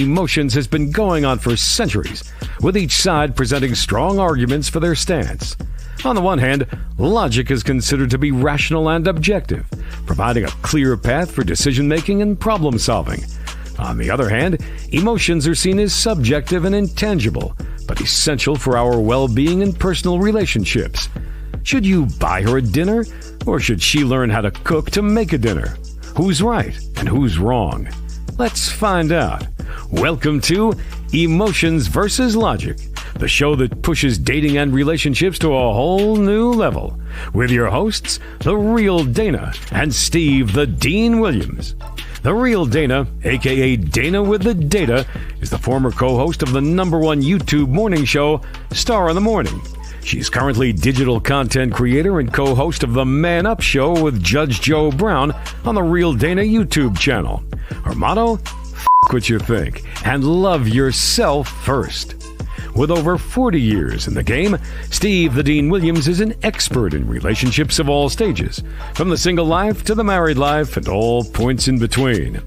Emotions has been going on for centuries, with each side presenting strong arguments for their stance. On the one hand, logic is considered to be rational and objective, providing a clear path for decision-making and problem-solving. On the other hand, emotions are seen as subjective and intangible, but essential for our well-being and personal relationships. Should you buy her a dinner, or should she learn how to cook to make a dinner? Who's right and who's wrong? Let's find out. Welcome to Emotions versus Logic, the show that pushes dating and relationships to a whole new level, with your hosts, The Real Dana and Steve the Dean Williams. The Real Dana, aka Dana with the Data, is the former co-host of the #1 YouTube morning show, Star in the Morning. She's currently digital content creator and co-host of the Man Up Show with Judge Joe Brown on the Real Dana YouTube channel. Her motto? F*** what you think and love yourself first. With over 40 years in the game, Steve the Dean Williams is an expert in relationships of all stages, from the single life to the married life and all points in between.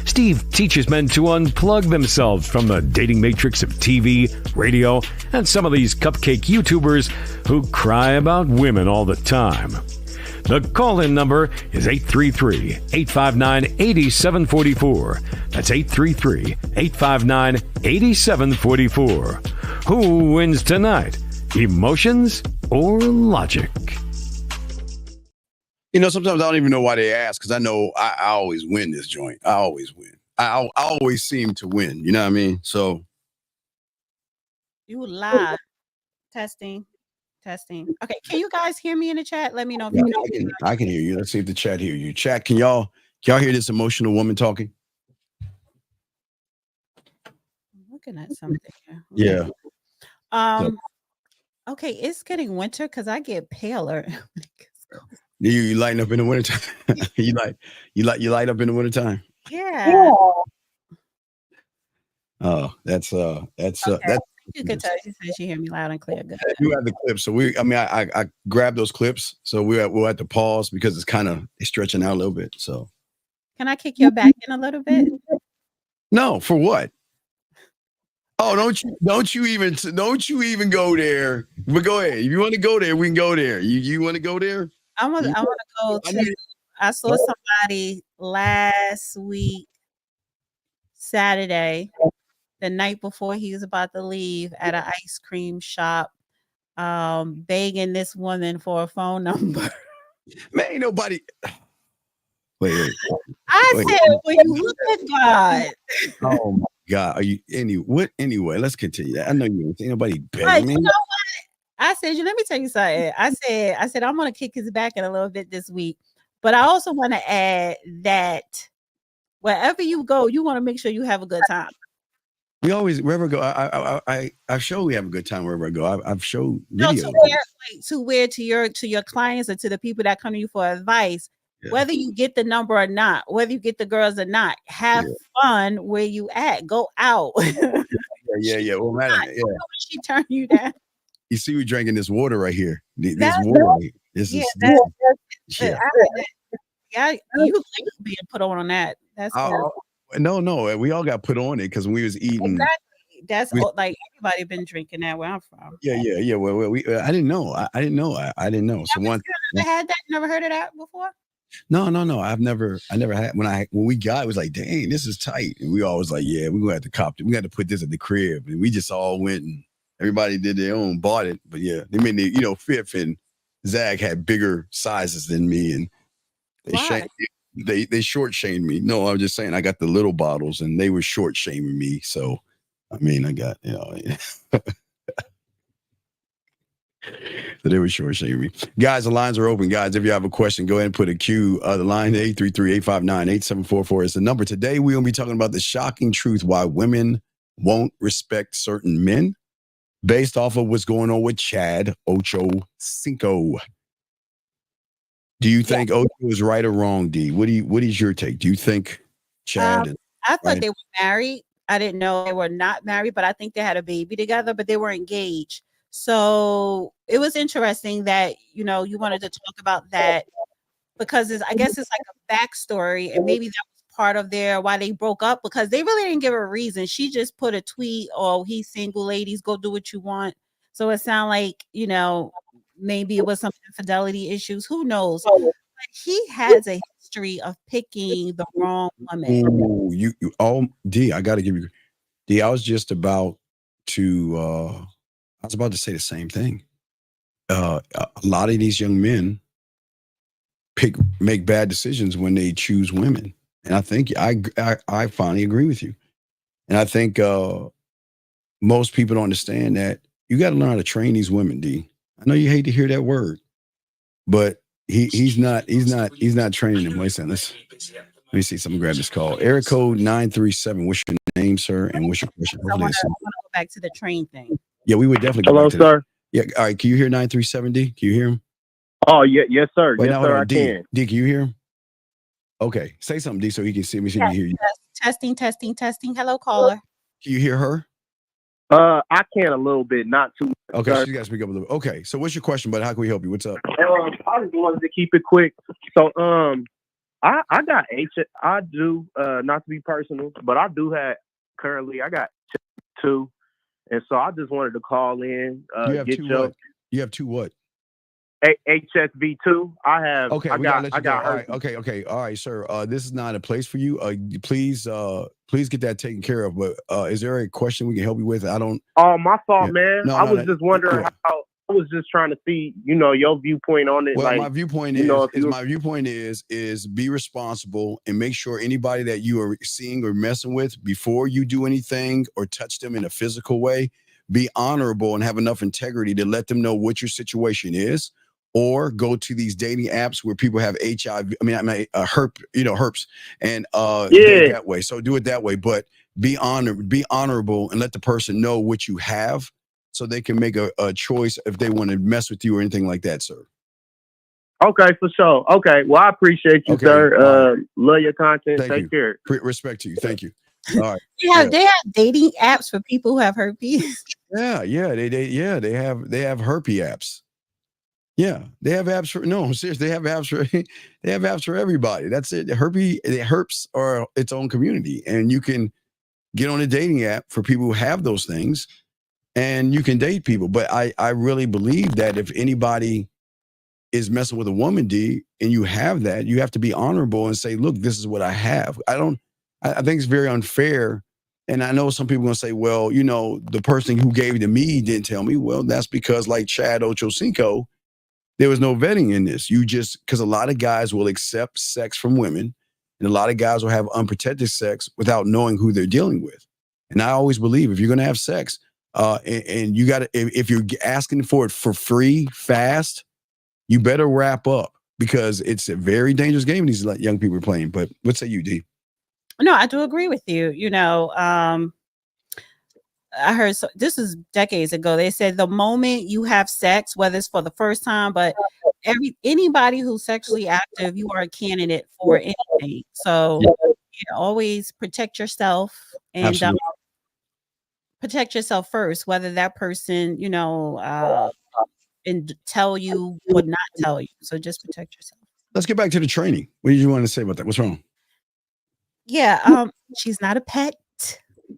Steve teaches men to unplug themselves from the dating matrix of TV, radio, and some of these cupcake YouTubers who cry about women all the time. The call-in number is 833-859-8744. That's 833-859-8744. Who wins tonight? Emotions or logic? You know, sometimes I don't even know why they ask, because I know I always win this joint. I always win. I always seem to win. You know what I mean? So. You lie. Testing. Okay, can you guys hear me in the chat? Let me know if Yeah, you can. I can hear you. Let's see if the chat hear you. Chat, can y'all hear this emotional woman talking? I'm looking at something here. Yeah. Okay, it's getting winter because I get paler. You lighten up in the wintertime. you light up in the wintertime. Yeah. Oh, that's okay. That's you can tell. She says she hear me loud and clear. Good. You have the clips, so I grabbed those clips, so we'll have to pause because it's stretching out a little bit. So, can I kick your back in a little bit? No, for what? Oh, don't you even go there. But go ahead. If you want to go there, we can go there. You want to go there? I want to go to. I saw somebody last week, Saturday, the night before he was about to leave, at an ice cream shop, begging this woman for a phone number. Man, ain't nobody. Wait. Said, "Well, you look at God." Oh my God! Are you anyway? Let's continue. I know you ain't nobody begging me. You know what? I said, let me tell you something. I said, I'm gonna kick his back in a little bit this week, but I also want to add that wherever you go, you want to make sure you have a good time. We always, wherever I go, I show we have a good time wherever I go. I've showed videos. To your clients or to the people that come to you for advice, whether you get the number or not, whether you get the girls or not, have fun where you at. Go out. Yeah. Well, man, She turn you down. You see, we're drinking this water right here. This water right here. You being put on that. That's no. We all got put on it because we was eating. Exactly. That's like everybody been drinking that where I'm from. Yeah. Well, I didn't know. I didn't know. So you had that? Never heard of that before? No. I never had. When we got, it was like, dang, this is tight. And we always like, yeah, we're gonna have to cop it. We got to put this at the crib, and we just all went and everybody did their own, bought it. But yeah, they made Fifth and Zag had bigger sizes than me, and they short shamed me. No, I'm just saying I got the little bottles, and they were short shaming me. So, I mean, I got So they were short shaming me. Guys, the lines are open. Guys, if you have a question, go ahead and put a Q. The line 833-859-8744 is the number. Today, we're going to be talking about the shocking truth why women won't respect certain men based off of what's going on with Chad Ochocinco. Do you think Ocho is right or wrong, D? What is your take? Do you think Chad? I thought they were married. I didn't know they were not married, but I think they had a baby together, but they were engaged. So it was interesting that, you wanted to talk about that because I guess it's like a backstory, and maybe that was part of their why they broke up, because they really didn't give her a reason. She just put a tweet, "Oh, he's single, ladies, go do what you want." So it sounded like, maybe it was some infidelity issues. Who knows? But he has a history of picking the wrong woman. Ooh, D, I got to give you D. I was just about to say the same thing. A lot of these young men make bad decisions when they choose women, and I think I finally agree with you. And I think most people don't understand that you got to learn how to train these women. D, I know you hate to hear that word, but he's not training them. Wait a second, let me see. Someone grab this call. Area code 937. What's your name, sir? And what's your question? I want to go back to the train thing. Yeah, we would definitely go Hello, back to sir. that. Yeah, all right. Can you hear 937, D? Can you hear him? Oh, yeah, yes, sir. Wait, yes, now, sir, I D, can. D, can you hear him? Okay. Say something, D, so he can see me. He can hear you. Yes. Testing. Hello, caller. Can you hear her? I can a little bit, not too much. Okay, sir. so you got to speak up a little bit. Okay, so what's your question, bud? How can we help you? What's up? I just wanted to keep it quick. So, I got I do, not to be personal, but I do have currently, I got two. And so I just wanted to call in, You have two what? You have two what? HSV2. I have. Okay, I we got. gotta let I you go. got. All right, okay. All right, sir. This is not a place for you. Please get that taken care of. But is there a question we can help you with? I don't. Oh, my fault, Yeah. man. No, I no, was no. just wondering Yeah. how. I was just trying to see, your viewpoint on it. Well, like, my viewpoint is be responsible and make sure anybody that you are seeing or messing with, before you do anything or touch them in a physical way, be honorable and have enough integrity to let them know what your situation is. Or go to these dating apps where people have HIV. herpes, and Yeah. that way. So do it that way. But be honorable, and let the person know what you have, so they can make a choice if they want to mess with you or anything like that, sir. Okay, for sure. Okay, well, I appreciate you, Okay, sir. Love your content. Thank Take you. care. Respect to you. Thank you. All right. They have dating apps for people who have herpes. Yeah. They have herpes apps. Yeah, they have apps for seriously. They have apps for everybody. That's it. Herpes are its own community, and you can get on a dating app for people who have those things, and you can date people. But I really believe that if anybody is messing with a woman, D, and you have that, you have to be honorable and say, look, this is what I have. I think it's very unfair. And I know some people are going to say, well, the person who gave it to me didn't tell me. Well, that's because, like Chad Ochocinco, there was no vetting in this. Because a lot of guys will accept sex from women, and a lot of guys will have unprotected sex without knowing who they're dealing with. And I always believe if you're going to have sex, and you got to, if you're asking for it for free, fast, you better wrap up, because it's a very dangerous game these young people are playing. But what say you, D? No, I do agree with you. I heard this is decades ago. They said the moment you have sex, whether it's for the first time, but anybody who's sexually active, you are a candidate for anything. So always protect yourself, and protect yourself first, whether that person, and tell you or not tell you. So just protect yourself. Let's get back to the training. What did you want to say about that? What's wrong? Yeah, she's not a pet.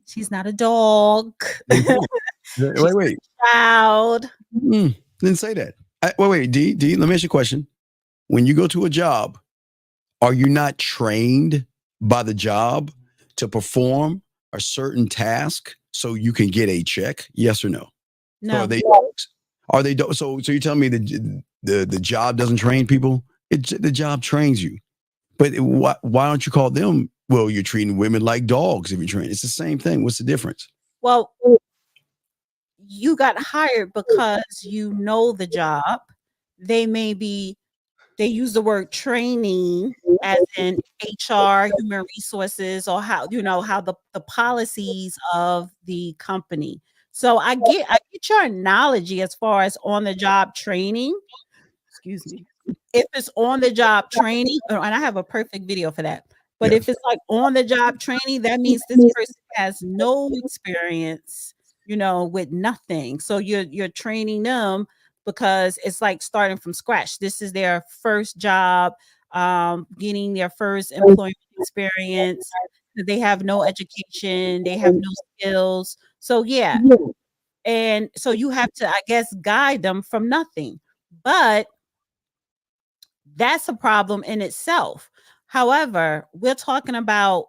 She's not a dog. Wait. A child. Didn't say that. Wait, D, let me ask you a question. When you go to a job, are you not trained by the job to perform a certain task so you can get a check? Yes or no? No. So are they dogs? Are they dogs? So you're telling me the job doesn't train people? The job trains you. But why don't you call them? Well, you're treating women like dogs if you train. It's the same thing. What's the difference? Well, you got hired because you know the job. They use the word training as in HR, human resources, or how the policies of the company. So I get your analogy as far as on the job training. Excuse me. If it's on the job training, and I have a perfect video for that. But if it's like on the job training, that means this person has no experience, with nothing. So you're training them because it's like starting from scratch. This is their first job. getting their first employment experience. They have no education, they have no skills. So yeah. And so you have to, I guess, guide them from nothing. But that's a problem in itself. However, we're talking about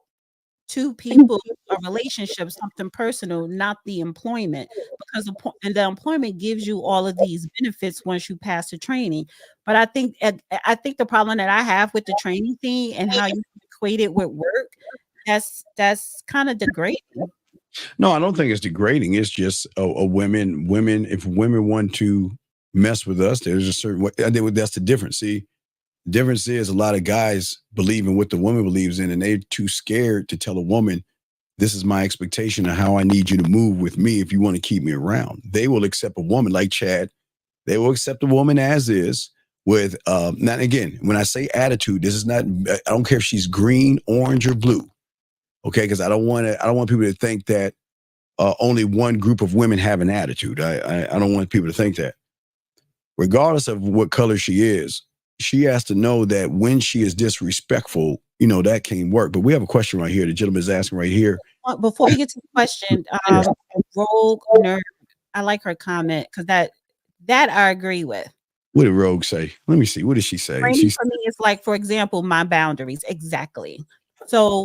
two people, a relationship, something personal, not the employment, because and the employment gives you all of these benefits once you pass the training. But I think the problem that I have with the training thing and how you equate it with work, that's kind of degrading. No, I don't think it's degrading. It's just a women. If women want to mess with us, there's a certain way. That's the difference. See, the difference is a lot of guys believe in what the woman believes in, and they're too scared to tell a woman, this is my expectation of how I need you to move with me if you want to keep me around. They will accept a woman like Chad. They will accept a woman as is with, now again, when I say attitude, this is not, I don't care if she's green, orange, or blue. Okay, because I don't want people to think that only one group of women have an attitude. I don't want people to think that. Regardless of what color she is, she has to know that when she is disrespectful, that can't work. But we have a question right here. The gentleman is asking right here. Before we get to the question, Rogue Nerd, I like her comment because that I agree with. What did Rogue say? Let me see. What did she say? Training for me is like, for example, my boundaries. Exactly. So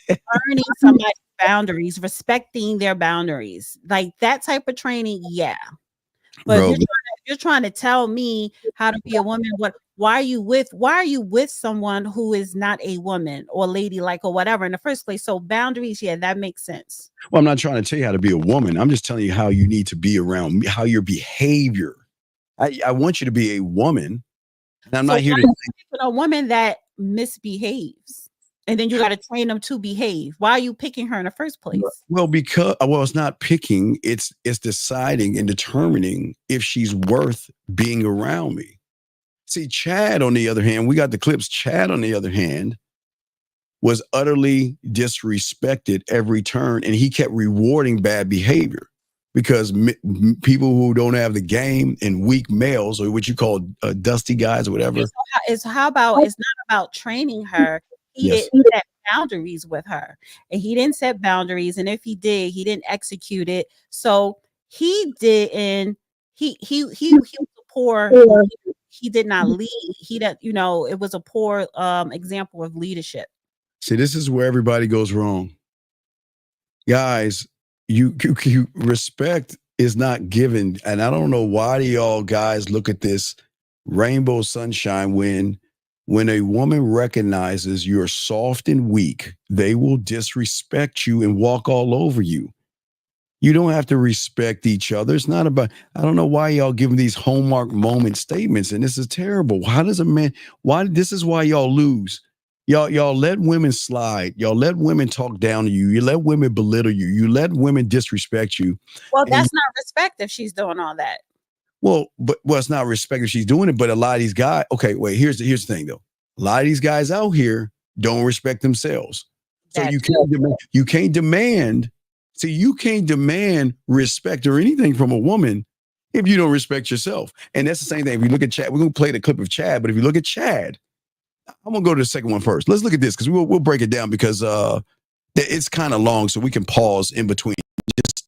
learning somebody's boundaries, respecting their boundaries, like that type of training, yeah. But if you're trying to tell me how to be a woman, why are you with someone who is not a woman or ladylike or whatever in the first place? So boundaries, yeah, that makes sense. Well, I'm not trying to tell you how to be a woman. I'm just telling you how you need to be around me, how your behavior. I want you to be a woman. And I'm not here to a woman that misbehaves. And then you got to train them to behave. Why are you picking her in the first place? Well, it's not picking. It's deciding and determining if she's worth being around me. See, Chad, on the other hand, we got the clips. Chad, on the other hand, was utterly disrespected every turn, and he kept rewarding bad behavior because people who don't have the game and weak males, or what you call dusty guys or whatever. It's not about training her. He didn't set boundaries with her, and he didn't set boundaries. And if he did, he didn't execute it. So he didn't. He was a poor. He did not lead. It was a poor example of leadership. See, this is where everybody goes wrong, guys. You respect is not given, and I don't know why do y'all guys look at this rainbow sunshine when a woman recognizes you're soft and weak, they will disrespect you and walk all over you. You don't have to respect each other. It's not about, I don't know why y'all giving these hallmark moment statements, and this is terrible. This is why y'all lose. Y'all let women slide. Y'all let women talk down to you. You let women belittle you. You let women disrespect you. Well, that's not respect if she's doing all that. Well, it's not respect if she's doing it, but a lot of these guys, okay, wait, here's the thing though. A lot of these guys out here don't respect themselves. So you can't demand respect or anything from a woman if you don't respect yourself. And that's the same thing. If you look at Chad, we're going to play the clip of Chad, but if you look at Chad, I'm going to go to the second one first. Let's look at this because we'll break it down because it's kind of long, so we can pause in between.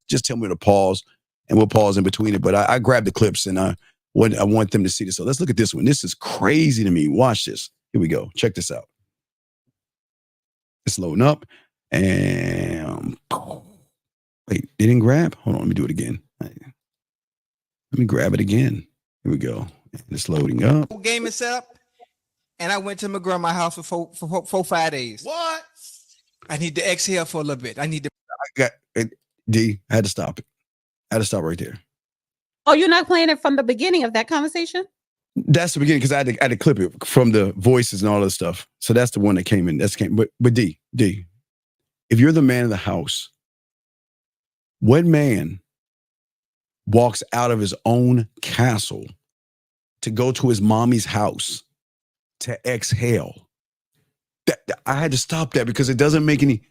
Just tell me to pause. And we'll pause in between it. But I grabbed the clips and I want them to see this. So let's look at this one. This is crazy to me. Watch this. Here we go. Check this out. It's loading up. And wait, it didn't grab? Hold on. Let me do it again. Let me grab it again. Here we go. And it's loading up. Game is set up. And I went to my grandma's house for 4-5 days. What? I need to exhale for a little bit. I had to stop it. I had to stop right there. Oh, you're not playing it from the beginning of that conversation? That's the beginning because I had to clip it from the voices and all this stuff. So that's the one that came in. But D, if you're the man of the house, what man walks out of his own castle to go to his mommy's house to exhale? I had to stop that because it doesn't make any.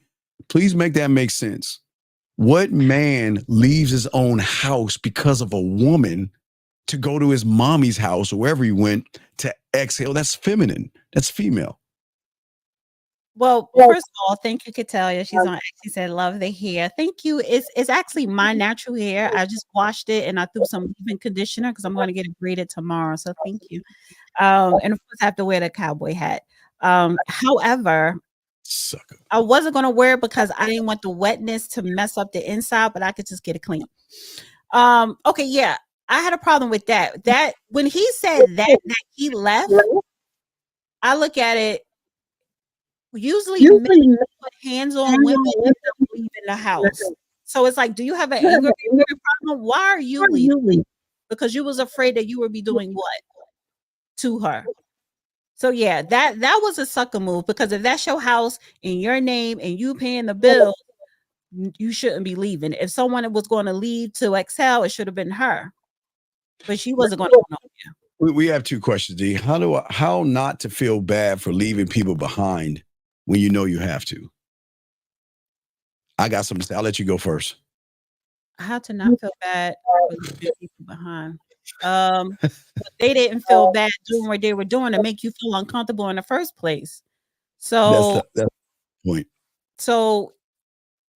Please make that make sense. What man leaves his own house because of a woman to go to his mommy's house or wherever he went to exhale. That's feminine. That's female. Well, first of all, thank you, Katalia. She's on. She said, "Love the hair." Thank you. It's actually my natural hair. I just washed it and I threw some leave-in conditioner because I'm going to get it braided tomorrow. So thank you. And of course, I have to wear the cowboy hat. However, Sucker. I wasn't going to wear it because I didn't want the wetness to mess up the inside, but I could just get it clean. Okay, yeah, I had a problem with that. That when he said that he left, I look at it. Usually men put hands on women and they'll leave in the house. So it's like, do you have an anger problem? Why are you leaving? Because you was afraid that you would be doing what to her. So yeah, that was a sucker move, because if that's your house in your name and you paying the bill, you shouldn't be leaving. If someone was going to leave to excel, it should have been her. But she wasn't going to go nowhere. We have two questions, D. How not to feel bad for leaving people behind when you know you have to? I got something to say. I'll let you go first. How to not feel bad for leaving people behind. They didn't feel bad doing what they were doing to make you feel uncomfortable in the first place. So that's the point. So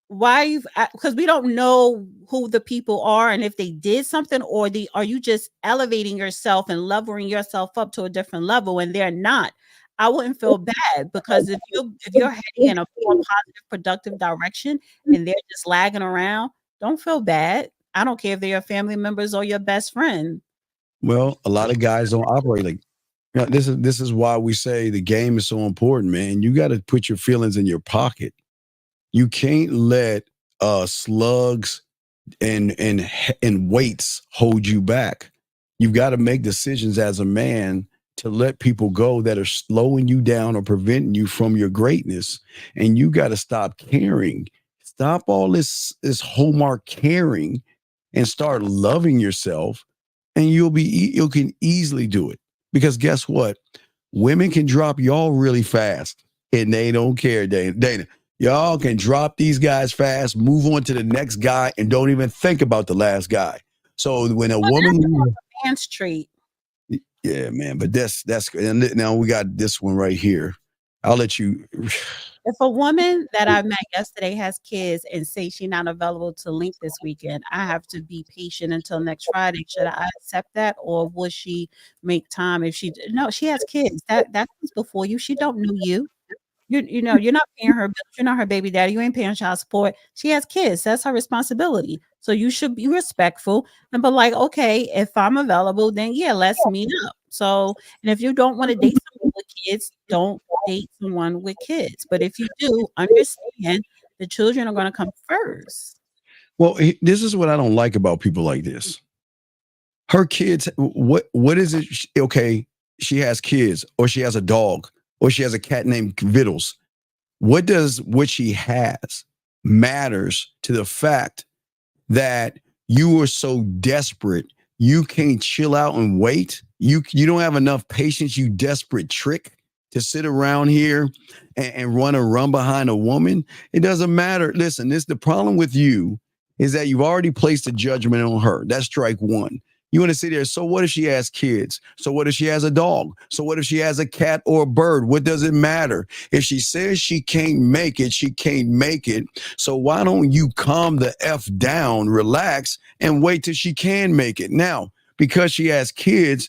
why? Because we don't know who the people are and if they did something, or are you just elevating yourself and leveling yourself up to a different level and they're not. I wouldn't feel bad, because if you're heading in a more positive, productive direction and they're just lagging around, don't feel bad. I don't care if they're your family members or your best friend. Well, a lot of guys don't operate like, this is why we say the game is so important, man. You got to put your feelings in your pocket. You can't let slugs and weights hold you back. You've got to make decisions as a man to let people go that are slowing you down or preventing you from your greatness. And you got to stop caring. Stop all this Hallmark caring and start loving yourself. And you can easily do it, because guess what? Women can drop y'all really fast and they don't care, Dana. Y'all can drop these guys fast, move on to the next guy, and don't even think about the last guy. So when a woman, man's trait. Yeah, man. But that's and now we got this one right here. I'll let you. If a woman that I met yesterday has kids and say she's not available to link this weekend, I have to be patient until next Friday. Should I accept that, or would she make time if she? No, she has kids. That comes before you. She don't know you. You know, you're not paying her bills. You're not her baby daddy. You ain't paying child support. She has kids. That's her responsibility. So you should be respectful but like, okay, if I'm available, then yeah, let's meet up. So, and if you don't want to date someone with kids, don't date someone with kids. But if you do, understand the children are going to come first. Well, this is what I don't like about people like this. Her kids, what is it? Okay, she has kids, or she has a dog, or she has a cat named Vittles. What she has matters to the fact that you are so desperate, you can't chill out and wait. You don't have enough patience, you desperate trick, to sit around here and run behind a woman. It doesn't matter. Listen, the problem with you is that you've already placed a judgment on her. That's strike one. You want to sit there. So what if she has kids? So what if she has a dog? So what if she has a cat or a bird? What does it matter? If she says she can't make it, she can't make it. So why don't you calm the F down, relax, and wait till she can make it? Now, because she has kids,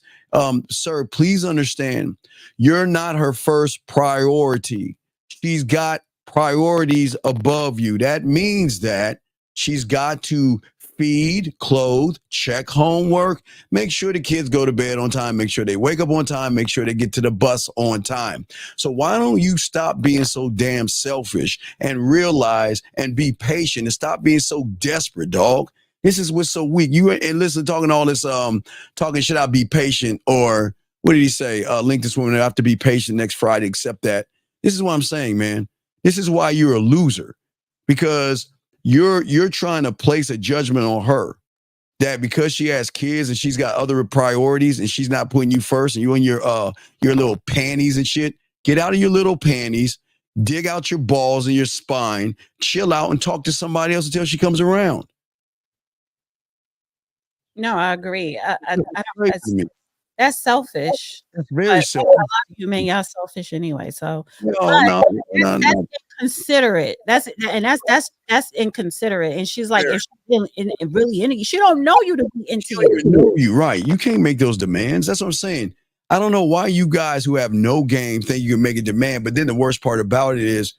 sir, please understand, you're not her first priority. She's got priorities above you. That means that she's got to feed, clothe, check homework, make sure the kids go to bed on time, make sure they wake up on time, make sure they get to the bus on time. So why don't you stop being so damn selfish and realize and be patient and stop being so desperate, dog? This is what's so weak. You and listen, talking all this, talking, should I be patient? Or what did he say? Link this woman, I have to be patient next Friday, accept that. This is what I'm saying, man. This is why you're a loser, because you're trying to place a judgment on her that because she has kids and she's got other priorities and she's not putting you first, and you in your little panties and shit. Get out of your little panties, dig out your balls and your spine, chill out and talk to somebody else until she comes around. No, I agree. I don't, Crazy to me. that's selfish. That's But very a selfish. lot of you men, y'all selfish anyway. So, No, but no, no, that's no. inconsiderate. That's inconsiderate. And she's like, Very. if she's really into you, she don't know you to be into She don't you. even know you, right? You can't make those demands. That's what I'm saying. I don't know why you guys who have no game think you can make a demand. But then the worst part about it is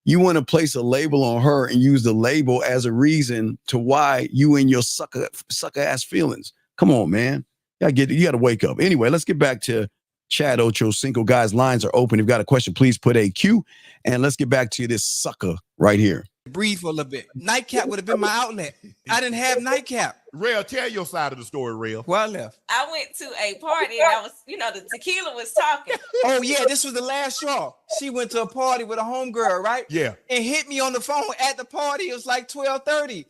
you want to place a label on her and use the label as a reason to why you and your sucker ass feelings. Come on, man. You gotta wake up. Anyway, let's get back to Chad Ocho. Single guys, lines are open. If you've got a question, please put a Q. And let's get back to this sucker right here. Breathe for a little bit. Nightcap would have been my outlet. I didn't have nightcap. Rail, tell your side of the story, Rail. Where I left. I went to a party and I was, the tequila was talking. Oh yeah, this was the last straw. She went to a party with a homegirl, right? Yeah. And hit me on the phone at the party. It was like 12:30.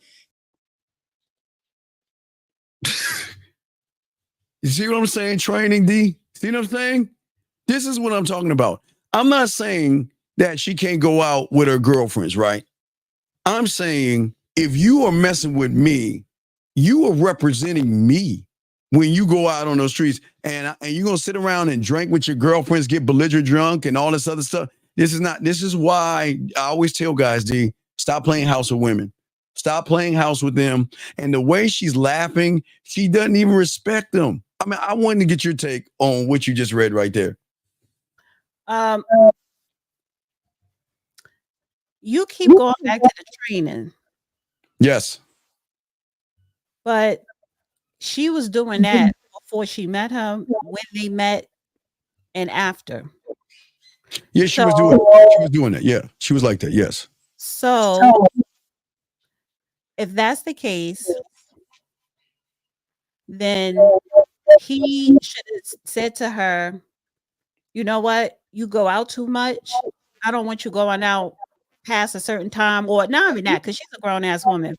You see what I'm saying? Training D. See what I'm saying? This is what I'm talking about. I'm not saying that she can't go out with her girlfriends, right? I'm saying if you are messing with me, you are representing me when you go out on those streets and you're going to sit around and drink with your girlfriends, get belligerent drunk and all this other stuff. This is why I always tell guys, D, stop playing house with women. Stop playing house with them. And the way she's laughing, she doesn't even respect them. I mean, I wanted to get your take on what you just read right there. You keep going back to the training. Yes. But she was doing that before she met him, when they met, and after. Yeah, she was doing that. Yeah, she was like that. Yes. So if that's the case, then he should have said to her, you know what? You go out too much. I don't want you going out past a certain time, or not even that, because she's a grown ass woman.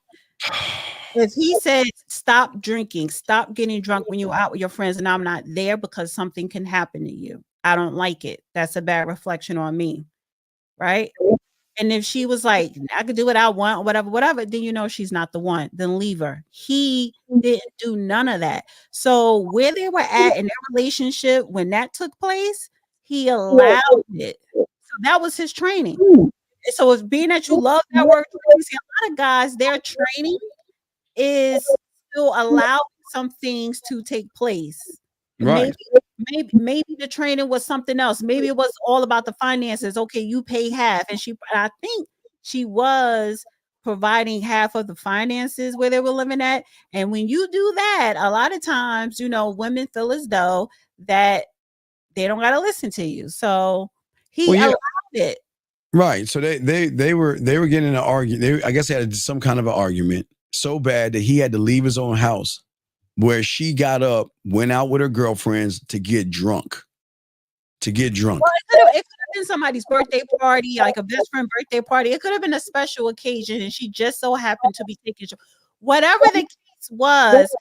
If he said, stop drinking, stop getting drunk when you're out with your friends, and I'm not there because something can happen to you, I don't like it. That's a bad reflection on me. Right. And if she was like, I could do what I want, whatever, then she's not the one. Then leave her. He didn't do none of that. So where they were at in their relationship when that took place, he allowed it. So that was his training. So it's being that you love that word, you see a lot of guys, their training is still allowing some things to take place. Right. Maybe the training was something else. Maybe it was all about the finances. Okay, you pay half. And I think she was providing half of the finances where they were living at. And when you do that, a lot of times, women feel as though that they don't got to listen to you. So he allowed it. Right. So they were getting in an argument. I guess they had some kind of an argument so bad that he had to leave his own house, where she got up, went out with her girlfriends to get drunk. Well, it could have been somebody's birthday party, like a best friend birthday party. It could have been a special occasion, and she just so happened to be taking. Whatever the case was,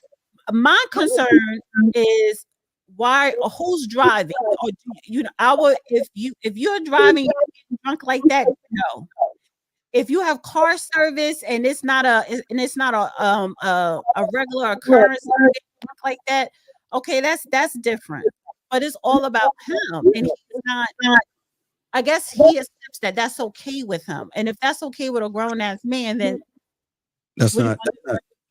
my concern is who's driving? Or if you're driving, you're getting drunk like that. No. If you have car service and it's not a regular occurrence like that, okay, that's different. But it's all about him, and he's not. I guess he accepts that that's okay with him, and if that's okay with a grown ass man, then that's not.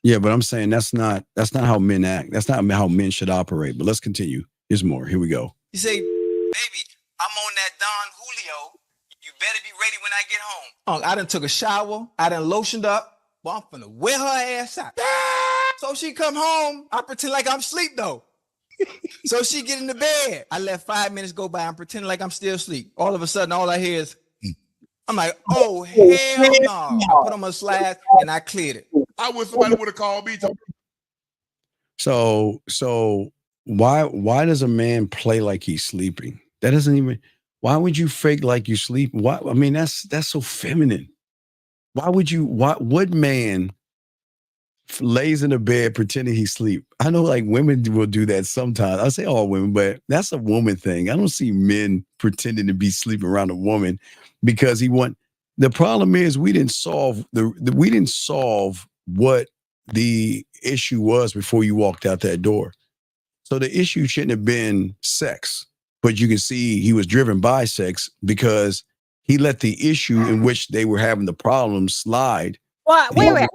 Yeah, but I'm saying that's not how men act. That's not how men should operate. But let's continue. There's more. Here we go. You say, baby, I'm on that Don Julio. You better be ready when I get home. I done took a shower. I done lotioned up. Well, I'm finna wear her ass out. So she come home. I pretend like I'm asleep though. So she get in the bed. I let 5 minutes go by. I'm pretending like I'm still asleep. All of a sudden, all I hear is, I'm like, oh, hell no. I put on my slides and I cleared it. I wish somebody would have called me. So why does a man play like he's sleeping? That doesn't even. Why would you fake like you sleep? Why? I mean, that's so feminine. Why would you? What man lays in a bed pretending he's asleep? I know, like, women will do that sometimes. I say all women, but that's a woman thing. I don't see men pretending to be sleeping around a woman because he want. The problem is we didn't solve what the issue was before you walked out that door. So the issue shouldn't have been sex, but you can see he was driven by sex because he let the issue in which they were having the problem slide. Well, wait.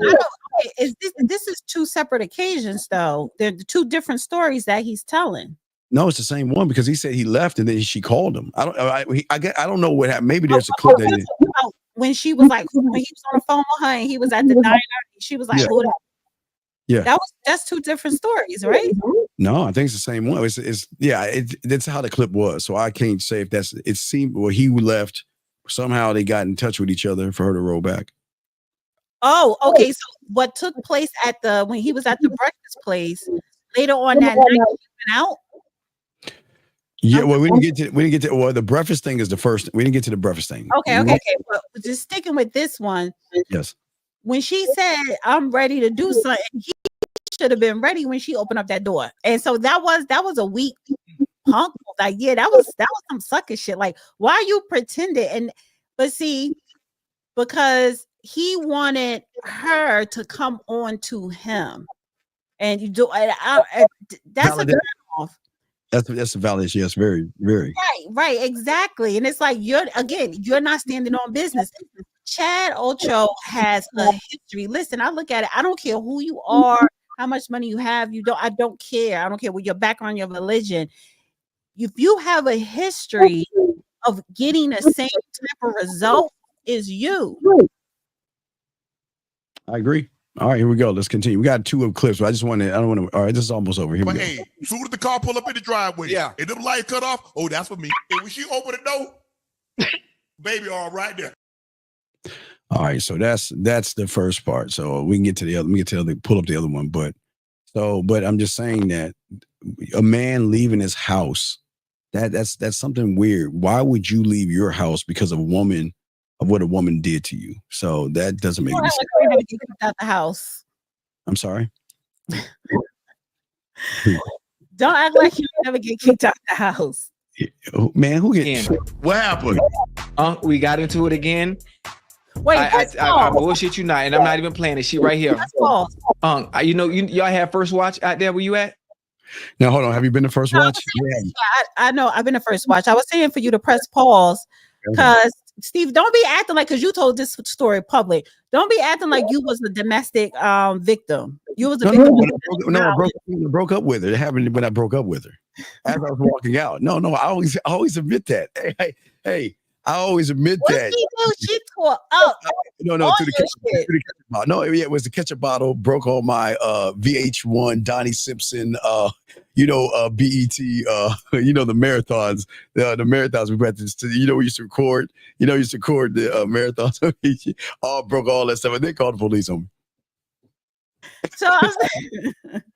Is this is two separate occasions though? They're the two different stories that he's telling. No, it's the same one because he said he left and then she called him. I don't know what happened. Maybe there's a clip that when she was like, when he was on the phone with her and he was at the diner, she was like, yeah. That's two different stories, right? No, I think it's the same one. That's how the clip was. So I can't say if it seemed, well, he left. Somehow they got in touch with each other for her to roll back. Oh, okay. So what took place when he was at the breakfast place later on that night, he went out? Yeah, well, we didn't get to well, the breakfast thing is the first. We didn't get to the breakfast thing. Okay. But just sticking with this one. Yes. When she said, I'm ready to do something, he should have been ready when she opened up that door. And so that was a weak punk. Like, yeah, that was some sucker shit. Like, why are you pretending? But see, because he wanted her to come on to him. And you do that's a turn off. That's a validation. Yes, very, very. Right, exactly. And it's like you're not standing on business. Chad Ocho has a history. Listen, I look at it. I don't care who you are, how much money you have. I don't care. I don't care what your background, your religion. If you have a history of getting the same type of result as you. I agree. All right, here we go. Let's continue. We got two of clips, but I don't want to. All right, this is almost over. Here we go. Hey, soon as the car pull up in the driveway, and them lights cut off, oh, that's for me. And when she open the door, baby, all right there. All right, so that's the first part. So we can get to the other. Let me get to the other. Pull up the other one, but I'm just saying that a man leaving his house, that's something weird. Why would you leave your house because of what a woman did to you? So that doesn't make any sense. Never get kicked out the house. I'm sorry. Don't act like you never get kicked out the house. Man, what happened? We got into it again. Wait, I bullshit you not, and I'm not even playing it. She right here. Y'all have First Watch out there where you at? Now hold on. Have you been to First Watch? I know. I've been to First Watch. I was saying for you to press pause because Steve, don't be acting like, because you told this story public. Don't be acting like you was a domestic victim. You was a victim. I broke up with her. It happened when I broke up with her as I was walking out. No, I always admit that. Hey, I always admit that. She tore up. To the ketchup bottle. No, it was the ketchup bottle. Broke all my VH1, Donnie Simpson, BET, the marathons. The marathons we went to, we used to record. Used to record the marathons. All broke all that stuff, and they called the police on me. So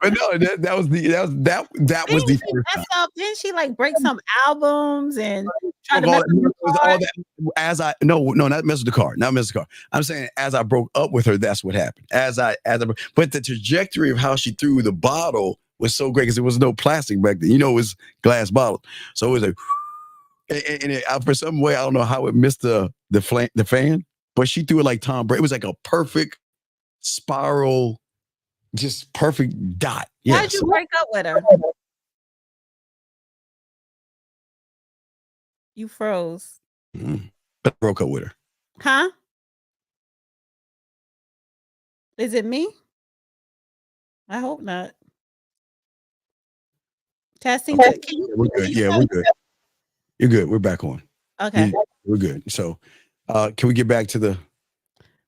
but no, that was the first time. Didn't she like break some albums and try to mess with the car? Not mess with the car. Not mess with the car. I'm saying as I broke up with her, that's what happened. But the trajectory of how she threw the bottle was so great because there was no plastic back then. It was glass bottle. So it was like, and for some way, I don't know how it missed the fan, but she threw it like Tom Brady. It was like a perfect spiral, just perfect dot. Yeah, why'd you break up with her? You froze. I broke up with her. Huh? Is it me? I hope not. Testing. Okay. We're good. Yeah, we're good. You're good. We're back on. Okay. We're good. So can we get back to the...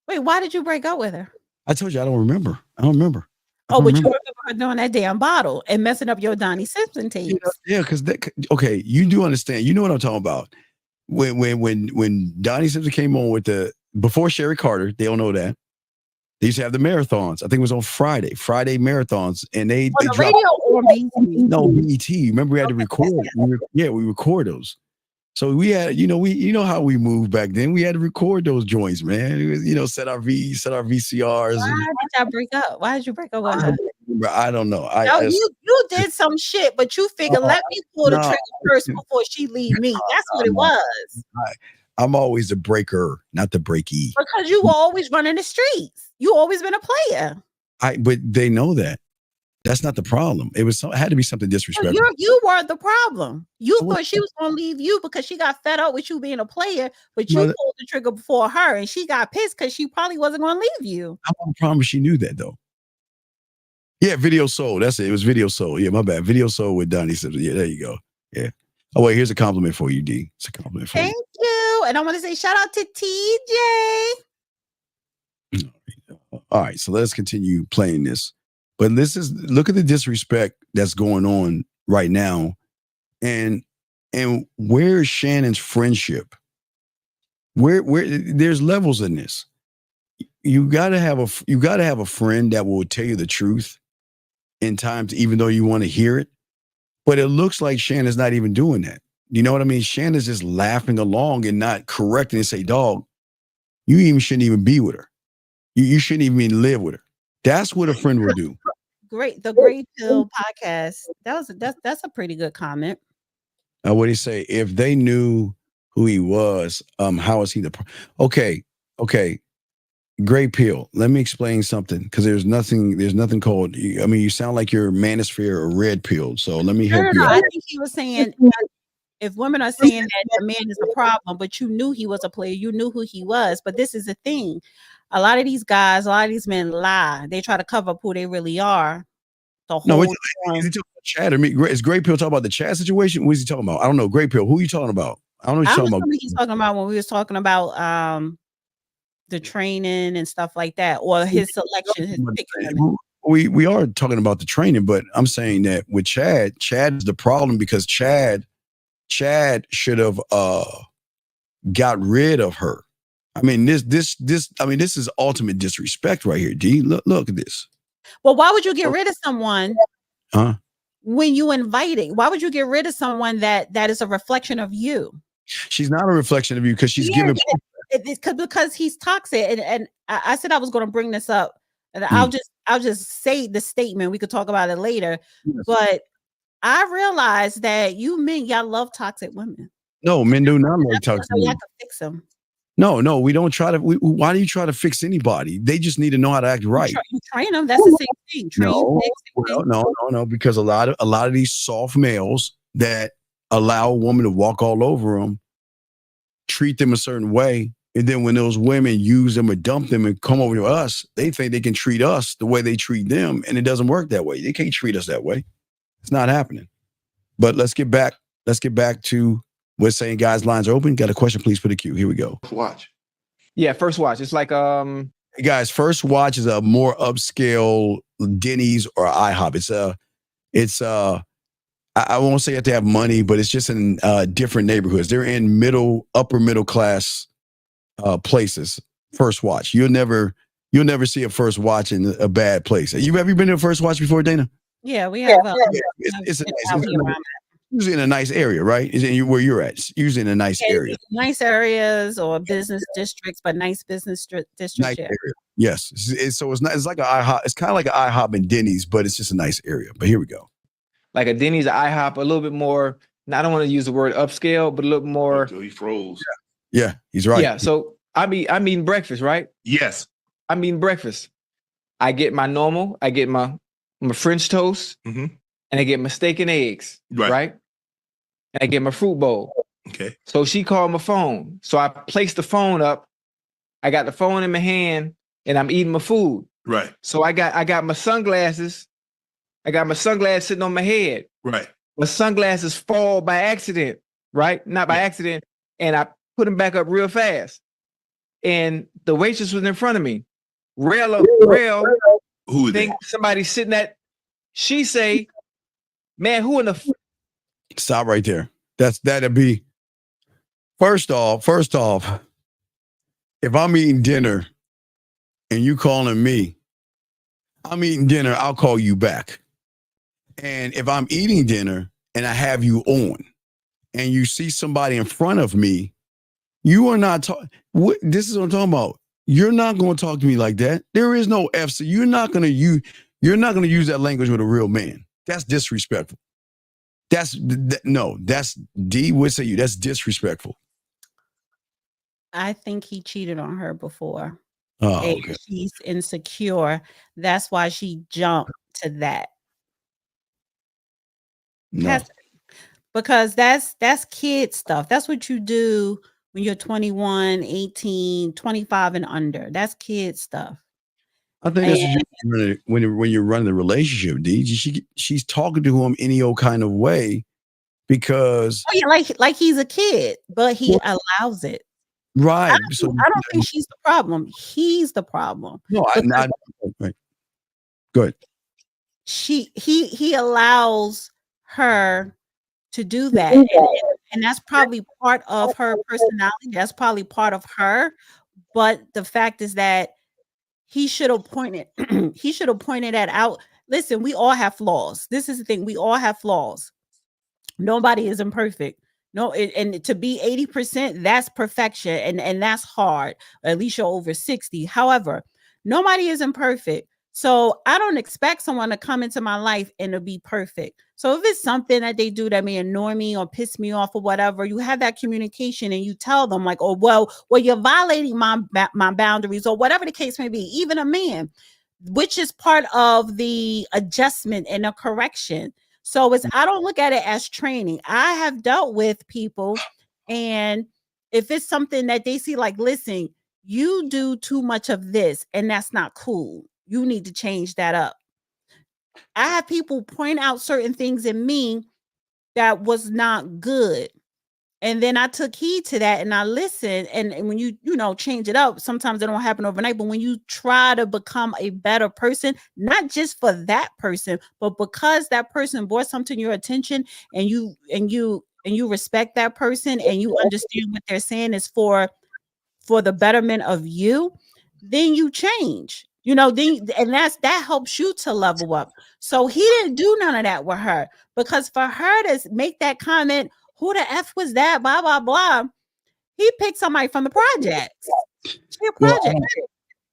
Wait, why did you break up with her? I told you I don't remember. But you remember her doing that damn bottle and messing up your Donnie Simpson tapes. Yeah, because you do understand. You know what I'm talking about. When Donnie Simpson came on before Sherry Carter, they don't know that. They used to have the marathons. I think it was on Friday marathons, and they the radio or BET? No, BET. Remember we had to record. We record those. So we had, how we moved back then. We had to record those joints, man. It was, set our VCRs. Why did y'all break up? Why did you break up with her? I don't know. You did some shit, but you figured, let me pull the trigger first before she leave me. That's what it was. I'm always the breaker, not the breakee. Because you were always running the streets. You always been a player. But they know that. That's not the problem. It had to be something disrespectful. You were the problem. You thought she was going to leave you because she got fed up with you being a player, but you pulled the trigger before her, and she got pissed because she probably wasn't going to leave you. I promise she knew that, though. Yeah, Video Soul. That's it. It was Video Soul. Yeah, my bad. Video Soul with Donnie said, yeah, there you go. Yeah. Oh, wait, here's a compliment for you, D. It's a compliment for you. Thank you. And I want to say shout out to TJ. All right, so let's continue playing this. But look at the disrespect that's going on right now. And where's Shannon's friendship? Where there's levels in this. You gotta have a friend that will tell you the truth in times, even though you want to hear it. But it looks like Shannon's not even doing that. You know what I mean? Shannon's just laughing along and not correcting and say, dog, you shouldn't even be with her. You shouldn't even live with her. That's what a friend will do. The Great Pill podcast. That's a pretty good comment. What do you say? If they knew who he was, how is he okay. Great Pill. Let me explain something, because there's nothing called, I mean, you sound like you're manosphere or red pill. So let me help you out. I think he was saying, if women are saying that the man is a problem, but you knew he was a player, you knew who he was. But this is the thing. A lot of these guys, a lot of these men lie. They try to cover up who they really are. Is he talking about Chad or me? Is Great Pill talking about the Chad situation? What is he talking about? I don't know. Great Pill. Who are you talking about? I don't know what you're talking about. He's talking about when we was talking about the training and stuff like that, or his selection, his picking. We are talking about the training, but I'm saying that with Chad is the problem, because Chad should have got rid of her. I mean, this is ultimate disrespect right here, D. Look at this. Well, why would you get rid of someone when you invite it? Why would you get rid of someone that is a reflection of you? She's not a reflection of you, because she's giving. Because he's toxic, and I said I was going to bring this up, and I'll just say the statement. We could talk about it later, but I realized that you men, y'all love toxic women. No, men do not like toxic women. I can fix them. No, we don't try to. Why do you try to fix anybody? They just need to know how to act right. You train them. That's the same thing. No. Because a lot of these soft males that allow a woman to walk all over them, treat them a certain way, and then when those women use them or dump them and come over to us, they think they can treat us the way they treat them, and it doesn't work that way. They can't treat us that way. It's not happening. But let's get back to. We're saying, guys, lines are open. Got a question? Please put a queue. Here we go. Watch. Yeah, First Watch. It's like Hey guys, First Watch is a more upscale Denny's or IHOP. I won't say you have to have money, but it's just in different neighborhoods. They're in upper middle class places. First Watch. You'll never see a First Watch in a bad place. Have you ever been to a First Watch before, Dana? Yeah, we have. It's usually in a nice area, right? Is it where you're at? It's usually in a nice area. Nice areas or business districts, but nice business districts. Nice area. Yes. So it's not. It's like an IHOP. It's kind of like an IHOP and Denny's, but it's just a nice area. But here we go. Like a Denny's, an IHOP, a little bit more. I don't want to use the word upscale, but a little more. He froze. Yeah, he's right. Yeah. So I'm eating breakfast, right? Yes. I'm eating breakfast. I get my normal. I get my French toast, and I get my steak and eggs, right? And I get my fruit bowl. Okay. So she called my phone. So I placed the phone up. I got the phone in my hand, and I'm eating my food. Right. So I got my sunglasses. I got my sunglasses sitting on my head. Right. My sunglasses fall by accident, right? Not by accident. And I put them back up real fast. And the waitress was in front of me. Real. Who think somebody sitting at, she say, man, who in the Stop right there. That'd be first off, if I'm eating dinner and you calling me, I'm eating dinner, I'll call you back. And if I'm eating dinner and I have you on and you see somebody in front of me, you are not talking. This is what I'm talking about. You're not going to talk to me like that. There is no F. So you're not going to use that language with a real man. That's disrespectful. That's D would say you. That's disrespectful. I think he cheated on her before. Oh, and okay. she's insecure. That's why she jumped to that. No. Has to be. Because that's kid stuff. That's what you do when you're 21, 18, 25 and under. That's kid stuff. I think that's what when you're running the relationship, D. She's talking to him any old kind of way because Oh yeah, like he's a kid, but he allows it. right. So I don't think she's the problem. He's the problem. no, I right. Good. He allows her to do that. And that's probably part of her personality. That's probably part of her. But the fact is that he should have pointed he should have pointed that out. Listen, we all have flaws. This is the thing. We all have flaws. Nobody is imperfect. No, and to be 80%, that's perfection, and that's hard. At least you're over 60. However, nobody is imperfect. So I don't expect someone to come into my life and to be perfect. So if it's something that they do that may annoy me or piss me off or whatever, you have that communication and you tell them like, oh, well, you're violating my boundaries or whatever the case may be, even a man, which is part of the adjustment and a correction. So I don't look at it as training. I have dealt with people, and if it's something that they see, like, listen, you do too much of this, and that's not cool. You need to change that up. I have people point out certain things in me that was not good. And then I took heed to that and I listened. And when you change it up, sometimes it don't happen overnight. But when you try to become a better person, not just for that person, but because that person brought something to your attention and you respect that person and you understand what they're saying is for the betterment of you, then you change. And that helps you to level up. So he didn't do none of that with her, because for her to make that comment, who the F was that? Blah, blah, blah. He picked somebody from the projects. She a project.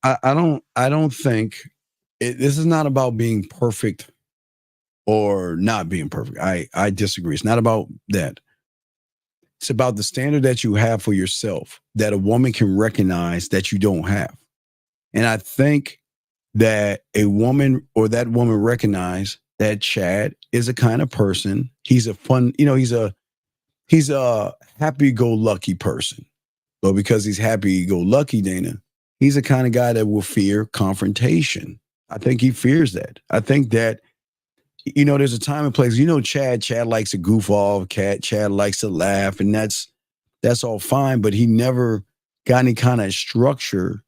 I don't think this is not about being perfect or not being perfect. I disagree. It's not about that. It's about the standard that you have for yourself that a woman can recognize that you don't have. And I think that a woman or that woman recognize that Chad is a kind of person. He's a fun, he's a happy-go-lucky person. But because he's happy-go-lucky, Dana, he's the kind of guy that will fear confrontation. I think he fears that. I think that, there's a time and place. Chad likes to goof off. Chad likes to laugh, and that's all fine. But he never got any kind of structure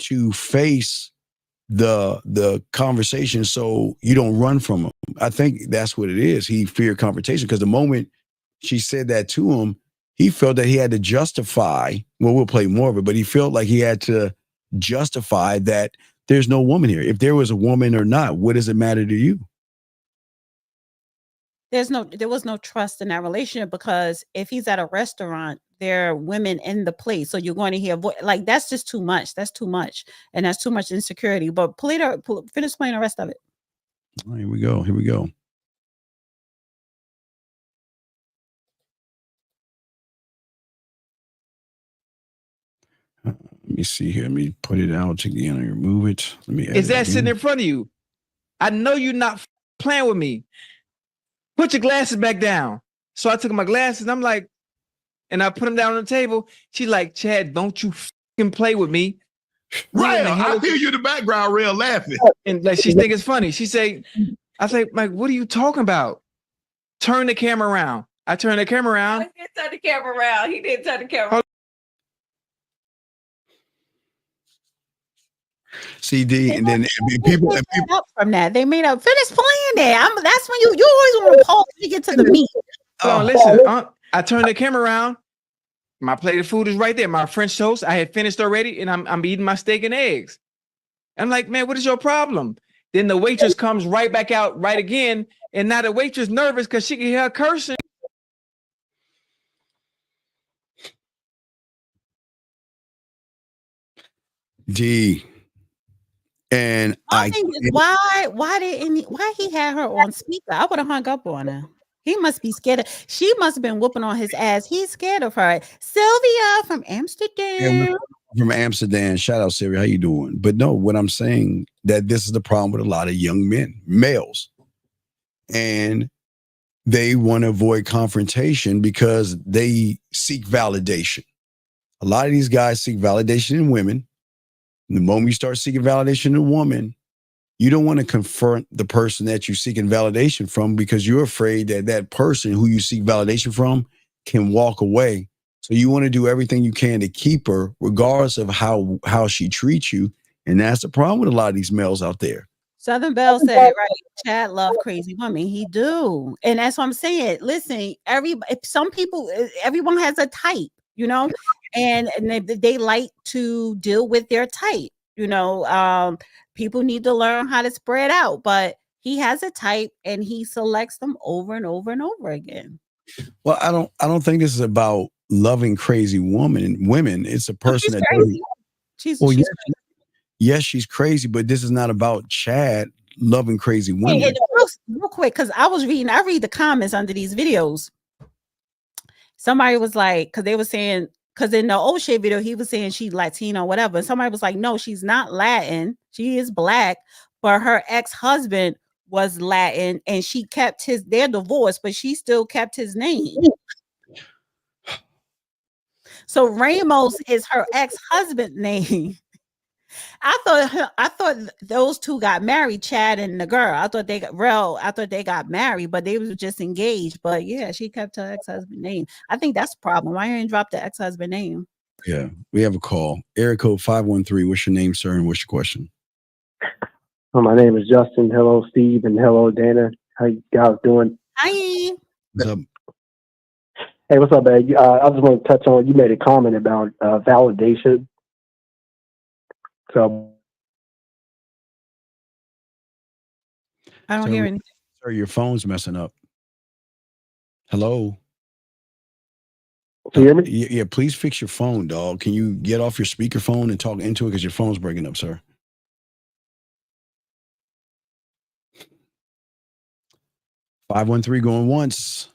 to face the conversation, so you don't run from him. I think that's what it is. He feared confrontation because the moment she said that to him, he felt that he had to justify. Well, we'll play more of it, but he felt like he had to justify that there's no woman here. If there was a woman or not, what does it matter to you? There was no trust in that relationship, because if he's at a restaurant, there are women in the place. So you're going to hear like, that's just too much. That's too much. And that's too much insecurity. But finish playing the rest of it. Oh, here we go. Let me see here. Let me put it out again and remove it. Let me. Is that sitting in front of you? I know you're not playing with me. Put your glasses back down. So I took my glasses. I'm like, and I put them down on the table. She's like, Chad, don't you play with me. Right. I hear you in the background, real laughing. And like, she think it's funny. I say, Mike, what are you talking about? Turn the camera around. I turn the camera around. He didn't turn the camera around. He didn't turn the camera around. CD, and then people up from that. They made up. Finish playing there. That's when you always want to pause to get to the meat. Oh, listen. I turned the camera around. My plate of food is right there. My French toast, I had finished already, and I'm eating my steak and eggs. I'm like, man, what is your problem? Then the waitress comes right back out right again, and now the waitress nervous because she can hear her cursing. D. And I think why he had her on speaker? I would have hung up on her. He must be scared. She must have been whooping on his ass. He's scared of her. Sylvia from Amsterdam. From Amsterdam. Shout out, Siri. How you doing? But no, what I'm saying that this is the problem with a lot of young men, males, and they want to avoid confrontation because they seek validation. A lot of these guys seek validation in women. And the moment you start seeking validation in a woman, you don't want to confront the person that you're seeking validation from because you're afraid that that person who you seek validation from can walk away. So you want to do everything you can to keep her, regardless of how she treats you. And that's the problem with a lot of these males out there. Southern Belle said it right. Chad love crazy women. He do. And that's what I'm saying. Listen, some people, everyone has a type, you know, and they like to deal with their type, you know. People need to learn how to spread out, but he has a type and he selects them over and over and over again. Well, I don't think this is about loving crazy women. It's a person that crazy. She's crazy. Yes, she's crazy, but this is not about Chad loving crazy women. Hey, real quick, because I read the comments under these videos. Somebody was like, because they were saying, because in the O'Shea video, he was saying she Latino, whatever. And somebody was like, no, she's not Latin. She is Black, but her ex-husband was Latin and she kept they're divorced, but she still kept his name. So Ramos is her ex-husband name. I thought those two got married, Chad and the girl. I thought they got married, but they was just engaged. But yeah, she kept her ex-husband name. I think that's the problem. Why you didn't drop the ex-husband name? Yeah, we have a call. Area code 513. What's your name, sir, and what's your question? My name is Justin. Hello, Steve, and hello, Dana. How you guys doing? Hi. What's up? Hey, what's up, man? I just want to touch on, you made a comment about validation. So I don't hear anything. Sir, your phone's messing up. Hello? Can you hear me? Yeah, please fix your phone, dog. Can you get off your speakerphone and talk into it because your phone's breaking up, sir? $513 going once.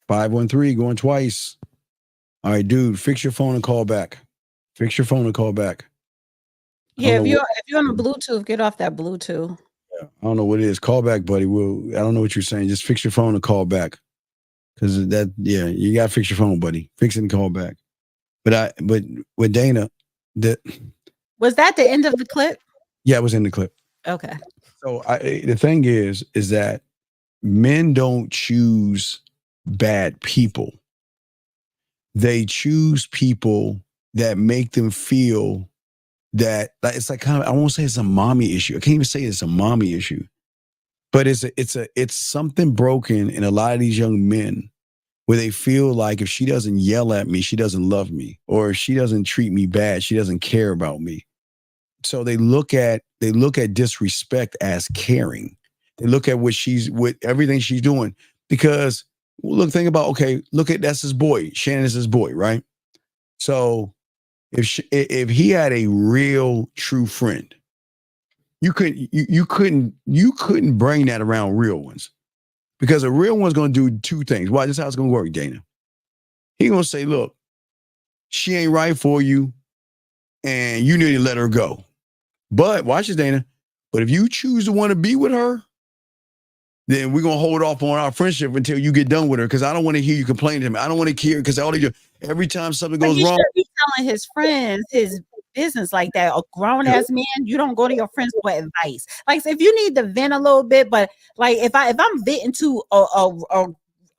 513 going twice. All right, dude, fix your phone and call back. Fix your phone and call back. Yeah, if you're on a Bluetooth, get off that Bluetooth. Yeah, I don't know what it is. Call back, buddy. I don't know what you're saying. Just fix your phone and call back. Because you gotta fix your phone, buddy. Fix it and call back. But with Dana, was that the end of the clip? Yeah, it was in the clip. Okay. So the thing is that men don't choose bad people. They choose people that make them feel that it's like kind of, I won't say it's a mommy issue. I can't even say it's a mommy issue, but it's something broken in a lot of these young men where they feel like if she doesn't yell at me, she doesn't love me, or if she doesn't treat me bad, she doesn't care about me. So they look at disrespect as caring. They look at with everything she's doing because think about, that's his boy. Shannon is his boy, right? So if he had a real true friend, you couldn't bring that around real ones, because a real one's going to do two things. Why? This is how it's going to work, Dana. He's going to say, look, she ain't right for you and you need to let her go. But watch this, Dana. But if you choose to want to be with her, then we're going to hold off on our friendship until you get done with her, because I don't want to hear you complain to him. I don't want to hear, because every time something goes wrong. He should be telling his friends his business like that. A grown-ass man, you don't go to your friends for advice. Like, so if you need to vent a little bit, but like if I'm venting to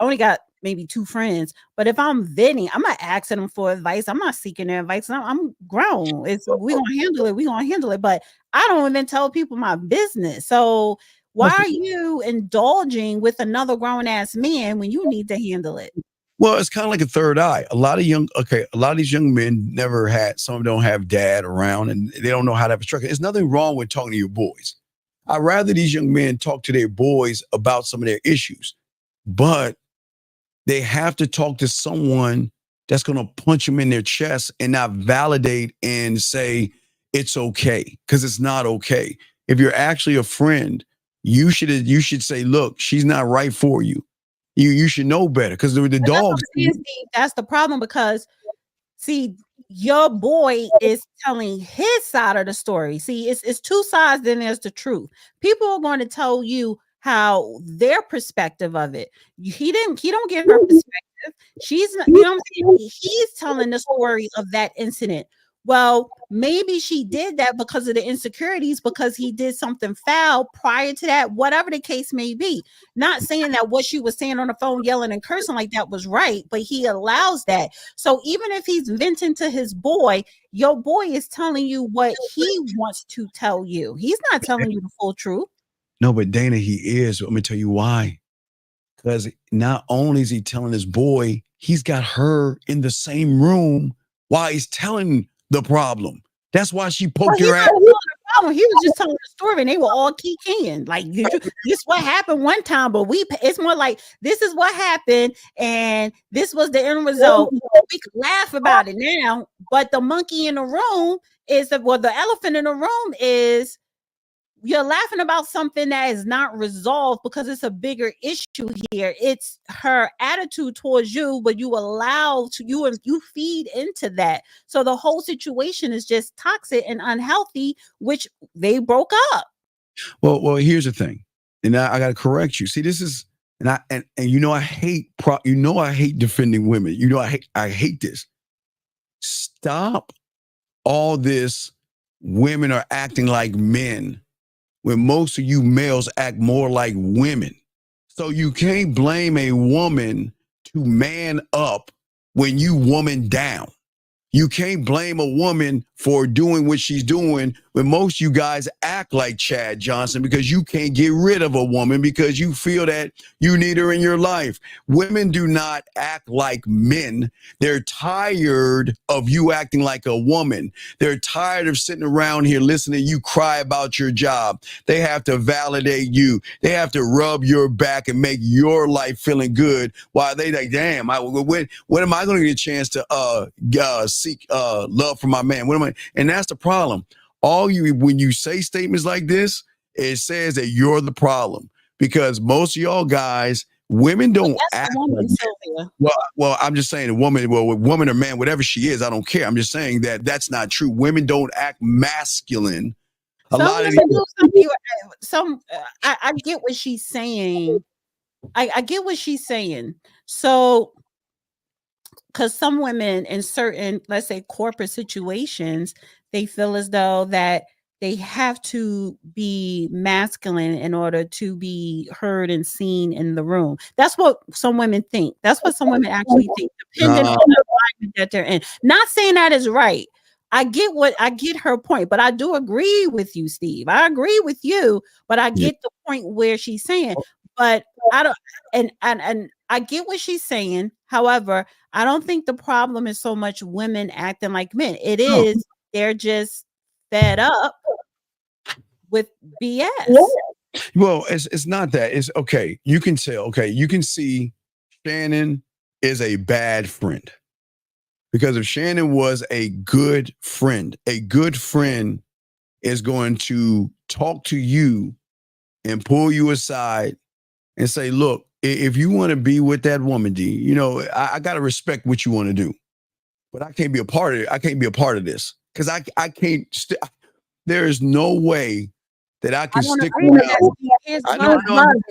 only got maybe two friends, but if I'm venting, I'm not asking them for advice. I'm not seeking their advice. I'm grown. We gonna handle it. But I don't even tell people my business. So why are you indulging with another grown-ass man when you need to handle it? Well, it's kind of like a third eye. A lot of these young men some of them don't have dad around, and they don't know how to have a structure. There's nothing wrong with talking to your boys. I'd rather these young men talk to their boys about some of their issues, but they have to talk to someone that's going to punch them in their chest and not validate and say it's okay, because it's not okay. If you're actually a friend, you should say, look, she's not right for you. You should know better because the dogs. That's the problem because see, your boy is telling his side of the story. See, it's two sides, then there's the truth. People are going to tell you how their perspective of it. He don't give her perspective. She's not, you know what I'm saying? He's telling the story of that incident. Well, maybe she did that because of the insecurities, because he did something foul prior to that, whatever the case may be. Not saying that what she was saying on the phone, yelling and cursing like that was right, but he allows that. So even if he's venting to his boy, your boy is telling you what he wants to tell you. He's not telling you the full truth. No, but Dana, he is. Let me tell you why. Because not only is he telling his boy, he's got her in the same room while he's telling the problem. That's why she poked your ass. He was just telling the story and they were all keying. Like, this what happened one time, but it's more like this is what happened and this was the end result. We could laugh about it now, but the monkey in the room is the elephant in the room is you're laughing about something that is not resolved because it's a bigger issue here. It's her attitude towards you, but you allow to you and you feed into that. So the whole situation is just toxic and unhealthy, which they broke up. Well, here's the thing, and I got to correct you. See, this is and I hate I hate defending women. I hate this. Stop all this. Women are acting like men, when most of you males act more like women. So you can't blame a woman to man up when you woman down. You can't blame a woman for doing what she's doing when most of you guys act like Chad Johnson because you can't get rid of a woman because you feel that you need her in your life. Women do not act like men. They're tired of you acting like a woman. They're tired of sitting around here listening to you cry about your job. They have to validate you. They have to rub your back and make your life feeling good while they like, damn, when am I going to get a chance to seek love from my man? And that's the problem. When you say statements like this, it says that you're the problem because most of y'all guys, women don't act like that. Well, I'm just saying a woman or man, whatever she is, I don't care. I'm just saying that that's not true. Women don't act masculine. I get what she's saying. I get what she's saying. So, because some women in certain, let's say, corporate situations, they feel as though that they have to be masculine in order to be heard and seen in the room. That's what some women think. That's what some women actually think, depending on the environment that they're in. Not saying that is right. I get her point, but I do agree with you, Steve. I agree with you, but I get the point where she's saying, but I don't, and I get what she's saying. However, I don't think the problem is so much women acting like men. It is they're just fed up with BS. Well, it's not that. It's okay. You can tell. Okay, you can see Shannon is a bad friend. Because if Shannon was a good friend is going to talk to you and pull you aside and say, look, if you want to be with that woman, D, I got to respect what you want to do. But I can't be a part of it. I can't be a part of this because I can't. There is no way that I can stick around.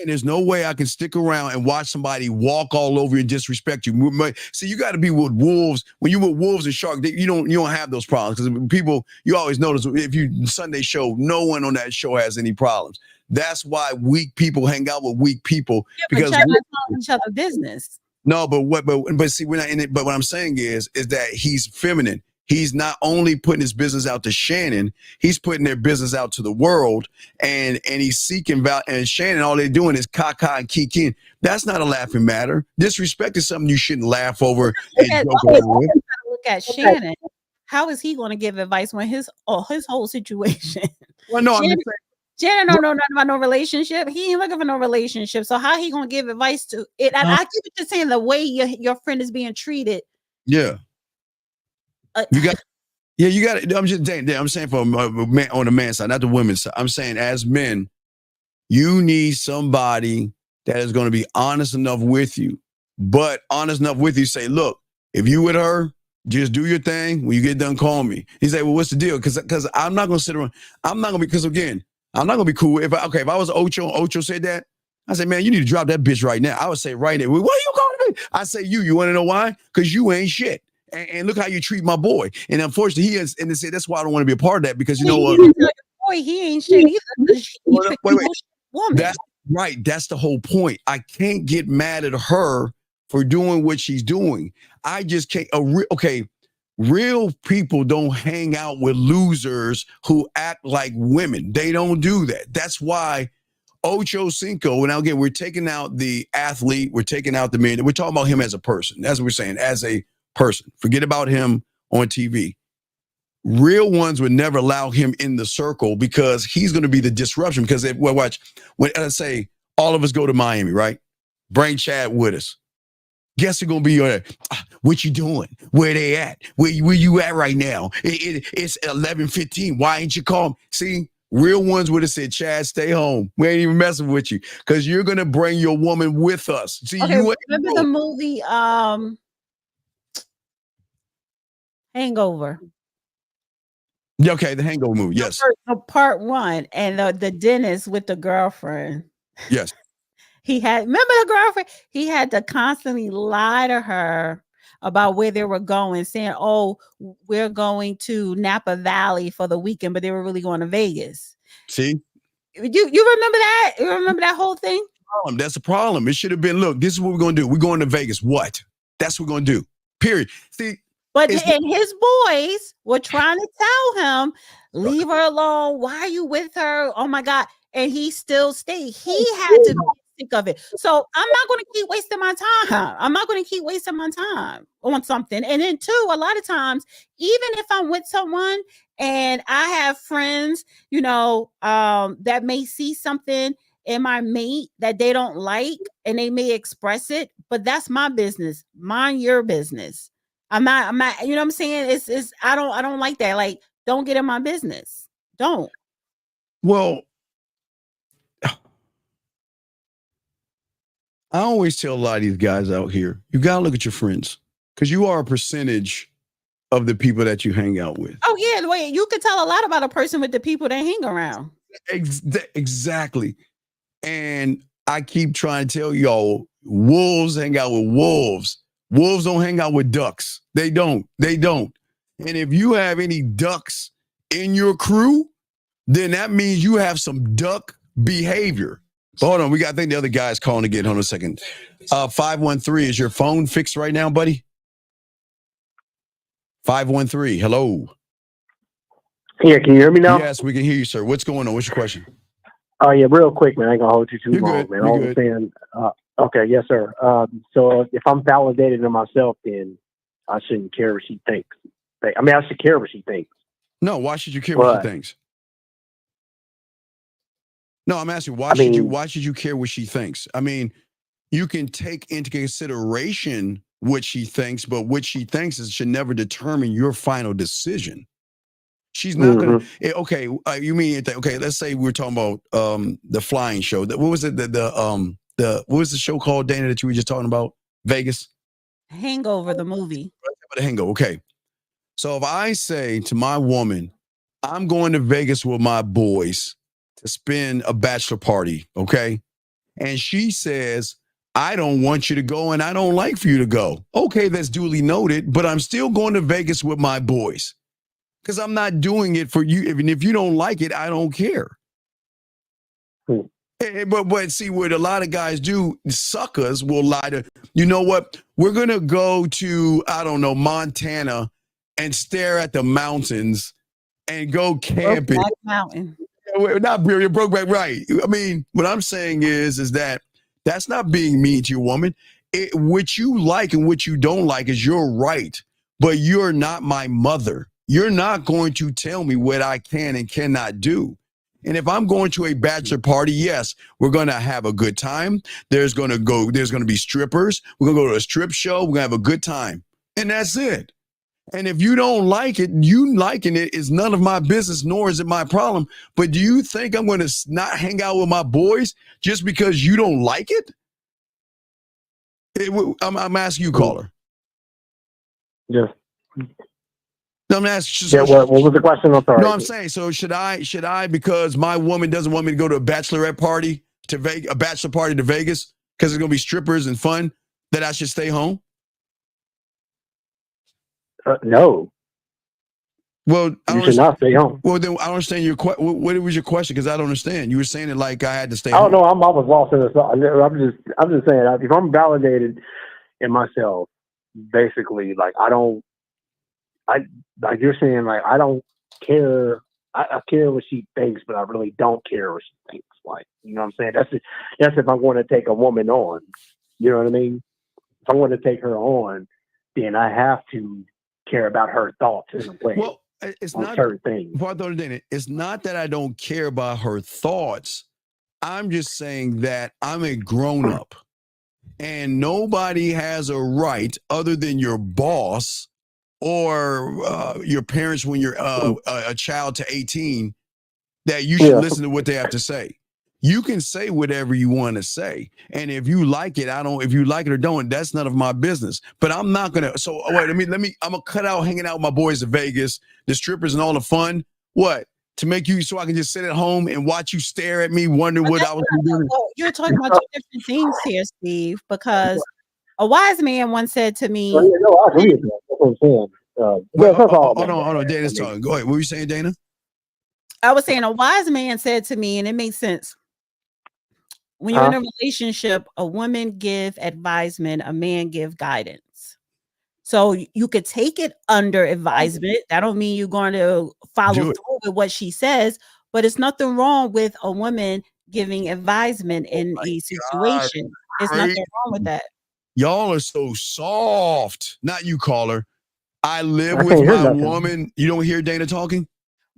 There's no way I can stick around and watch somebody walk all over you and disrespect you. See, you got to be with wolves. When you with wolves and sharks, you don't have those problems because people. You always notice if you Sunday show, no one on that show has any problems. That's why weak people hang out with weak people because we're not telling each other business. No, but see, we're not in it. But what I'm saying is that he's feminine. He's not only putting his business out to Shannon, he's putting their business out to the world, and he's seeking value. And Shannon, all they're doing is caca and kikiing. That's not a laughing matter. Disrespect is something you shouldn't laugh over. Look at Shannon. How is he going to give advice when his whole situation? Well, no, Shannon don't know nothing about no relationship. He ain't looking for no relationship. So how he going to give advice to it? And I keep just saying the way your friend is being treated. Yeah. You got it. I'm just saying. I'm saying for a man on the man's side, not the women's side. I'm saying as men, you need somebody that is going to be honest enough with you, but honest enough with you, say, look, if you with her, just do your thing. When you get done, call me. He say, well, what's the deal? Because I'm not going to sit around. I'm not going to be, because again, I'm not going to be cool. If I was Ocho said that, I say, man, you need to drop that bitch right now. I would say right there, what are you calling me? I say, you want to know why? Because you ain't shit. And look how you treat my boy. And unfortunately, he is, and they say, that's why I don't want to be a part of that, because you know what? Boy, he ain't shit either. Wait. Woman. That's right. That's the whole point. I can't get mad at her for doing what she's doing. I just can't. Real people don't hang out with losers who act like women. They don't do that. That's why Ocho Cinco, and again, we're taking out the athlete, we're taking out the man, we're talking about him as a person. That's what we're saying, as a person. Forget about him on TV. Real ones would never allow him in the circle because he's going to be the disruption. Because watch, when let's say all of us go to Miami, right? Bring Chad with us. Guess who's going to be on there? What you doing? Where they at? Where you at right now? It's 11:15. Why ain't you call? See, real ones would have said, Chad, stay home. We ain't even messing with you because you're going to bring your woman with us. See, okay, remember the movie Hangover? Okay, the Hangover movie, yes. Part 1, and the dentist with the girlfriend. Yes. Remember the girlfriend? He had to constantly lie to her about where they were going, saying, oh, we're going to Napa Valley for the weekend, but they were really going to Vegas. See? You remember that? You remember that whole thing? That's the problem. It should have been, look, this is what we're going to do. We're going to Vegas. What? That's what we're going to do. Period. See, but and his boys were trying to tell him, leave her alone. Why are you with her? Oh my God. And he still stayed. He had to be sick of it. So I'm not going to keep wasting my time. I'm not going to keep wasting my time on something. And then too, a lot of times, even if I'm with someone and I have friends, that may see something in my mate that they don't like and they may express it, but that's my business. Mind your business. I'm not, you know what I'm saying? It's I don't like that. Like, don't get in my business. Don't. Well, I always tell a lot of these guys out here, you got to look at your friends because you are a percentage of the people that you hang out with. Oh, yeah. Wait, you could tell a lot about a person with the people they hang around. Exactly. And I keep trying to tell y'all, wolves hang out with wolves. Wolves don't hang out with ducks. They don't. And if you have any ducks in your crew, then that means you have some duck behavior. But hold on, I think the other guy's calling again. Hold on a second. 513, is your phone fixed right now, buddy? 513, hello. Yeah, can you hear me now? Yes, we can hear you, sir. What's going on? What's your question? Oh, yeah, real quick, man. I ain't going to hold you too long, good. man. All I'm saying, okay, yes, sir. So if I'm validated in myself, then I shouldn't care what she thinks. I mean, I should care what she thinks. No, why should you care what she thinks? No, I'm asking, why should you care what she thinks? I mean, you can take into consideration what she thinks, but what she thinks should never determine your final decision. She's not going to, okay, you mean, okay, let's say we're talking about the flying show. What was it, what was the show called, Dana, that you were just talking about? Vegas? Hangover, the movie. The Hangover, okay. So if I say to my woman, I'm going to Vegas with my boys to spend a bachelor party, okay? And she says, I don't want you to go and I don't like for you to go. Okay, that's duly noted, but I'm still going to Vegas with my boys because I'm not doing it for you. Even if you don't like it, I don't care. But see, what a lot of guys do, suckers will lie to, you know what? We're going to go to, I don't know, Montana and stare at the mountains and go camping. Brokeback Mountain. Not Brokeback, right. I mean, what I'm saying is that that's not being mean to your woman. What you like and what you don't like is your right, but you're not my mother. You're not going to tell me what I can and cannot do. And if I'm going to a bachelor party, yes, we're going to have a good time. There's going to be strippers. We're going to go to a strip show. We're going to have a good time. And that's it. And if you don't like it, you liking it is none of my business, nor is it my problem. But do you think I'm going to not hang out with my boys just because you don't like it? I'm asking you, caller. Yes. No, I'm asking. Yeah. What was the question? I'm sorry. No, I'm saying. So should I because my woman doesn't want me to go to a bachelorette party to Vegas, a bachelor party to Vegas because it's going to be strippers and fun, that I should stay home? No. Well, you should not stay home. Well, then I don't understand your question. What was your question? Because I don't understand. You were saying it like I had to stay home. I don't know. I was lost in this. I'm just saying, if I'm validated in myself, basically, like like you're saying, like I don't care. I care what she thinks, but I really don't care what she thinks. Like, you know what I'm saying? That's if I'm going to take a woman on. You know what I mean? If I'm going to take her on, then I have to care about her thoughts in a way. Well, it's not certain things. It's not that I don't care about her thoughts. I'm just saying that I'm a grown up, and nobody has a right other than your boss or your parents when you're a child to 18 that you should listen to what they have to say. You can say whatever you want to say, and if you like it, if you like it or don't, that's none of my business. But I'm not gonna. So wait, I'm gonna cut out hanging out with my boys in Vegas, the strippers and all the fun. What? To make you so I can just sit at home and watch you stare at me, wonder what I was doing. Well, you're talking about two different things here, Steve. Because a wise man once said to me, I agree with that. That's what I'm saying. Hold on, Dana's talking. Go ahead. What were you saying, Dana? I was saying a wise man said to me, and it makes sense. When you're in a relationship, a woman give advisement, a man give guidance. So you could take it under advisement. That don't mean you're going to follow through with what she says, but it's nothing wrong with a woman giving advisement in a situation. There's nothing wrong with that. Y'all are so soft. Not you, caller. I live with my woman. You don't hear Dana talking?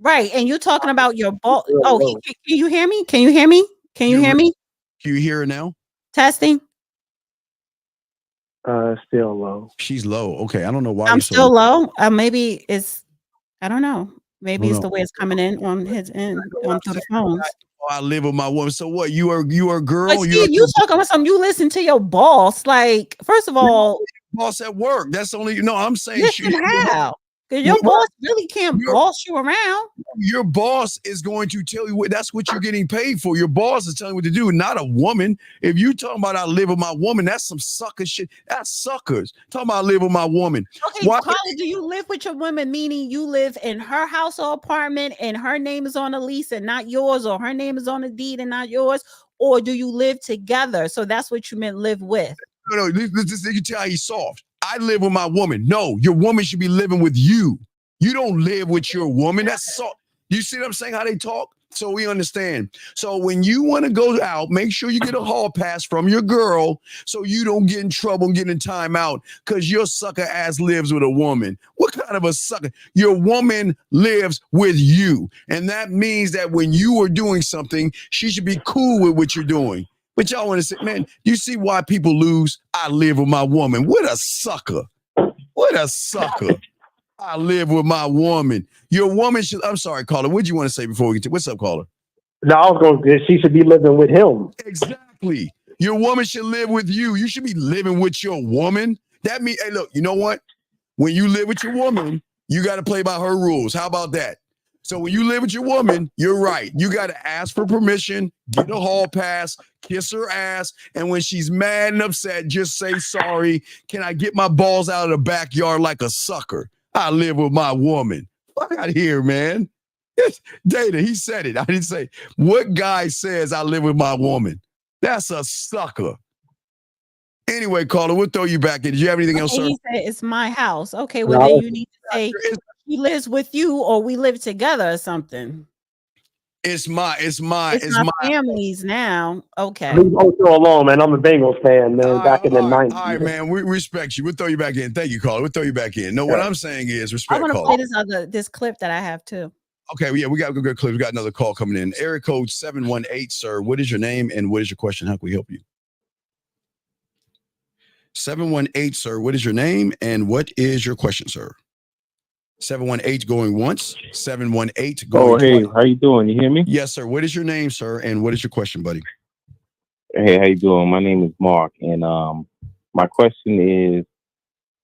Right. And you're talking about your boss. Oh, can you hear me? Can you hear me? Can you hear me? Can you hear her now? Testing. Still low. She's low. Okay. I don't know why. I'm still low. Maybe it's, I don't know. Maybe it's the way it's coming in on his end through the phones. I live with my woman. So what? You are a girl. Like, Steve, you talking about something? You listen to your boss. Like, first of all, boss at work. That's the only. No, I'm saying. Listen, how? Because your boss really can't boss you around. Your boss is going to tell you what. That's what you're getting paid for. Your boss is telling you what to do, not a woman. If you talking about I live with my woman, that's some sucker shit. That's suckers. Talking about I live with my woman. Okay, Carla, do you live with your woman? Meaning you live in her house or apartment, and her name is on the lease and not yours, or her name is on the deed and not yours, or do you live together? So that's what you meant live with. No, you can tell he's soft. I live with my woman. No, your woman should be living with you. You don't live with your woman. That's soft. You see what I'm saying? How they talk? So we understand. So when you want to go out, make sure you get a hall pass from your girl so you don't get in trouble and get in timeout because your sucker ass lives with a woman. What kind of a sucker? Your woman lives with you. And that means that when you are doing something, she should be cool with what you're doing. But y'all want to say, man, you see why people lose? I live with my woman. What a sucker. What a sucker. I live with my woman. Your woman should, I'm sorry, caller. What do you want to say before we get to, what's up, caller? No, I was going to, she should be living with him. Exactly. Your woman should live with you. You should be living with your woman. That means, hey, look, you know what? When you live with your woman, you got to play by her rules. How about that? So when you live with your woman, you're right. You got to ask for permission, get a hall pass, kiss her ass. And when she's mad and upset, just say, sorry. Can I get my balls out of the backyard like a sucker? I live with my woman. Fuck out here, man. Data, he said it. I didn't say. What guy says I live with my woman? That's a sucker. Anyway, caller, we'll throw you back in. Did you have anything else, sir? He said it's my house. Okay, well, then you need to say he lives with you or we live together or something. It's my family's now. Okay. Leave Ocho alone, man. I'm a Bengals fan, man. Back in the 90s. All right, man. We respect you. We'll throw you back in. Thank you, caller. We'll throw you back in. No, what I'm saying is respect. I want to play this clip that I have too. Okay, yeah, we got a good clip. We got another call coming in. Area code 718, sir. What is your name and what is your question? How can we help you? 718, sir. What is your name and what is your question, sir? 718 going once. 718 going Oh, hey, twice. how you doing? You hear me? Yes, sir. What is your name, sir? And what is your question, buddy? Hey, how you doing? My name is Mark, and my question is,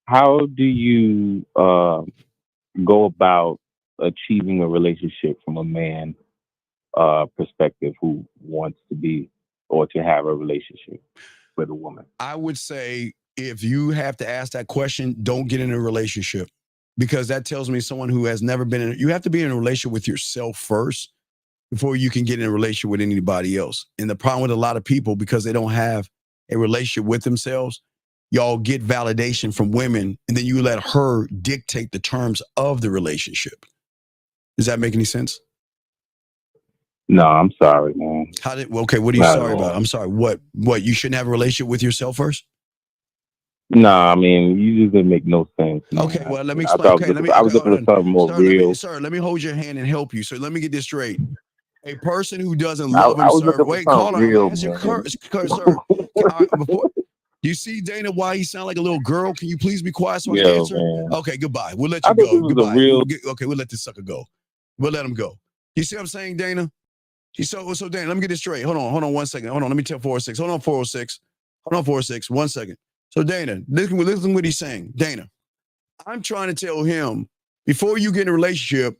how do you go about achieving a relationship from a man perspective who wants to be or to have a relationship with a woman? I would say if you have to ask that question, don't get in a relationship, because that tells me someone who has never been in. You have to be in a relationship with yourself first before you can get in a relationship with anybody else. And the problem with a lot of people, because they don't have a relationship with themselves, y'all get validation from women, and then you let her dictate the terms of the relationship. Does that make any sense? No, I'm sorry, man. Okay, what are you Not sorry at all. about? I'm sorry. What? You shouldn't have a relationship with yourself first? No, I mean, you just didn't make no sense. Man. Okay, well, let me I explain. thought I was looking for something more real. Sir, let me hold your hand and help you. So let me get this straight. A person who doesn't I love was himself. looking for Wait, something hold on. real, Ask your man. sir. Before you see Dana, why he sound like a little girl? Can you please be quiet so I can Yeah, answer? man. Okay, goodbye. We'll let I you thought go. this was a Goodbye. real. Okay, we'll let this sucker go. We'll let him go. You see what I'm saying, Dana? So Dana, let me get this straight. Hold on 1 second. Hold on, let me tell 406. Hold on, 406. Hold on, 406. 1 second. So Dana, listen what he's saying. Dana, I'm trying to tell him, before you get in a relationship,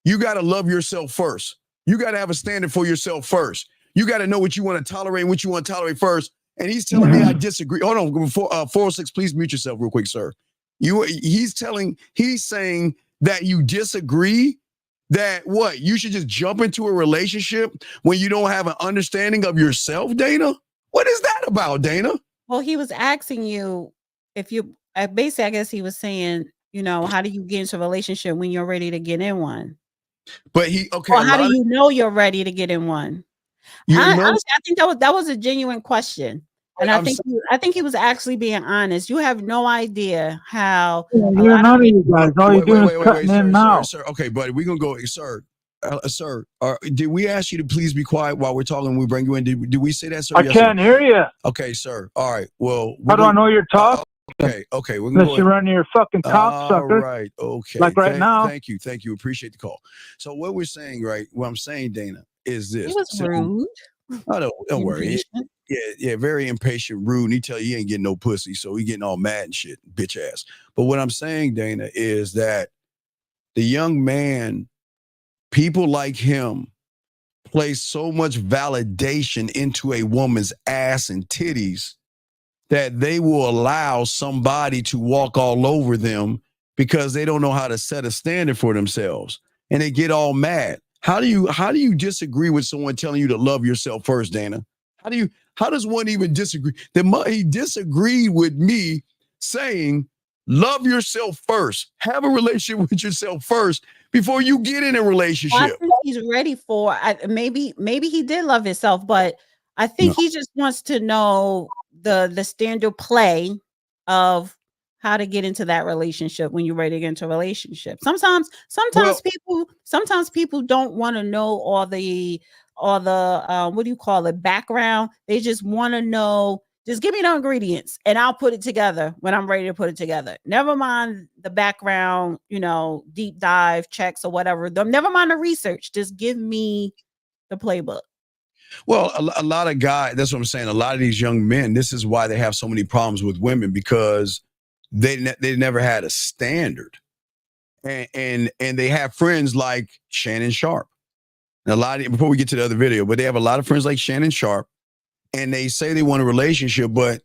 you got to love yourself first. You got to have a standard for yourself first. You got to know what you want to tolerate and what you want to tolerate first. And he's telling me I disagree. Hold on, 406, please mute yourself real quick, sir. He's saying that you disagree, that what? You should just jump into a relationship when you don't have an understanding of yourself, Dana? What is that about, Dana? Well, he was asking you if you basically, I guess he was saying, how do you get into a relationship when you're ready to get in one? But Or how do you know you're ready to get in one? Honestly, I think that was a genuine question. And I think he was actually being honest. You have no idea how. You're none of you guys. All you're doing is cutting in now. Sir. Okay, buddy, we're gonna go, sir. Sir, did we ask you to please be quiet while we're talking? We bring you in. Did we say that, sir? I can't hear you. Okay, sir. All right. Well, how do I know you're talking? Okay. We're Unless you're running your fucking cocksucker. All right. Okay. Like right now. Thank you. Appreciate the call. So what we're saying, right? What I'm saying, Dana, is this. He was rude. Oh, don't worry. Yeah, very impatient, rude. And he tell you he ain't getting no pussy, so he getting all mad and shit, bitch ass. But what I'm saying, Dana, is that the young man, people like him, place so much validation into a woman's ass and titties that they will allow somebody to walk all over them because they don't know how to set a standard for themselves, and they get all mad. How do you disagree with someone telling you to love yourself first, Dana? How does one even disagree? He disagreed with me saying, love yourself first. Have a relationship with yourself first before you get in a relationship. Well, I think he's ready for. Maybe he did love himself, but I think he just wants to know the standard play of how to get into that relationship when you're ready to get into a relationship. Sometimes people don't want to know all the what do you call it, background. They just want to know, just give me the ingredients and I'll put it together when I'm ready to put it together. Never mind the background, deep dive checks or whatever. Never mind the research. Just give me the playbook. Well, a lot of guys, that's what I'm saying. A lot of these young men, this is why they have so many problems with women, because they never had a standard. And they have friends like Shannon Sharp. And before we get to the other video, but they have a lot of friends like Shannon Sharp, and they say they want a relationship, but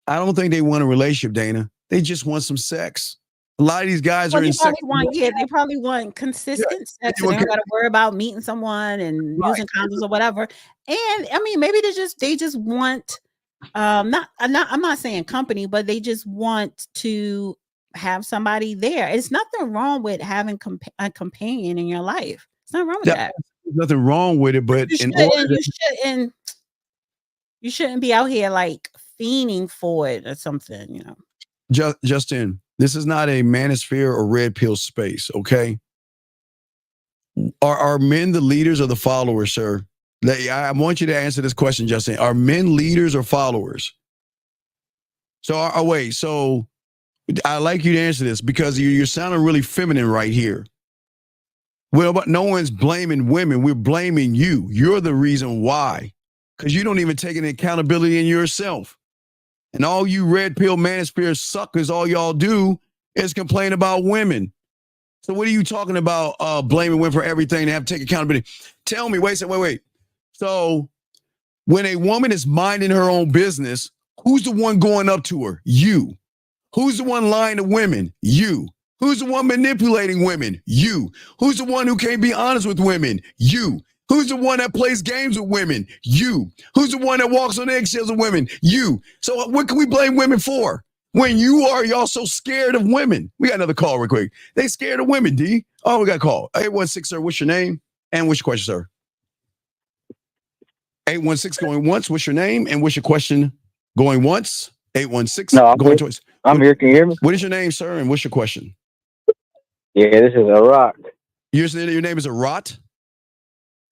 I don't think they want a relationship, Dana. They just want some sex. A lot of these guys are in sex. They probably want consistent sex. And they don't got to worry about meeting someone and using condoms or whatever. And I mean, maybe they just want I'm not saying company, but they just want to have somebody there. It's nothing wrong with having a companion in your life. It's not wrong with that. There's nothing wrong with it, but you shouldn't be out here like fiending for it or something, Justin, this is not a manosphere or red pill space, okay? Are men the leaders or the followers, sir? I want you to answer this question, Justin. Are men leaders or followers? So I like you to answer this because you're sounding really feminine right here. Well, but no one's blaming women. We're blaming you. You're the reason why. Because you don't even take any accountability in yourself. And all you red pill manosphere suckers, all y'all do is complain about women. So what are you talking about blaming women for everything? They have to take accountability. Tell me, wait. So when a woman is minding her own business, who's the one going up to her? You. Who's the one lying to women? You. Who's the one manipulating women? You. Who's the one who can't be honest with women? You. Who's the one that plays games with women? You. Who's the one that walks on eggshells with women? You. So what can we blame women for? When y'all so scared of women. We got another call real quick. They scared of women, D. Oh, we got a call. 816, sir. What's your name? And what's your question, sir? 816 going once. What's your name? And what's your question? Going once. 816 going twice. I'm here. Can you hear me? What is your name, sir? And what's your question? Yeah, this is Iraq. Your name is Arat?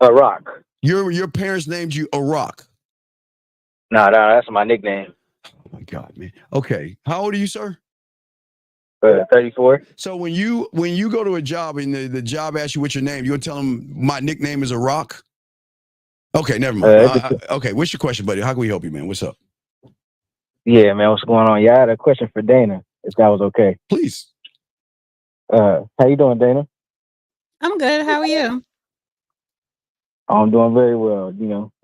Iraq. Your parents named you Iraq? No, that's my nickname. Oh my God, man. Okay. How old are you, sir? 34. So when you go to a job and the job asks you what's your name, you gonna tell them my nickname is Iraq? Okay, never mind. Okay, what's your question, buddy? How can we help you, man? What's up? Yeah, man, what's going on? Yeah, I had a question for Dana, if that was okay. Please. How you doing, Dana? I'm good. How are you? I'm doing very well,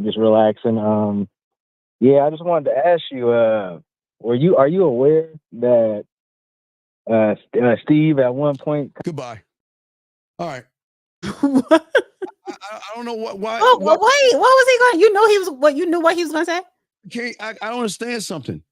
just relaxing. Yeah, I just wanted to ask you, are you aware that Steve at one point... Goodbye. All right. What? I don't know why. Oh, wait, what was he going? You knew what he was going to say? Okay, I don't understand something.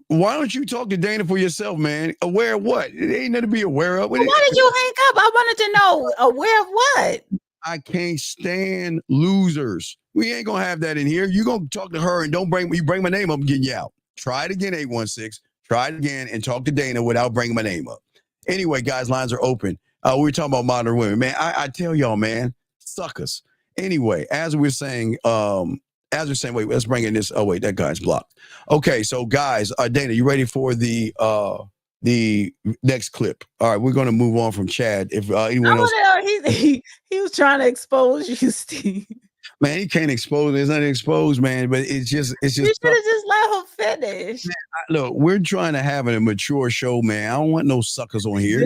Why don't you talk to Dana for yourself, man? Aware of what? It ain't nothing to be aware of. Well, why did you hang up? I wanted to know aware of what? I can't stand losers. We ain't gonna have that in here. You gonna talk to her and don't bring my name up and get you out. Try it again, 816. Try it again and talk to Dana without bringing my name up. Anyway, guys, lines are open. We were talking about modern women, man. I tell y'all, man, suckers. Anyway, as we're saying, wait, let's bring in this. Oh wait, that guy's blocked. Okay, so guys, Dana, you ready for the next clip? All right, we're gonna move on from Chad. If anyone else, he was trying to expose you, Steve. Man, he can't expose. There's nothing exposed, man. But it's just. You should have just let her finish. Man, look, we're trying to have a mature show, man. I don't want no suckers on here.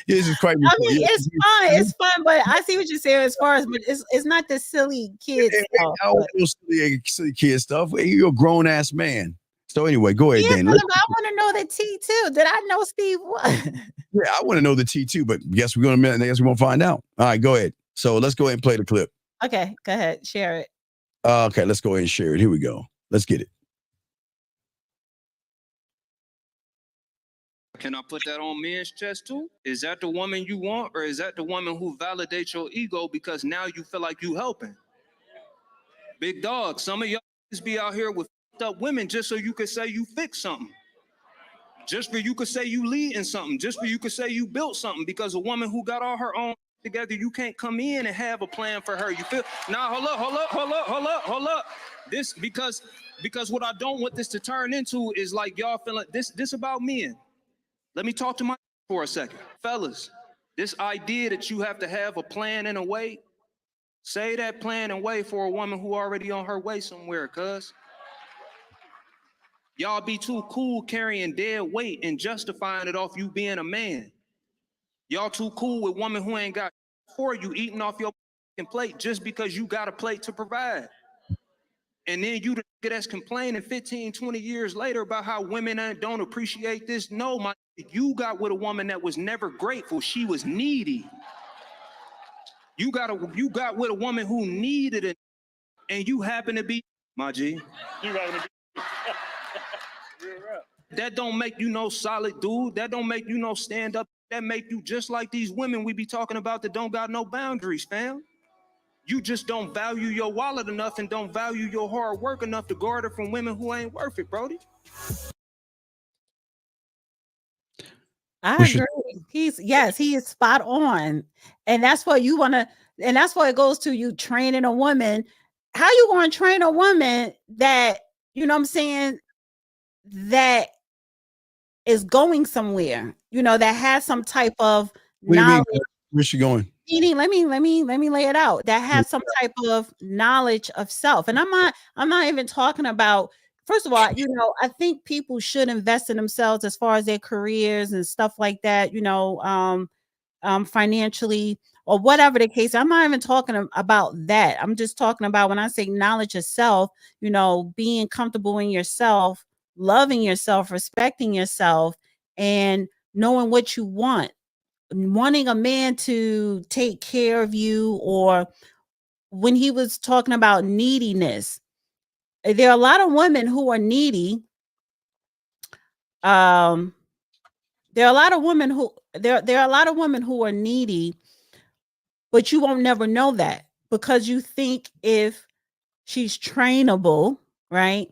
This is quite. I mean, it's fun. It's fun, but I see what you're saying as far as, but it's not the silly kid stuff. I don't want no silly kid stuff. You're a grown ass man. So anyway, go ahead, Dana. I want to know the T too. Did I know Steve was? Yeah, I want to know the T too, but guess we're gonna. I guess we're gonna find out. All right, go ahead. So let's go ahead and play the clip. Okay, go ahead, share it. Okay, let's go ahead and share it. Here we go. Let's get it. Can I put that on men's chest too? Is that the woman you want, or is that the woman who validates your ego because now you feel like you helping? Big dog, some of y'all be out here with up women just so you could say you fixed something. Just for you could say you leading something. Just for you could say you built something. Because a woman who got all her own together, you can't come in and have a plan for her. You feel? Nah, hold up. This because what I don't want this to turn into is like y'all feeling this about men. Let me talk to my for a second. Fellas, this idea that you have to have a plan and a way, say that plan and way for a woman who already on her way somewhere, cuz. Y'all be too cool carrying dead weight and justifying it off you being a man. Y'all too cool with women who ain't got for you eating off your plate just because you got a plate to provide. And then you the nigga that's complaining 15, 20 years later about how women don't appreciate this. No, you got with a woman that was never grateful. She was needy. You got with a woman who needed it, and you happen to be my G. You happen to be. That don't make you no solid dude. That don't make you no stand up. That make you just like these women we be talking about that don't got no boundaries, fam. You just don't value your wallet enough and don't value your hard work enough to guard it from women who ain't worth it, Brody. I agree. He is spot on. And that's what you want to, and that's what it goes to, you training a woman. How you going to train a woman that, you know what I'm saying, that is going somewhere, that has some type of What do you mean? knowledge. Where's she going? Let me lay it out. That has some type of knowledge of self. And I'm not even talking about, first of all, I think people should invest in themselves as far as their careers and stuff like that, financially or whatever the case. I'm not even talking about that. I'm just talking about, when I say knowledge of self, being comfortable in yourself, loving yourself, respecting yourself, and knowing what you want. Wanting a man to take care of you, or when he was talking about neediness, there are a lot of women who are needy. There are a lot of women who there are a lot of women who are needy, but you won't never know that, because you think if she's trainable, right?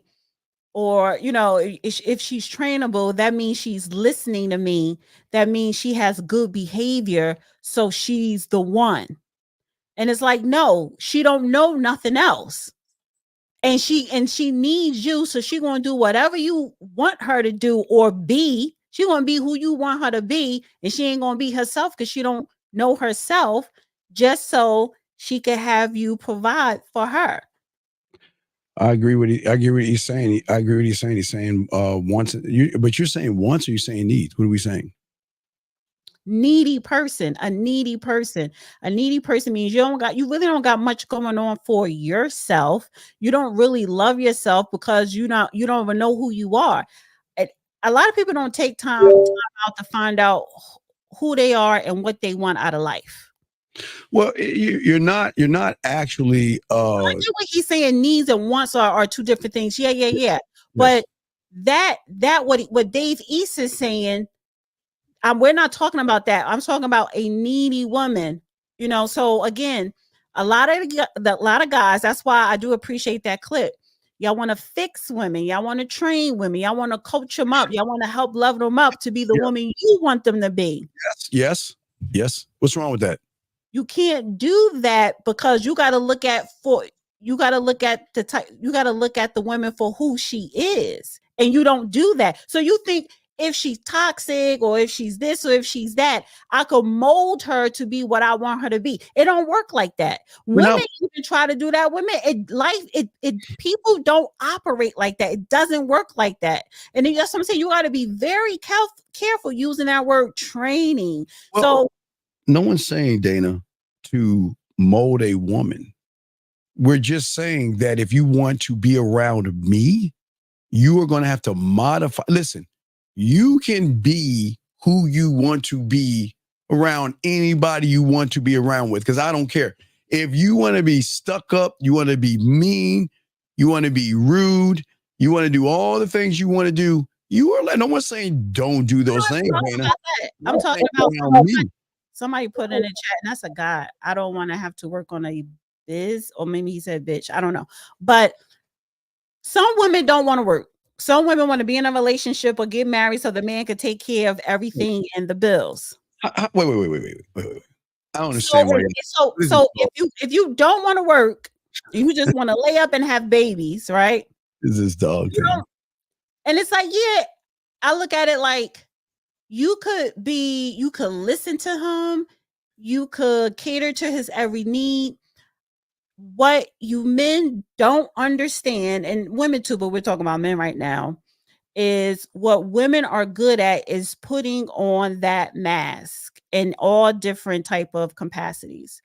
Or, if she's trainable, that means she's listening to me. That means she has good behavior. So she's the one. And it's like, no, she don't know nothing else. And she needs you. So she going to do whatever you want her to do or be. She going to be who you want her to be. And she ain't going to be herself because she don't know herself, just so she can have you provide for her. I agree with what he's saying. I agree with what he's saying. He's saying once, but you're saying once, or you're saying needs? What are we saying? Needy person. A needy person means you really don't got much going on for yourself. You don't really love yourself because you don't even know who you are. A lot of people don't take time out to find out who they are and what they want out of life. Well, you're not actually. I get what he's saying. Needs and wants are two different things. Yeah. Yes. But that what Dave East is saying, we're not talking about that. I'm talking about a needy woman. So again, a lot of guys. That's why I do appreciate that clip. Y'all want to fix women. Y'all want to train women. Y'all want to coach them up. Y'all want to help level them up to be the woman you want them to be. Yes. What's wrong with that? You can't do that, because you got to look at the woman for who she is, and you don't do that. So you think if she's toxic, or if she's this, or if she's that, I could mold her to be what I want her to be. It don't work like that. Women even try to do that. People don't operate like that. It doesn't work like that. And then that's what I'm saying. You got to be very careful using that word training. Well, no one's saying, Dana, to mold a woman. We're just saying that if you want to be around me, you are going to have to modify. Listen, you can be who you want to be around anybody you want to be around with, because I don't care. If you want to be stuck up, you want to be mean, you want to be rude, you want to do all the things you want to do, you are. No one's saying don't do those things, Dana. I'm talking about me. Somebody put in the chat, and that's a guy. I don't want to have to work on a biz, or maybe he said bitch. I don't know. But some women don't want to work. Some women want to be in a relationship or get married so the man can take care of everything and the bills. Wait. I don't understand. So if you don't want to work, you just want to lay up and have babies, right? This is dog thing. And it's like, yeah, I look at it like, you could listen to him, you could cater to his every need. What you men don't understand, and women too, but we're talking about men right now, is what women are good at is putting on that mask in all different type of capacities.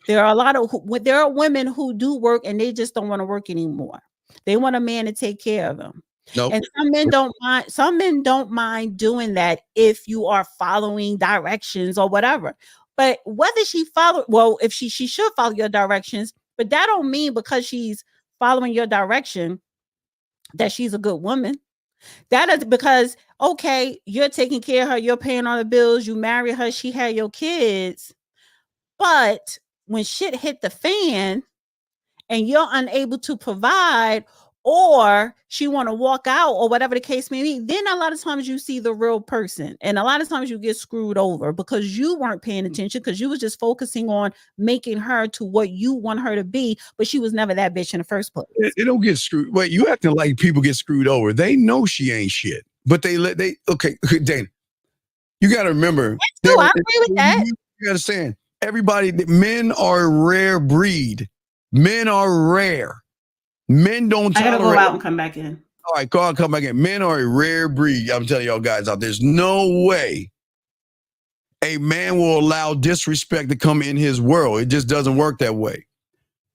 There are women who do work and they just don't want to work anymore. They want a man to take care of them. Nope. And some men don't mind. Some men don't mind doing that if you are following directions or whatever. But whether she if she should follow your directions, but that don't mean because she's following your direction that she's a good woman. That is because, okay, you're taking care of her, you're paying all the bills, you marry her, she had your kids. But when shit hit the fan and you're unable to provide, or she want to walk out, or whatever the case may be, then a lot of times you see the real person. And a lot of times you get screwed over because you weren't paying attention, because you was just focusing on making her to what you want her to be, but she was never that bitch in the first place. It don't get screwed. Wait, you acting like people get screwed over. They know she ain't shit. but they okay, Dana. You got to remember. I agree with that. You understand? Everybody, men are a rare breed. Men are rare. Men don't tolerate. I gotta go out and come back in. All right, go out and come back in. Men are a rare breed. I'm telling y'all guys out. There's no way a man will allow disrespect to come in his world. It just doesn't work that way.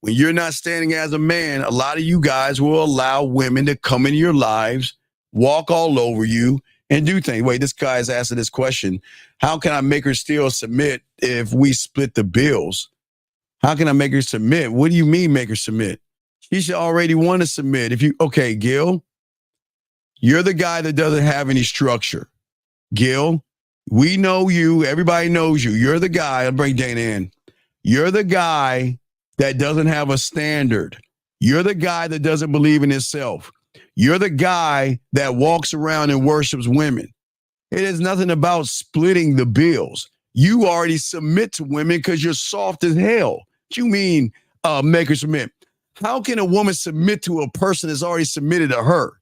When you're not standing as a man, a lot of you guys will allow women to come into your lives, walk all over you, and do things. Wait, this guy's asking this question. How can I make her still submit if we split the bills? How can I make her submit? What do you mean make her submit? She should already want to submit. Okay, Gil, you're the guy that doesn't have any structure. Gil, we know you. Everybody knows you. You're the guy. I'll bring Dana in. You're the guy that doesn't have a standard. You're the guy that doesn't believe in himself. You're the guy that walks around and worships women. It is nothing about splitting the bills. You already submit to women because you're soft as hell. What you mean make her submit? How can a woman submit to a person that's already submitted to her?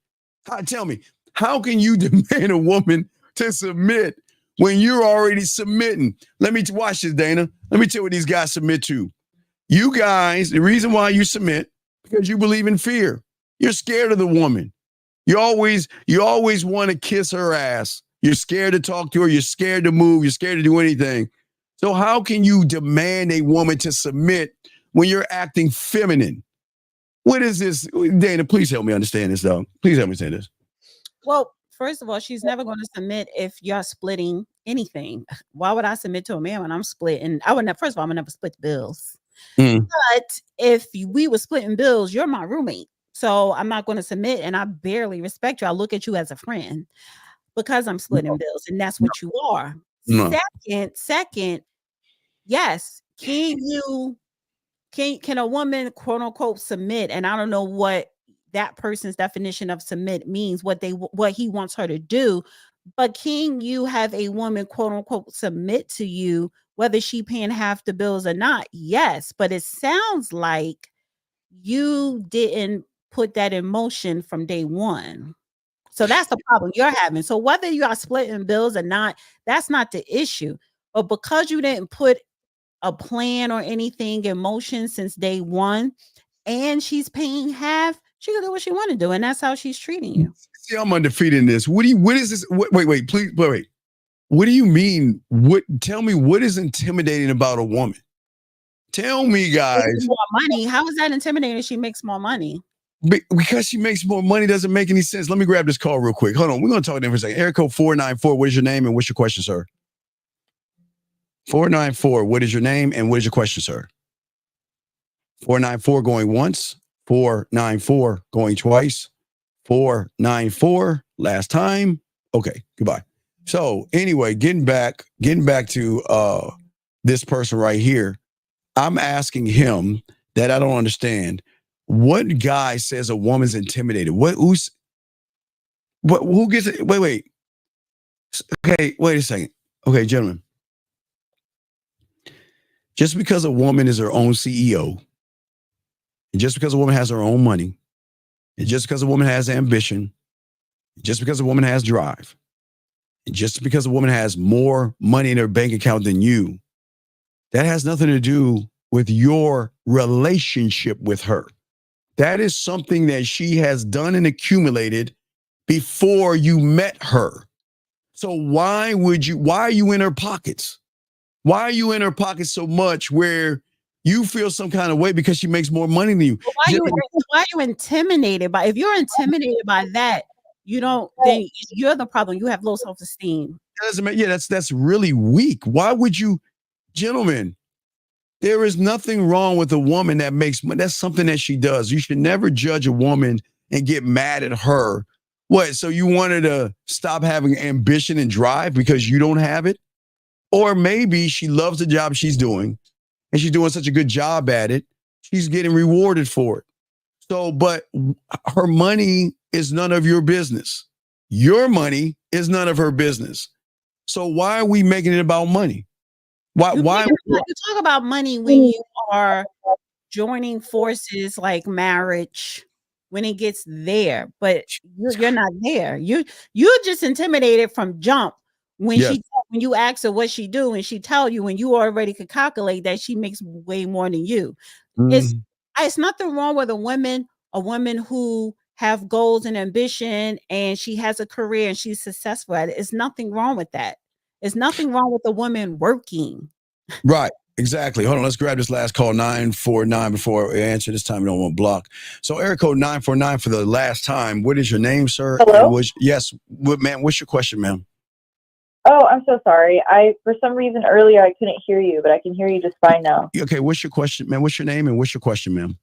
Tell me, how can you demand a woman to submit when you're already submitting? Let me watch this, Dana. Let me tell you what these guys submit to. You guys, the reason why you submit, because you believe in fear. You're scared of the woman. You always want to kiss her ass. You're scared to talk to her. You're scared to move. You're scared to do anything. So how can you demand a woman to submit when you're acting feminine? What is this? Dana, please help me understand this, though. Please help me say this. Well, first of all, she's never going to submit if you're splitting anything. Why would I submit to a man when I'm splitting? I would never. First of all, I'm gonna never split bills. But if we were splitting bills, you're my roommate. So I'm not going to submit, and I barely respect you. I look at you as a friend because I'm splitting bills, and that's what you are. No. Second, yes, can a woman quote unquote submit? And I don't know what that person's definition of submit means, what he wants her to do. But can you have a woman quote unquote submit to you, whether she paying half the bills or not? Yes, but it sounds like you didn't put that in motion from day one. So that's the problem you're having. So whether you are splitting bills or not, that's not the issue. But because you didn't put a plan or anything in motion since day one, and she's paying half, she can do what she want to do, and that's how she's treating you. See, I'm undefeated in this. What is this? Wait, please, wait. What do you mean? Tell me what is intimidating about a woman? Tell me, guys. More money. How is that intimidating? She makes more money. Because she makes more money doesn't make any sense. Let me grab this call real quick. Hold on. We're going to talk to him for a second. Area code 494. What is your name and what's your question, sir? 494. What is your name and what is your question, sir? 494 going once. 494 going twice. 494 last time. Okay, goodbye. So anyway, getting back to this person right here. I'm asking him that I don't understand. What guy says a woman's intimidated? Who gets it? Wait. Okay, wait a second. Okay, gentlemen. Just because a woman is her own CEO, and just because a woman has her own money, and just because a woman has ambition, just because a woman has drive, and just because a woman has more money in her bank account than you, that has nothing to do with your relationship with her. That is something that she has done and accumulated before you met her. So why are you in her pockets? Why are you in her pockets so much where you feel some kind of way because she makes more money than you? Why are you intimidated by? If you're intimidated by that, then you're the problem. You have low self-esteem. That's really weak. Why would you, gentlemen? There is nothing wrong with a woman that makes money. That's something that she does. You should never judge a woman and get mad at her. What? So you want her to stop having ambition and drive because you don't have it? Or maybe she loves the job she's doing and she's doing such a good job at it. She's getting rewarded for it. So, but her money is none of your business. Your money is none of her business. So why are we making it about money? Why? You talk about money when you are joining forces like marriage, when it gets there, but you're not there. You're just intimidated from jump when Yes. when you ask her what she do and she tell you, when you already could calculate that she makes way more than you. It's nothing wrong with a woman who have goals and ambition and she has a career and she's successful at it. It's nothing wrong with that. It's nothing wrong with a woman working. Right. Exactly. Hold on. Let's grab this last call, 949, before we answer. This time we don't want to block. So area code 949 for the last time. What is your name, sir? Hello? Yes. Ma'am, what's your question, ma'am? Oh, I'm so sorry. For some reason earlier I couldn't hear you, but I can hear you just fine now. Okay. What's your question, ma'am? What's your name and what's your question, ma'am?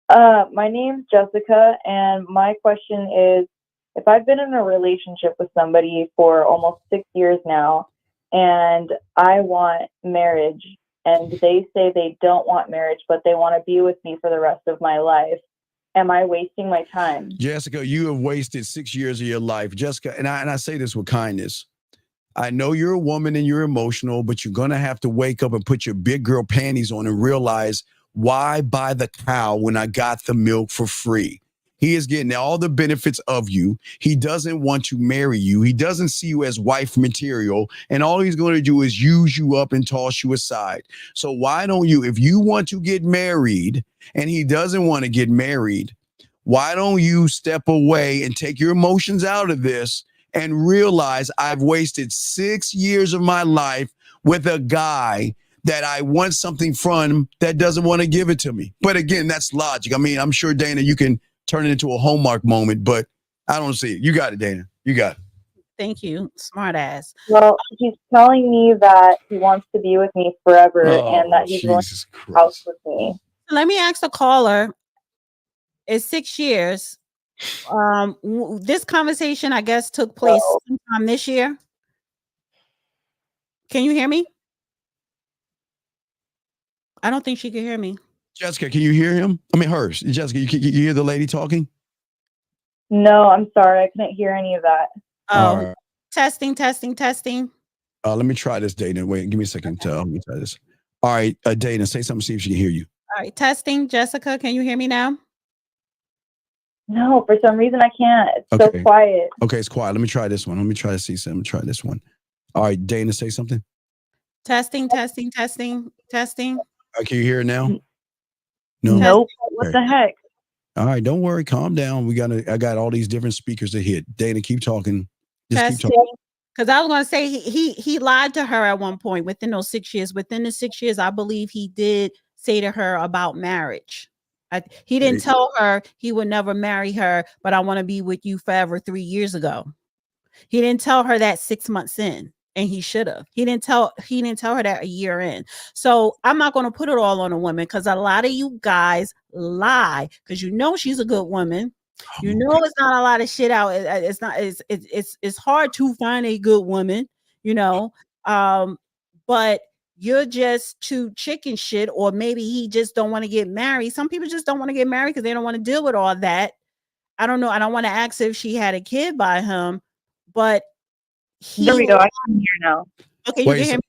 My name's Jessica, and my question is, if I've been in a relationship with somebody for almost 6 years now, and I want marriage, and they say they don't want marriage, but they want to be with me for the rest of my life, am I wasting my time? Jessica, you have wasted 6 years of your life. Jessica, and I say this with kindness. I know you're a woman and you're emotional, but you're going to have to wake up and put your big girl panties on and realize, why buy the cow when I got the milk for free? He is getting all the benefits of you. He doesn't want to marry you. He doesn't see you as wife material. And all he's going to do is use you up and toss you aside. So why don't you, if you want to get married and he doesn't want to get married, why don't you step away and take your emotions out of this and realize I've wasted 6 years of my life with a guy that I want something from that doesn't want to give it to me. But again, that's logic. I mean, I'm sure, Dana, you can turn it into a Hallmark moment, but I don't see it. You got it, Dana. You got it. Thank you. Smart ass. Well, he's telling me that he wants to be with me forever and that he's willing to be house with me. Let me ask the caller. It's 6 years. This conversation, I guess, took place sometime this year. Can you hear me? I don't think she can hear me. Jessica, can you hear him? I mean, hers. Jessica, you hear the lady talking? No, I'm sorry. I couldn't hear any of that. Oh, right. testing. Let me try this, Dana. Wait, give me a second. Let me try this. All right, Dana, say something, see if she can hear you. All right, testing. Jessica, can you hear me now? No, for some reason I can't. It's so quiet. Okay, it's quiet. Let me try this one. Let me try to see something. Let me try this one. All right, Dana, say something. Testing. Can you hear it now? No. Nope. What the heck? All right, don't worry. Calm down. I got all these different speakers to hit. Dana, keep talking. Just keep talking. Because I was going to say he lied to her at one point within those 6 years. Within the 6 years, I believe he did say to her about marriage. He didn't tell her he would never marry her, but I want to be with you forever 3 years ago. He didn't tell her that 6 months in, and he should have. He didn't tell her that a year in. So I'm not going to put it all on a woman, because a lot of you guys lie because she's a good woman. It's not a lot of shit out. It's hard to find a good woman, but you're just too chicken shit, or maybe he just don't want to get married. Some people just don't want to get married because they don't want to deal with all that. I don't know. I don't want to ask if she had a kid by him, but there we go. I can hear now. Okay, you can hear me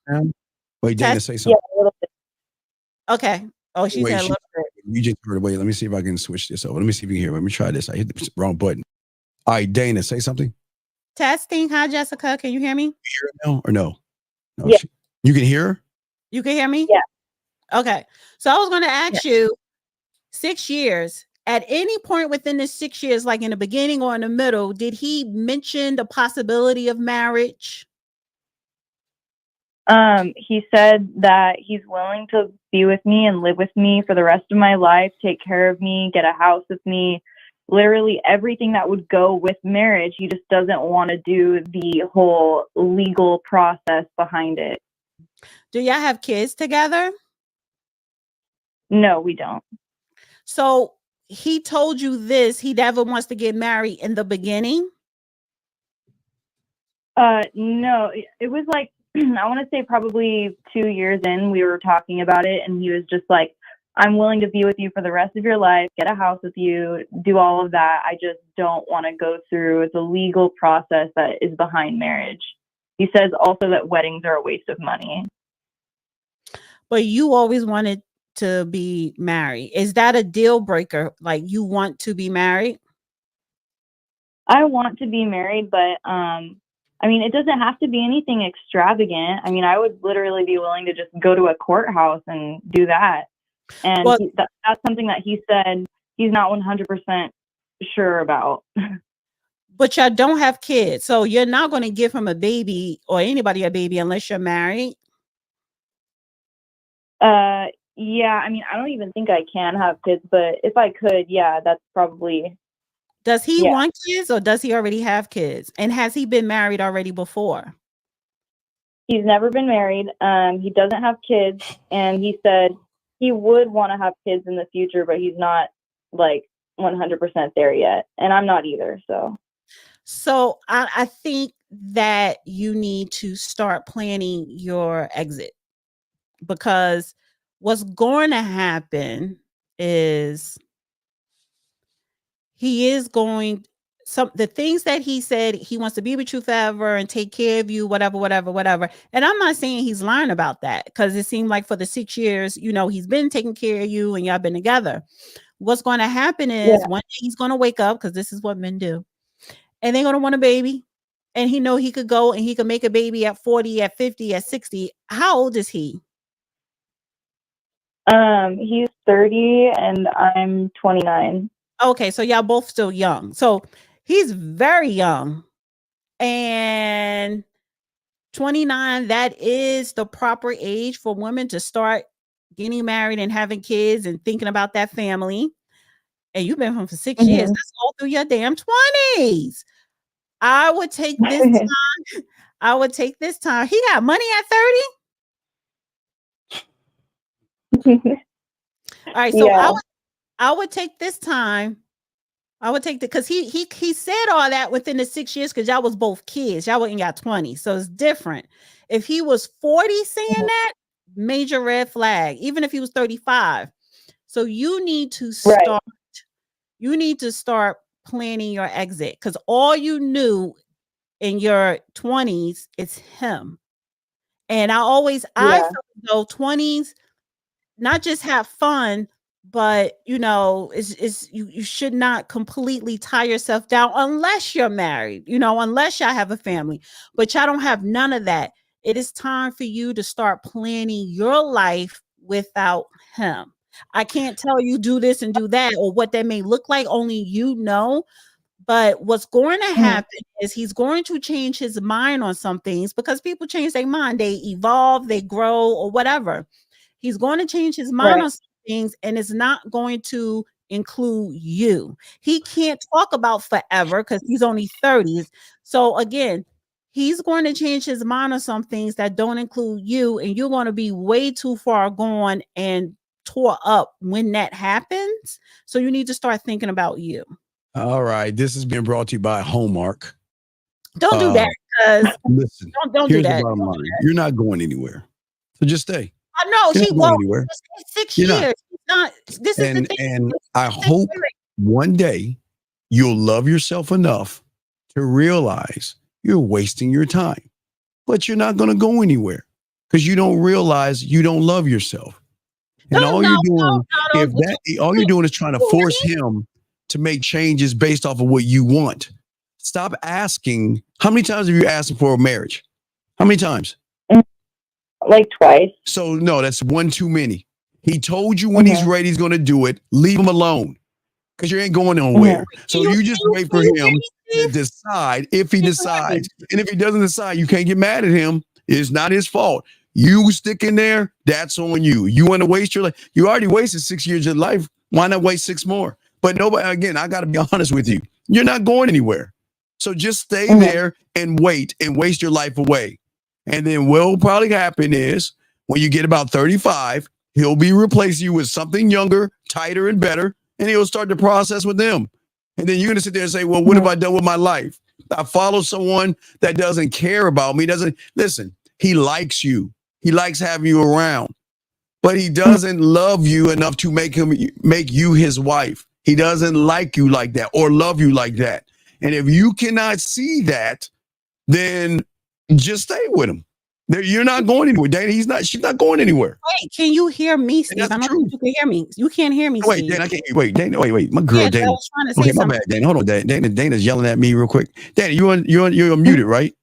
now? Wait, Dana, say something. Yeah, a little bit. Okay. Oh, she said a little bit. You just heard it. Wait, let me see if I can switch this over. Let me see if you can hear. Let me try this. I hit the wrong button. All right, Dana, say something. Testing. Hi, Jessica. Can you hear me? You hear it now or no? Yeah. You can hear her? You can hear me? Yeah. Okay. So I was going to ask you, 6 years, at any point within the 6 years, like in the beginning or in the middle, did he mention the possibility of marriage? He said that he's willing to be with me and live with me for the rest of my life, take care of me, get a house with me, literally everything that would go with marriage. He just doesn't want to do the whole legal process behind it. Do y'all have kids together? No, we don't. So he told you this, he never wants to get married in the beginning? No, it was like, I want to say probably 2 years in, we were talking about it, and he was just like, I'm willing to be with you for the rest of your life, get a house with you, do all of that. I just don't want to go through the legal process that is behind marriage. He says also that weddings are a waste of money. But you always wanted to be married? Is that a deal breaker? Like, you want to be married? I want to be married, but I mean, it doesn't have to be anything extravagant. I mean, I would literally be willing to just go to a courthouse and do that. And Well, that's something that he said he's not 100% sure about. but y'all don't have kids, so you're not going to give him a baby or anybody a baby unless you're married. Yeah, I mean, I don't even think I can have kids, but if I could, yeah, that's probably. Does he Yeah. want kids, or does he already have kids? And has he been married already before? He's never been married. He doesn't have kids, and he said he would want to have kids in the future, but he's not like 100% there yet, and I'm not either. So I think that you need to start planning your exit, because what's going to happen is he is going the things that he said, he wants to be with you forever and take care of you, whatever. And I'm not saying he's lying about that, because it seemed like for the 6 years, he's been taking care of you and y'all been together. What's going to happen is one day he's going to wake up, because this is what men do, and they're going to want a baby. And he know he could go and he could make a baby at 40, at 50, at 60. How old is he? He's 30 and I'm 29. Okay, so y'all both still young. So he's very young. And 29, that is the proper age for women to start getting married and having kids and thinking about that family. And you've been home for 6 years. That's all through your damn 20s. I would take this time. I would take this time. He got money at 30. All right, so Yeah. I would take this time. I would take because he said all that within the 6 years, because y'all was both kids. Y'all wasn't got 20, so it's different. If he was 40 saying that, major red flag. Even if he was 35, so you need to start. Right. You need to start planning your exit, because all you knew in your 20s is him. And I feel though 20s, not just have fun, but it's you should not completely tie yourself down unless you're married, unless y'all have a family. But y'all don't have none of that. It is time for you to start planning your life without him. I can't tell you do this and do that, or what that may look like. Only you know. But what's going to happen is he's going to change his mind on some things, because people change their mind. They evolve, they grow, or whatever. He's going to change his mind on some things, and it's not going to include you. He can't talk about forever because he's only 30s. So again, he's going to change his mind on some things that don't include you, and you're going to be way too far gone and tore up when that happens. So you need to start thinking about you. All right. This is being brought to you by Hallmark. Don't do that, because listen, don't do that. The bottom line. You're not going anywhere. So just stay. I know You're she not won't. going anywhere. 6 You're years. not. Not. This is the thing. And I hope one day you'll love yourself enough to realize you're wasting your time. But you're not going to go anywhere, because you don't realize you don't love yourself. And all you're doing is trying to force him to make changes based off of what you want. Stop asking. How many times have you asked for a marriage? How many times? Like twice. So no, that's one too many. He told you when he's ready, he's going to do it. Leave him alone, because you ain't going nowhere. So you just wait for him to decide, if he decides. And if he doesn't decide, you can't get mad at him. It's not his fault. You stick in there, that's on you. You want to waste your life. You already wasted 6 years of life. Why not waste 6 more? But nobody, again, I got to be honest with you. You're not going anywhere. So just stay there and wait and waste your life away. And then what will probably happen is when you get about 35, he'll be replacing you with something younger, tighter, and better. And he'll start the process with them. And then you're going to sit there and say, well, what have I done with my life? I follow someone that doesn't care about me. Listen, he likes you. He likes having you around. But he doesn't love you enough to make you his wife. He doesn't like you like that or love you like that. And if you cannot see that, then just stay with him. You're not going anywhere, Dana. She's not going anywhere. Wait, can you hear me, Steve? I don't think you can hear me. You can't hear me, Wait, Steve. Dana, I can't. Wait, Dana. Wait. My girl, Yeah, I Dana. was trying to say Okay, my something. bad, Dana. Hold on, Dana's yelling at me real quick. Dana, you're unmuted, right?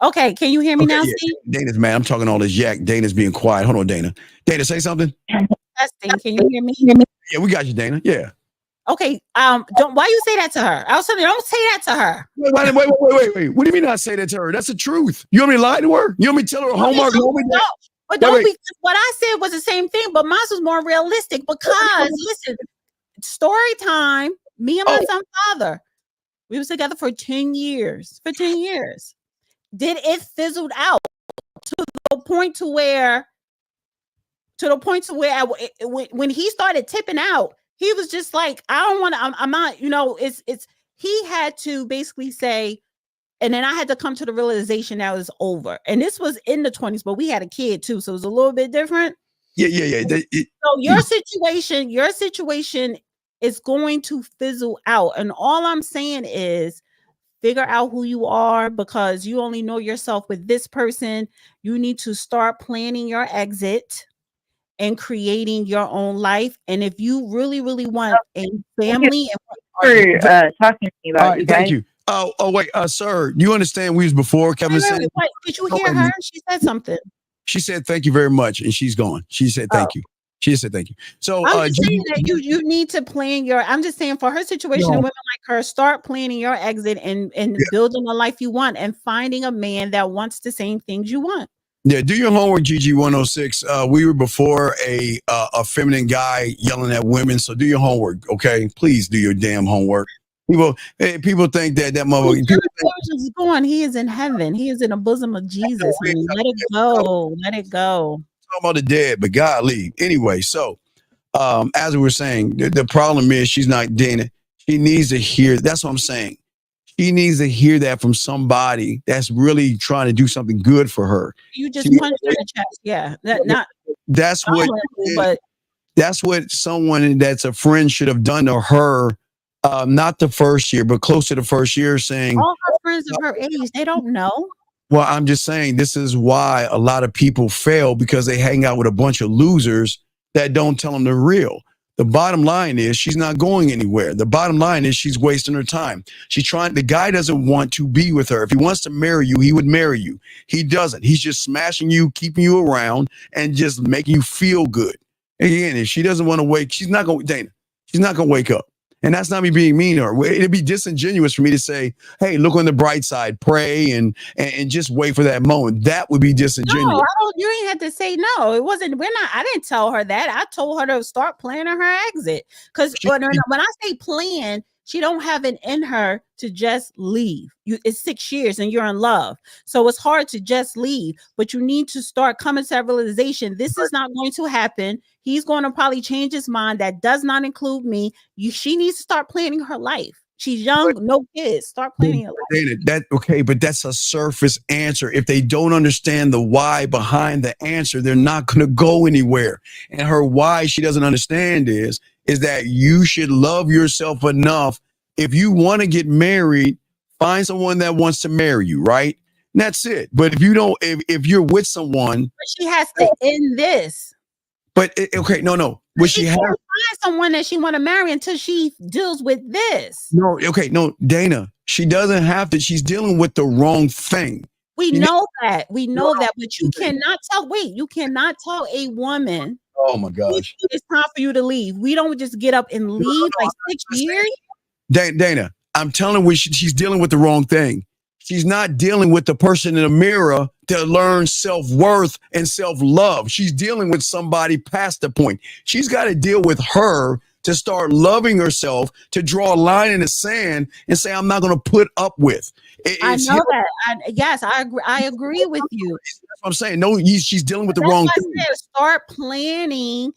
Okay, can you hear me now, Steve? Dana's mad. I'm talking all this yak. Dana's being quiet. Hold on, Dana. Dana, say something. Testing. Can you hear me? Yeah, we got you, Dana. Yeah. Okay. Don't. Why you say that to her? I was telling you, don't say that to her. Wait. What do you mean not say that to her? That's the truth. You want me to lie to her? You want me to tell her homework? No, but don't be. What I said was the same thing, but mine was more realistic because listen, story time. Me and my son father, we was together for 10 years. For 10 years, did it fizzled out to the point to where when he started tipping out, he was just like, I don't want to. I'm not. You know, it's. He had to basically say. And then I had to come to the realization that it was over. And this was in the 20s, but we had a kid too. So it was a little bit different. Yeah. So your situation is going to fizzle out. And all I'm saying is figure out who you are because you only know yourself with this person. You need to start planning your exit and creating your own life. And if you really, really want a family. For talking to me about you guys. Thank you. Oh, wait, sir, you understand we was before Kevin said? Did you hear her? She said something. She said, thank you very much. And she's gone. She said, thank you. She said, thank you. So I'm just saying that you need to plan I'm just saying for her situation, women like her, start planning your exit and building a life you want and finding a man that wants the same things you want. Yeah, do your homework, GG106. We were before a feminine guy yelling at women. So do your homework, okay? Please do your damn homework. People think that motherfucker. Is going. He is in heaven. He is in the bosom of Jesus. Honey. Let it go. Let it go. Talking about the dead, but golly. Anyway, so as we were saying, the problem is she's not Dana. She needs to hear. That's what I'm saying. She needs to hear that from somebody that's really trying to do something good for her. You just punched her in the chest. Yeah, that's what someone that's a friend should have done to her. Not the first year, but close to the first year, saying all her friends of her age, they don't know. Well, I'm just saying this is why a lot of people fail because they hang out with a bunch of losers that don't tell them the real. The bottom line is she's not going anywhere. The bottom line is she's wasting her time. The guy doesn't want to be with her. If he wants to marry you, he would marry you. He doesn't. He's just smashing you, keeping you around, and just making you feel good. Again, if she doesn't want to wake, she's not going to wake up. And that's not me being mean to her. It'd be disingenuous for me to say, hey, look on the bright side, pray and just wait for that moment. That would be disingenuous. No, you ain't had to say no. It wasn't. I didn't tell her that. I told her to start planning her exit. Because when I say plan, she don't have it in her to just leave. It's 6 years and you're in love. So it's hard to just leave. But you need to start coming to that realization. This is not going to happen. He's going to probably change his mind. That does not include me. She needs to start planning her life. She's young, no kids. Start planning her life. But that's a surface answer. If they don't understand the why behind the answer, they're not going to go anywhere. And her why she doesn't understand is that you should love yourself enough. If you want to get married, find someone that wants to marry you, right? And that's it. But if you don't, if you're with someone, but she has to end this. But no. But she has to find someone that she want to marry until she deals with this. No, Dana. She doesn't have to. She's dealing with the wrong thing. We know that. But you cannot tell. Wait, you cannot tell a woman. Oh my gosh! It's time for you to leave. We don't just get up and leave like 6 years. Dana, I'm telling her she's dealing with the wrong thing. She's not dealing with the person in the mirror to learn self-worth and self-love. She's dealing with somebody past the point. She's got to deal with her to start loving herself, to draw a line in the sand and say, I'm not going to put up with. I know that. Yes, I agree with you. That's what I'm saying. No, she's dealing with the wrong thing. Start planning.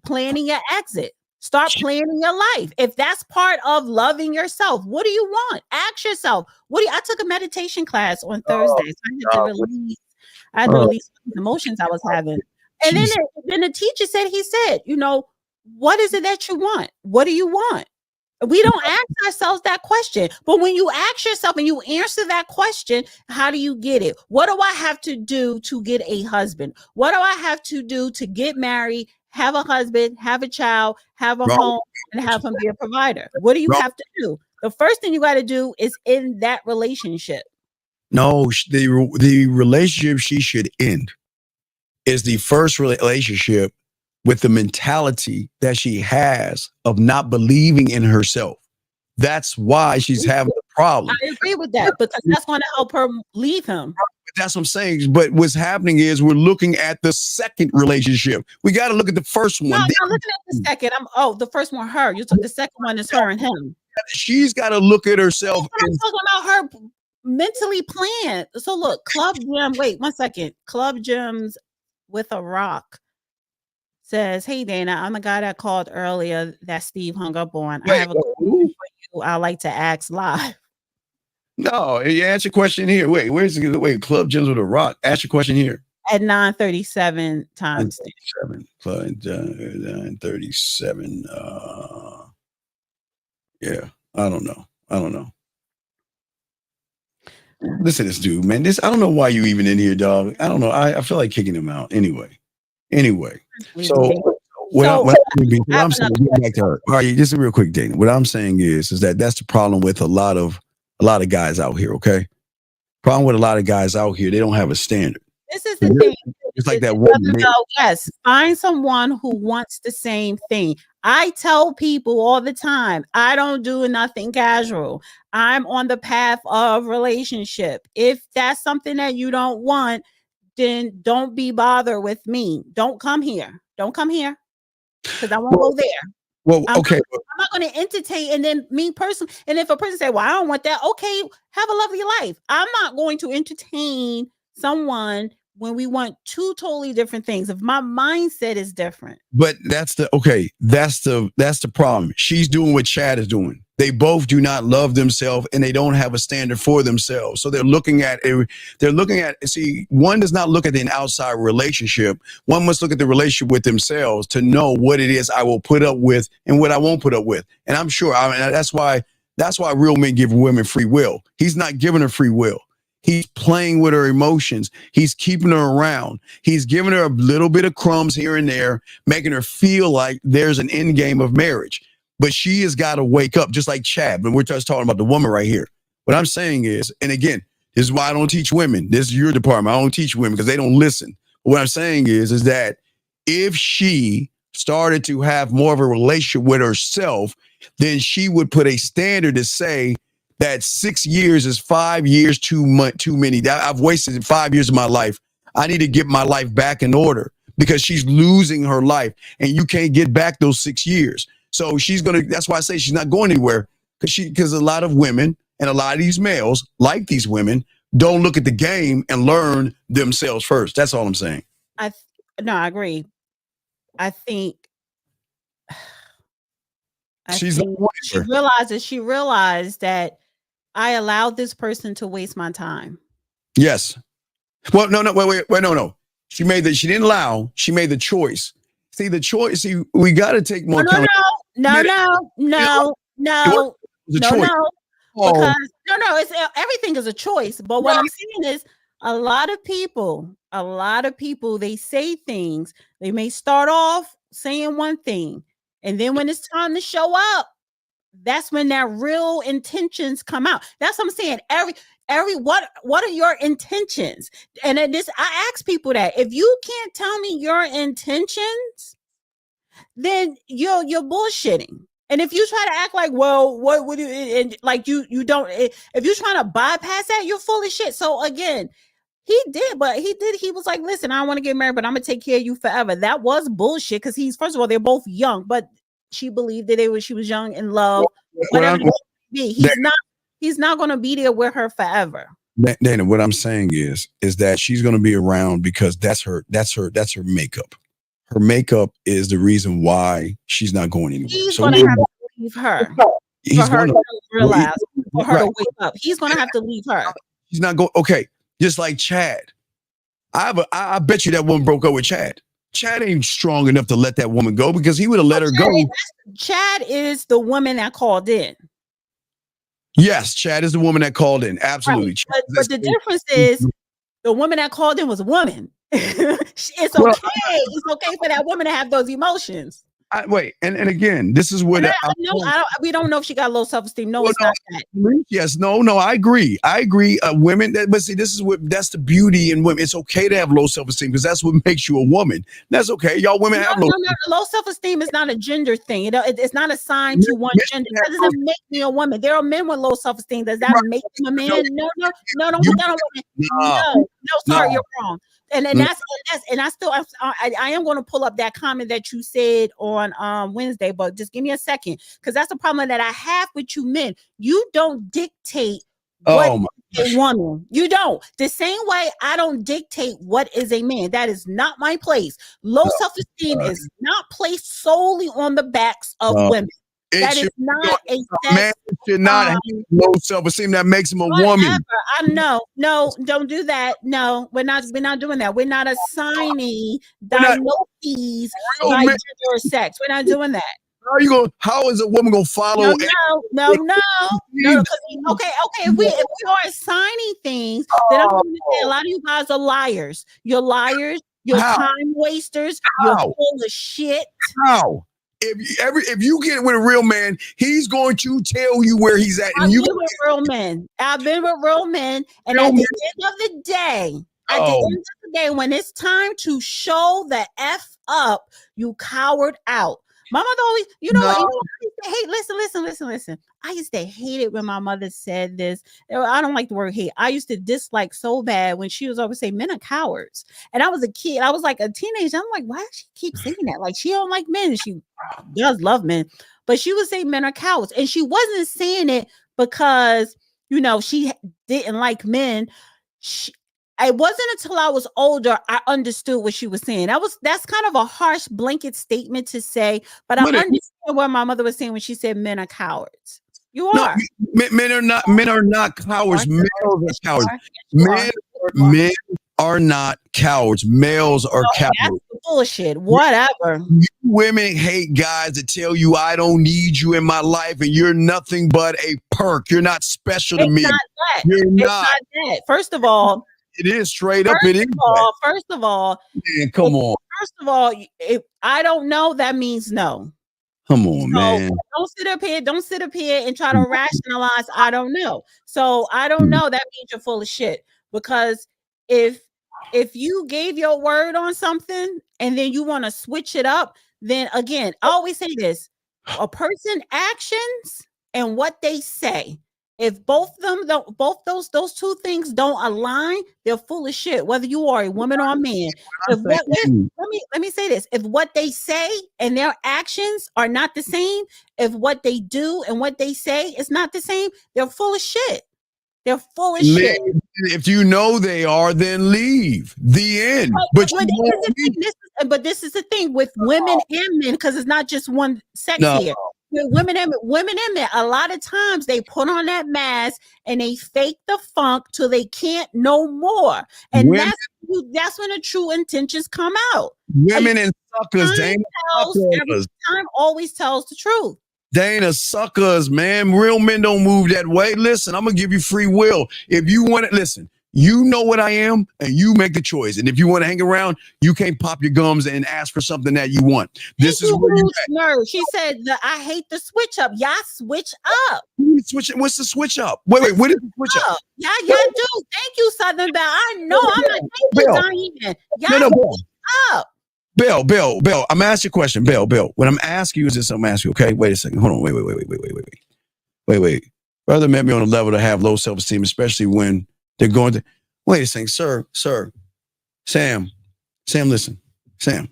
Planning your exit. Start planning your life. If that's part of loving yourself, what do you want? Ask yourself. I took a meditation class on Thursday. So I had to release the emotions I was having. And then the teacher said, what is it that you want? What do you want? We don't ask ourselves that question. But when you ask yourself and you answer that question, how do you get it? What do I have to do to get a husband? What do I have to do to get married, have a husband, have a child, have a home, and have him be a provider? What do you have to do? The first thing you got to do is in that relationship. No, the relationship she should end is the first relationship with the mentality that she has of not believing in herself. That's why she's having a problem. I agree with that because that's going to help her leave him. That's what I'm saying. But what's happening is we're looking at the second relationship. We got to look at the first one. No, I'm not looking at the second. The first one, her. You took the second one is her and him. She's got to look at herself. I'm talking about her mentally planned. So look, Club Gym. Wait 1 second. Club Gyms with a Rock says, "Hey Dana, I'm a guy that called earlier that Steve hung up on. I have a question for you. I like to ask live." No, you answer your question here. Wait, Club Gyms with a Rock. Ask your question here. At 9:37 times. 9:37. Yeah, I don't know. Listen to this dude, man. I don't know why you even in here, dog. I don't know. I feel like kicking him out. Anyway. So what I'm saying, back to her. All right, just real quick, Dana. What I'm saying is that that's the problem with a lot of guys out here. Okay, problem with a lot of guys out here, they don't have a standard. This is the thing. It's like that woman. Yes, find someone who wants the same thing. I tell people all the time, I don't do nothing casual. I'm on the path of relationship. If that's something that you don't want, then don't be bothered with me. Don't come here. Because I won't go there. Well, okay. I'm not going to entertain. And then me personally, and if a person say, well, I don't want that. Okay, have a lovely life. I'm not going to entertain someone when we want two totally different things. If my mindset is different. But that's the problem. She's doing what Chad is doing. They both do not love themselves and they don't have a standard for themselves. So they're looking at one does not look at an outside relationship. One must look at the relationship with themselves to know what it is I will put up with and what I won't put up with. And I'm sure that's why real men give women free will. He's not giving her free will. He's playing with her emotions. He's keeping her around. He's giving her a little bit of crumbs here and there, making her feel like there's an end game of marriage. But she has got to wake up, just like Chad. But we're just talking about the woman right here. What I'm saying is, and again, this is why I don't teach women. This is your department. I don't teach women because they don't listen. But what I'm saying is that if she started to have more of a relationship with herself, then she would put a standard to say that 6 years is 5 years too many. I've wasted 5 years of my life. I need to get my life back in order because she's losing her life and you can't get back those 6 years. So that's why I say she's not going anywhere because a lot of women and a lot of these males, like these women, don't look at the game and learn themselves first. That's all I'm saying. I agree. I think she realized that I allowed this person to waste my time. Yes. Well, no, wait, no. She didn't allow, she made the choice. See, we got to take more account. No. Because it's everything is a choice. But what I'm saying is a lot of people, they say things. They may start off saying one thing. And then when it's time to show up, that's when their real intentions come out. That's what I'm saying. What are your intentions? And I ask people that if you can't tell me your intentions, then you're bullshitting. And if you try to act like, well, what would you, and like you don't, if you're trying to bypass that, you're full of shit. So again, he was like, listen, I don't want to get married, but I'm gonna take care of you forever. That was bullshit because first of all, they're both young, but she believed that she was young in love. He's not gonna be there with her forever. Dana, what I'm saying is that she's gonna be around because that's her makeup. Her makeup is the reason why she's not going anywhere. He's gonna have to leave her for her to realize, for her to wake up. He's gonna have to leave her. He's not going. Okay, just like Chad. I bet you that woman broke up with Chad. Chad ain't strong enough to let that woman go because he would have let her go. Chad is the woman that called in. Yes, Chad is the woman that called in. Absolutely. Right. But the difference is the woman that called in was a woman. It's okay. It's okay for that woman to have those emotions. Wait, and again, this is what we don't know if she got low self-esteem. No, it's not that. Yes, no, I agree. Women, but see, that's the beauty in women. It's okay to have low self-esteem because that's what makes you a woman. That's okay. Y'all women have low. Low self-esteem is not a gender thing. It's not assigned to one gender. That doesn't make me a woman. There are men with low self-esteem. Does that make them a man? No, don't put that on women. No, sorry, you're wrong. And I am going to pull up that comment that you said on Wednesday, but just give me a second because that's the problem that I have with you men. You don't dictate what is a woman. You don't. The same way I don't dictate what is a man. That is not my place. Low self-esteem is not placed solely on the backs of women. That is not a man should not have low self-esteem. That makes him a woman. No, don't do that. No, we're not doing that. We're not assigning diagnoses by gender or sex. We're not doing that. How is a woman gonna follow? No. Okay. If we are assigning things, then I'm going to say a lot of you guys are liars. You're liars. You're time wasters. You're full of shit. How? If you get with a real man, he's going to tell you where he's at. And I've been with real men, and at the end of the day, when it's time to show the F up, you cowered out. My mother always, listen. I used to hate it when my mother said this. I don't like the word hate. I used to dislike so bad when she was always saying men are cowards. And I was a kid. I was like a teenager. I'm like, why does she keep saying that? Like she don't like men. She does love men, but she would say men are cowards. And she wasn't saying it because, she didn't like men. It wasn't until I was older I understood what she was saying. That's kind of a harsh blanket statement to say, but I understand what my mother was saying when she said men are cowards. You are. No, men are not cowards. Males are cowards. Men are not cowards. Males are cowards. That's bullshit. Whatever. You women hate guys that tell you I don't need you in my life and you're nothing but a perk. You're not special to me. Not that. You're not that. First of all, it is straight up. It is. First of all, man, come on. First of all, if I don't know, that means no. Come on, man. Don't sit up here and try to rationalize. I don't know. So I don't know. That means you're full of shit. Because if you gave your word on something and then you want to switch it up, then again, I always say this: a person actions and what they say. If both those two things don't align, they're full of shit. Whether you are a woman or a man. Let me say this: if what they say and their actions are not the same, if what they do and what they say is not the same, they're full of shit. They're full of shit. If you know they are, then leave. The end. But this is the thing with women and men, because it's not just one sex here. Women and men, a lot of times they put on that mask and they fake the funk till they can't no more. And that's when the true intentions come out. Women and suckers, time always tells the truth. They ain't suckers, man. Real men don't move that way. Listen, I'm gonna give you free will. If you want it, listen. You know what I am, and you make the choice. And if you want to hang around, you can't pop your gums and ask for something that you want. This is where you at. She said, "I hate the switch up. Y'all switch up. What's the switch up? Wait. What is the switch up? Y'all do. Thank you, Southern Belle. I know. I'm not. Thank you, Diane. Y'all switch up. Bill. I'm asking you a question, Bill. What I'm asking you is this. I'm asking you. Okay, wait a second. Hold on. Wait. Brother met me on a level to have low self-esteem, especially when they're going to. Wait a second, sir. Sam, listen. Sam.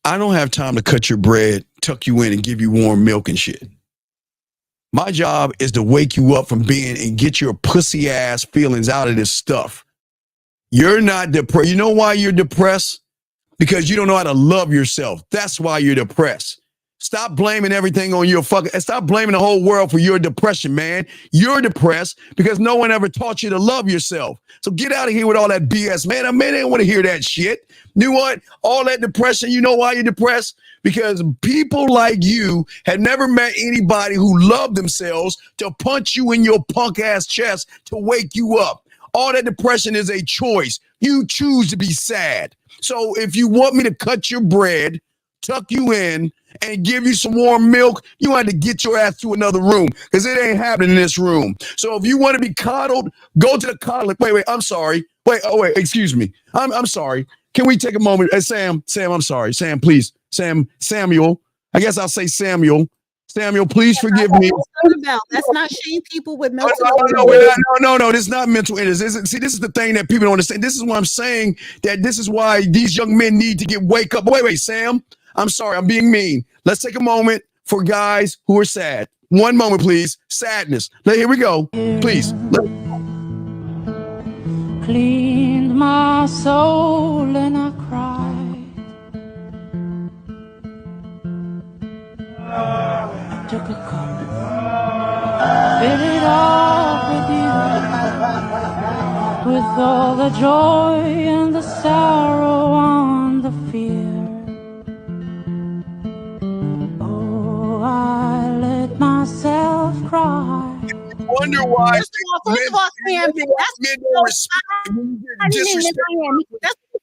I don't have time to cut your bread, tuck you in, and give you warm milk and shit. My job is to wake you up from being and get your pussy ass feelings out of this stuff. You're not depressed. You know why you're depressed? Because you don't know how to love yourself. That's why you're depressed. Stop blaming everything on your fucking, and stop blaming the whole world for your depression, man. You're depressed because no one ever taught you to love yourself. So get out of here with all that BS, man. They don't want to hear that shit. You know what? All that depression, you know why you're depressed? Because people like you had never met anybody who loved themselves to punch you in your punk ass chest to wake you up. All that depression is a choice. You choose to be sad. So if you want me to cut your bread, tuck you in, and give you some warm milk, you have to get your ass to another room because it ain't happening in this room. So if you want to be coddled, go to the coddling. Wait, I'm sorry. Wait, excuse me. I'm sorry. Can we take a moment? Sam, I'm sorry. Sam, please. Samuel. I guess I'll say Samuel. Samuel, please forgive me. Let's not shame people with mental illness. No. This is not mental illness. See, this is the thing that people don't understand. This is why I'm saying that this is why these young men need to wake up. Wait, Sam. I'm sorry. I'm being mean. Let's take a moment for guys who are sad. One moment, please. Sadness. Here we go. Please. Cleaned my soul and I cried. Took a cup, filled it up with you, with all the joy and the sorrow and the fear. Oh, I let myself cry. Wonder why. First of all, Sam, that's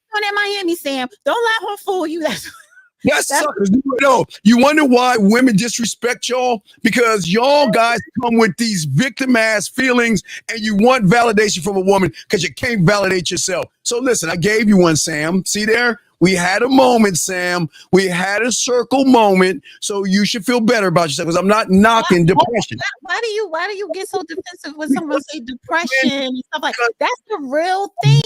what in Miami, Sam. Don't let her fool you. That's suckers. No, you wonder why women disrespect y'all? Because y'all guys come with these victim ass feelings and you want validation from a woman because you can't validate yourself. So listen, I gave you one, Sam. See there? We had a moment, Sam. We had a circle moment. So you should feel better about yourself because I'm not knocking depression. Why do you get so defensive when someone say depression and stuff like that? That's the real thing.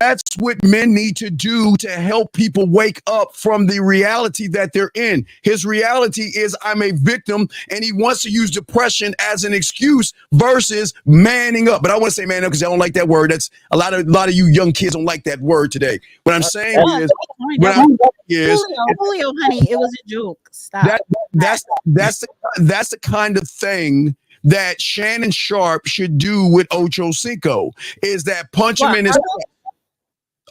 That's what men need to do to help people wake up from the reality that they're in. His reality is I'm a victim, and he wants to use depression as an excuse versus manning up. But I want to say man up because I don't like that word. That's a lot of you young kids don't like that word today. What I'm saying is, Julio, honey, it was a joke. Stop. That's the kind of thing that Shannon Sharp should do with Ocho Cinco. Is that punch him in his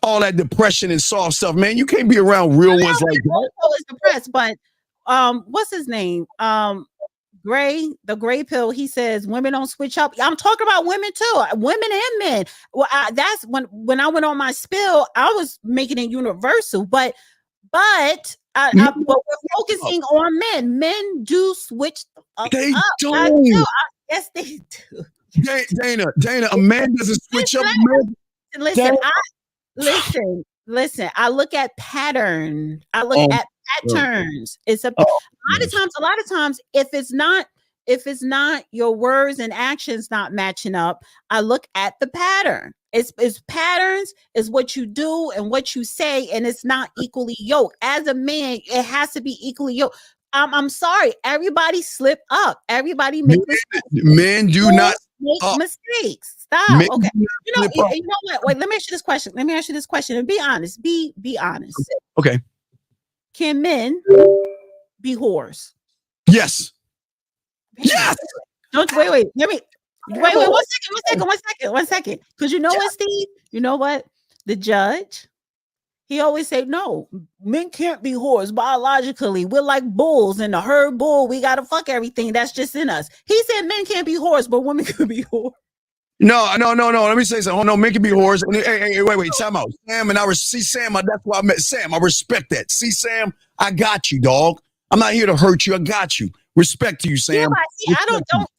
all that depression and soft stuff, man. You can't be around real ones like that. Is depressed, but what's his name? The gray pill. He says women don't switch up. I'm talking about women too, women and men. Well, that's when I went on my spill, I was making it universal, but we're focusing on men. Men do switch up. They don't. Yes, they do. Dana, a man doesn't switch up. Listen, I look at pattern. I look at patterns. It's a lot of times if it's not your words and actions not matching up, I look at the pattern. It's patterns, is what you do and what you say, and it's not equally yoked. As a man, it has to be equally yoked. I'm sorry, everybody slip up. Everybody make mistakes. Men do not make mistakes. Stop. Okay. You know what? Wait, let me ask you this question and be honest. Be honest. Okay. Can men be whores? Yes. Yes. Don't wait. Let me wait. One second. Because you know what, Steve? You know what? The judge, he always say, no, men can't be whores biologically. We're like bulls in the herd bull. We gotta fuck everything that's just in us. He said men can't be whores, but women can be whores. No. Let me say something. Oh no, men can be whores. Hey, wait, time out. Sam, and Sam. That's why I met Sam. I respect that. See, Sam, I got you, dog. I'm not here to hurt you. I got you. Respect to you, Sam. Yeah,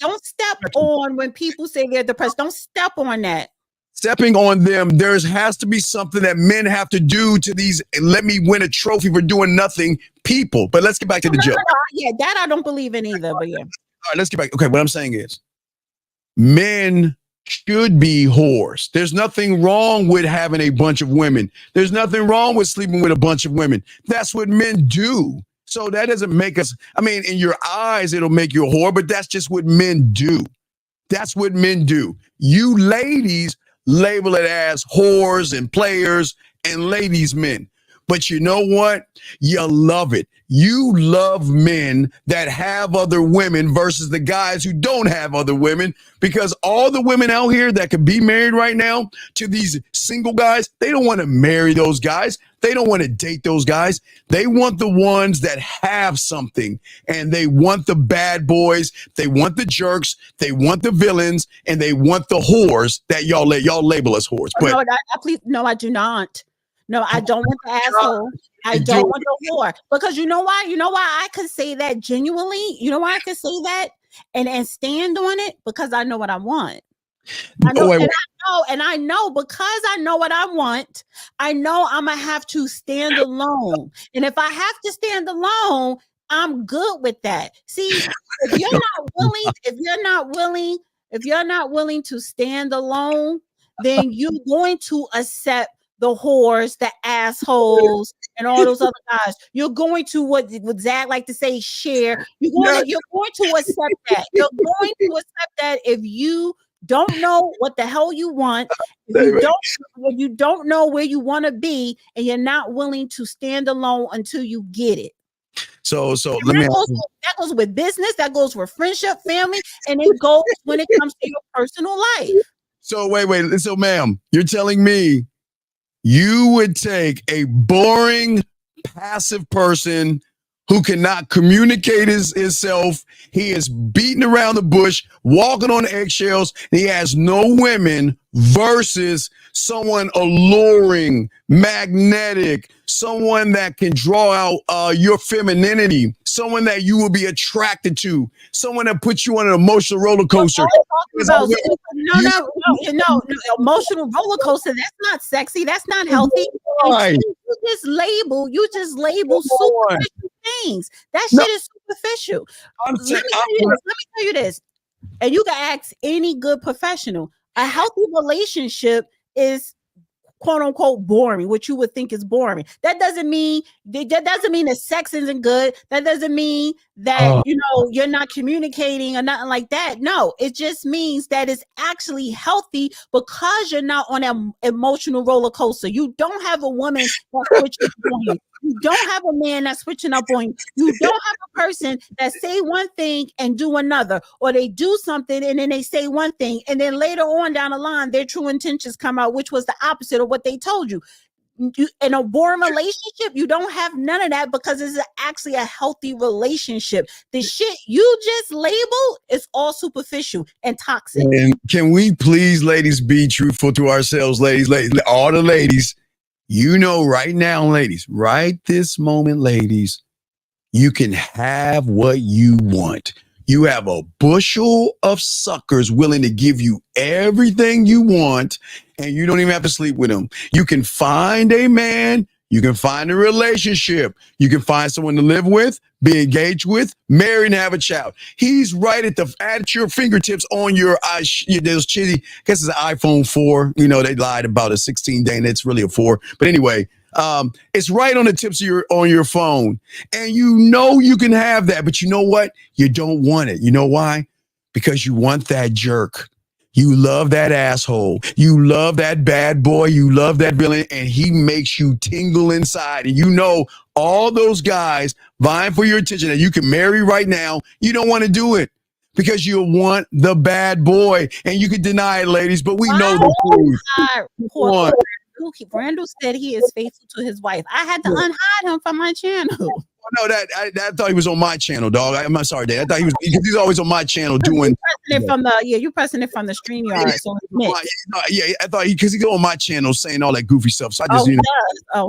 don't step on when people say they're depressed. Don't step on that. Stepping on them, there has to be something that men have to do to these let me win a trophy for doing nothing people. But let's get back to the joke. Yeah, that I don't believe in either, but yeah. All right, let's get back. Okay, what I'm saying is men should be whores. There's nothing wrong with having a bunch of women. There's nothing wrong with sleeping with a bunch of women. That's what men do. So that doesn't make us, in your eyes, it'll make you a whore, but that's just what men do. That's what men do. You ladies label it as whores and players and ladies men. But you know what? You love it. You love men that have other women versus the guys who don't have other women, because all the women out here that could be married right now to these single guys, they don't want to marry those guys. They don't want to date those guys. They want the ones that have something, and they want the bad boys. They want the jerks. They want the villains, and they want the whores that y'all label as whores. But No, I do not. No, I don't want the asshole. I don't want the whore. Because you know why? You know why I could say that genuinely? You know why I could say that and stand on it? Because I know what I want. I know, and I know because I know what I want, I know I'm gonna have to stand alone. And if I have to stand alone, I'm good with that. See, if you're not willing to stand alone, then you're going to accept the whores, the assholes, and all those other guys. You're going to what Zach like to say, share. You're going to accept that. You're going to accept that if you don't know what the hell you want, if you don't know where you want to be, and you're not willing to stand alone until you get it. So that goes with business, that goes with friendship, family, and it goes when it comes to your personal life. So wait. So, ma'am, you're telling me you would take a boring, passive person who cannot communicate himself. He is beating around the bush, walking on eggshells, and he has no women, versus someone alluring, magnetic, someone that can draw out your femininity, someone that you will be attracted to, someone that puts you on an emotional roller coaster. No, emotional roller coaster. That's not sexy. That's not healthy. Right. You just label superficial things. That shit is superficial. Let me tell you this, and you can ask any good professional. A healthy relationship is quote unquote boring, what you would think is boring. That doesn't mean that sex isn't good. That doesn't mean that you're not communicating or nothing like that. No, it just means that it's actually healthy because you're not on an emotional roller coaster. You don't have a woman that's switching on you. You don't have a man that's switching up on you. You don't have a person that say one thing and do another, or they do something and then they say one thing, and then later on down the line, their true intentions come out, which was the opposite of what they told you. In a boring relationship, you don't have none of that because it's actually a healthy relationship. The shit you just labeled is all superficial and toxic. And can we please, ladies, be truthful to ourselves, ladies, all the ladies. You know, right now, ladies, right this moment, ladies, you can have what you want. You have a bushel of suckers willing to give you everything you want, and you don't even have to sleep with them. You can find a man. You can find a relationship. You can find someone to live with, be engaged with, marry, and have a child. He's right at your fingertips on your those shitty. I guess it's an iPhone 4. You know, they lied about a 16-day, and it's really a 4. But anyway, it's right on the tips of your phone, and you know you can have that. But you know what? You don't want it. You know why? Because you want that jerk. You love that asshole. You love that bad boy. You love that villain, and he makes you tingle inside. And you know all those guys vying for your attention that you can marry right now. You don't want to do it because you want the bad boy, and you can deny it, ladies. But we know the truth. Randall said he is faithful to his wife. I had to unhide him from my channel. No, I thought he was on my channel, dog. I'm sorry, Dad. I thought he was because he's always on my channel doing. You're pressing it from the StreamYard. So I thought because he's on my channel saying all that goofy stuff. So I just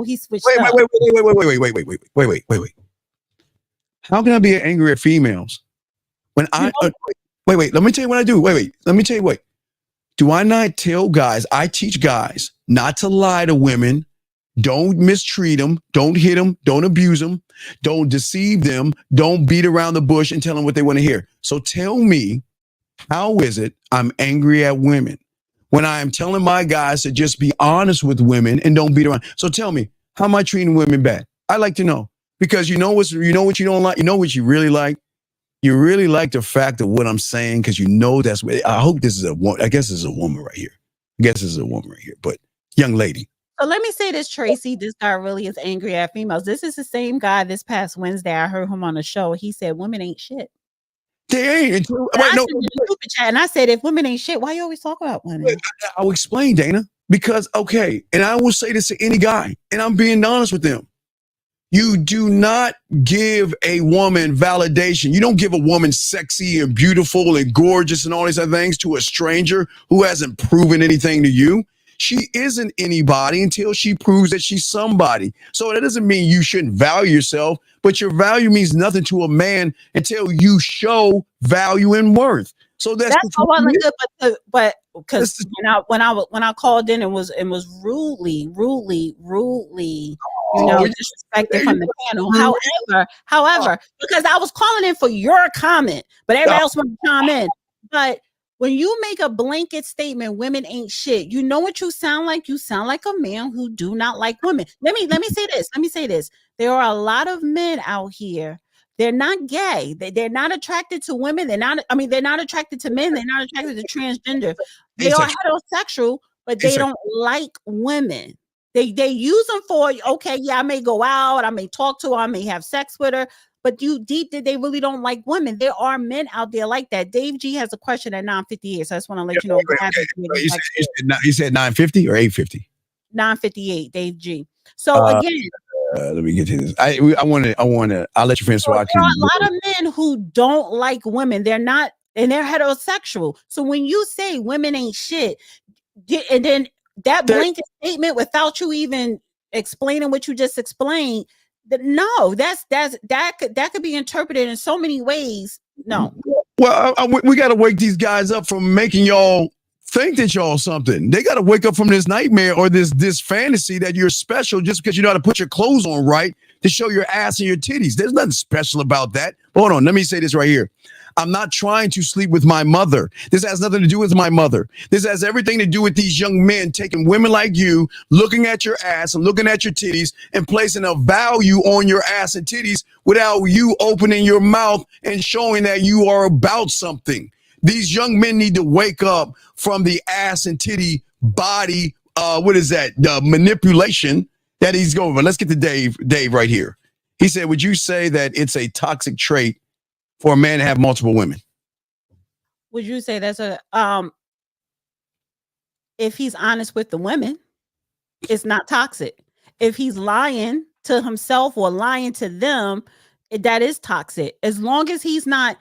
he switched. Wait. How can I be angry at females when I wait? Let me tell you what I do. Let me tell you what. Do I not tell guys? I teach guys not to lie to women. Don't mistreat them. Don't hit them. Don't abuse them. Don't deceive them. Don't beat around the bush and tell them what they want to hear. So tell me, how is it I'm angry at women when I am telling my guys to just be honest with women and don't beat around? So tell me, how am I treating women bad? I like to know, because you know what you don't like. You know what you really like. You really like the fact of what I'm saying, because you know that's what. I hope this is a woman. I guess this is a woman right here. But young lady, So let me say this, Tracy. This guy really is angry at females. This is the same guy this past Wednesday. I heard him on a show. He said women ain't shit. They ain't. And Wait, I no. sent you the super chat and I said, if women ain't shit, why you always talk about women? I'll explain, Dana. Because, okay, and I will say this to any guy, and I'm being honest with them. You do not give a woman validation. You don't give a woman sexy and beautiful and gorgeous and all these other things to a stranger who hasn't proven anything to you. She isn't anybody until she proves that she's somebody. So that doesn't mean you shouldn't value yourself, but your value means nothing to a man until you show value and worth. So that's all well and good, but because when I called in, it was rudely, disrespected from the panel. However, because I was calling in for your comment, but everybody else wanted to chime in. But when you make a blanket statement, women ain't shit, you know what you sound like? You sound like a man who do not like women. Let me say this. Let me say this. There are a lot of men out here. They're not gay. They're not attracted to women. They're not attracted to men. They're not attracted to transgender. They are heterosexual, but they don't like women. They use them for, okay, yeah, I may go out, I may talk to her, I may have sex with her, but they really don't like women. There are men out there like that. Dave G has a question at 9:58, so I just want to let you know. You said 9:50 or 8:50? 9:58, Dave G. So again, let me get to this. I'll let you finish. So there are a lot of men who don't like women. They're not, and they're heterosexual. So when you say women ain't shit, and then that blanket statement without you even explaining what you just explained, that could be interpreted in so many ways. No. Well, we got to wake these guys up from making y'all think that y'all something. They got to wake up from this nightmare or this fantasy that you're special just because you know how to put your clothes on right to show your ass and your titties. There's nothing special about that. Hold on, let me say this right here. I'm not trying to sleep with my mother. This has nothing to do with my mother. This has everything to do with these young men taking women like you, looking at your ass and looking at your titties and placing a value on your ass and titties without you opening your mouth and showing that you are about something. These young men need to wake up from the ass and titty body, the manipulation that he's going over. Let's get to Dave right here. He said, would you say that it's a toxic trait for a man to have multiple women? Would you say that's if he's honest with the women, it's not toxic. If he's lying to himself or lying to them, that is toxic. As long as he's not,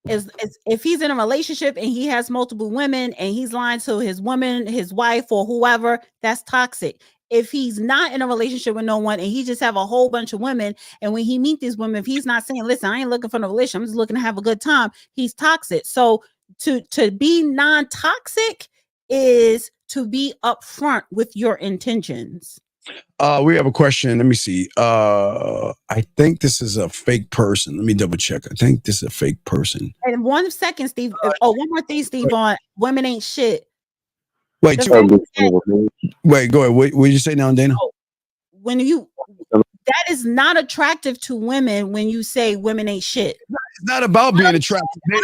if he's in a relationship and he has multiple women and he's lying to his woman, his wife, or whoever, that's toxic. If he's not in a relationship with no one and he just have a whole bunch of women, and when he meet these women, if he's not saying, listen, I ain't looking for no relationship, I'm just looking to have a good time, he's toxic. So to be non-toxic is to be upfront with your intentions. We have a question. Let me see. I think this is a fake person. Let me double check. I think this is a fake person. And 1 second, Steve. One more thing, Steve, on women ain't shit. Wait, go ahead. What did you say now, Dana? When that is not attractive to women when you say women ain't shit. It's not about being attractive. We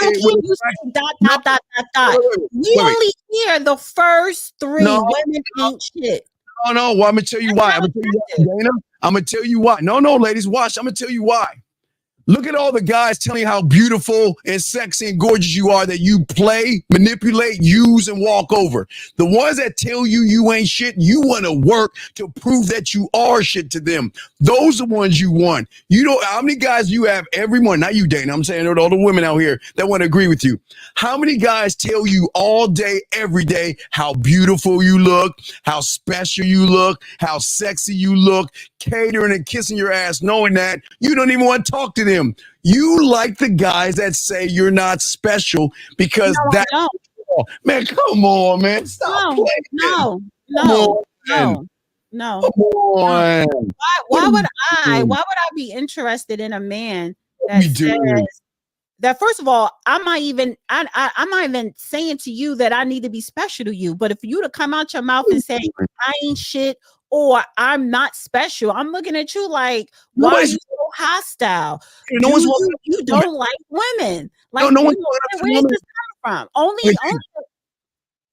only hear the first three. Women ain't shit. No. Well, I'm gonna tell you why. I'm gonna tell you why. No, ladies, watch. I'm gonna tell you why. Look at all the guys telling you how beautiful and sexy and gorgeous you are that you play, manipulate, use, and walk over. The ones that tell you you ain't shit, you want to work to prove that you are shit to them. Those are the ones you want. You know how many guys you have every morning? Not you, Dana. I'm saying all the women out here that want to agree with you. How many guys tell you all day, every day, how beautiful you look, how special you look, how sexy you look, catering and kissing your ass, knowing that you don't even want to talk to them. You like the guys that say you're not special because man, come on, man. Stop playing. No. Come on. Why would I be interested in a man that says that? First of all, I'm not even saying to you that I need to be special to you. But if you to come out your mouth and say I ain't shit or I'm not special, I'm looking at you like, why are you so hostile? You don't like women. Like, where is this coming from?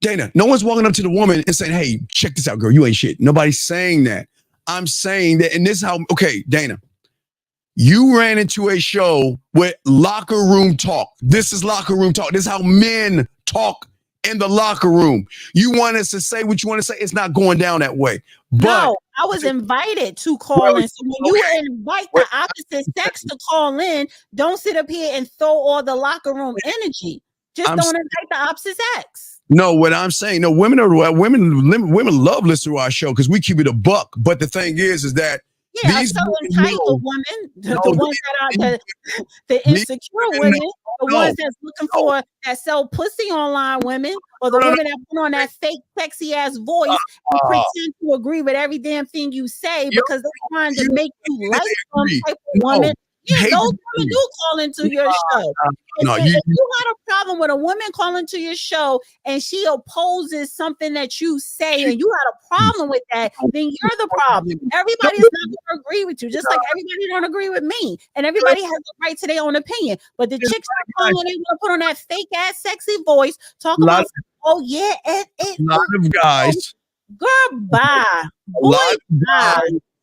Dana, no one's walking up to the woman and saying, hey, check this out, girl. You ain't shit. Nobody's saying that. I'm saying that, and this is how, okay, Dana, you ran into a show with locker room talk. This is locker room talk. This is how men talk in the locker room. You want us to say what you want to say. It's not going down that way. But no, I was invited to call in. So when you invite the opposite sex to call in, don't sit up here and throw all the locker room energy. Just don't invite the opposite sex. No, what I'm saying, no, women love listening to our show because we keep it a buck. But the thing is that these entitled women, the ones that are the insecure women, the ones that's looking for that sell pussy online women, or the women that put on that fake sexy ass voice and pretend to agree with every damn thing you say because they're trying to make you like some type of woman. Yeah, those women do call into your show. If you got a problem with a woman calling to your show and she opposes something that you say and you got a problem with that, then you're the problem. Everybody's not going to agree with you, just like everybody don't agree with me. And everybody has the right to their own opinion. But the chicks are calling, they want to put on that fake ass sexy voice, talk about, oh yeah, a lot of guys. Girl, bye. Boy, bye.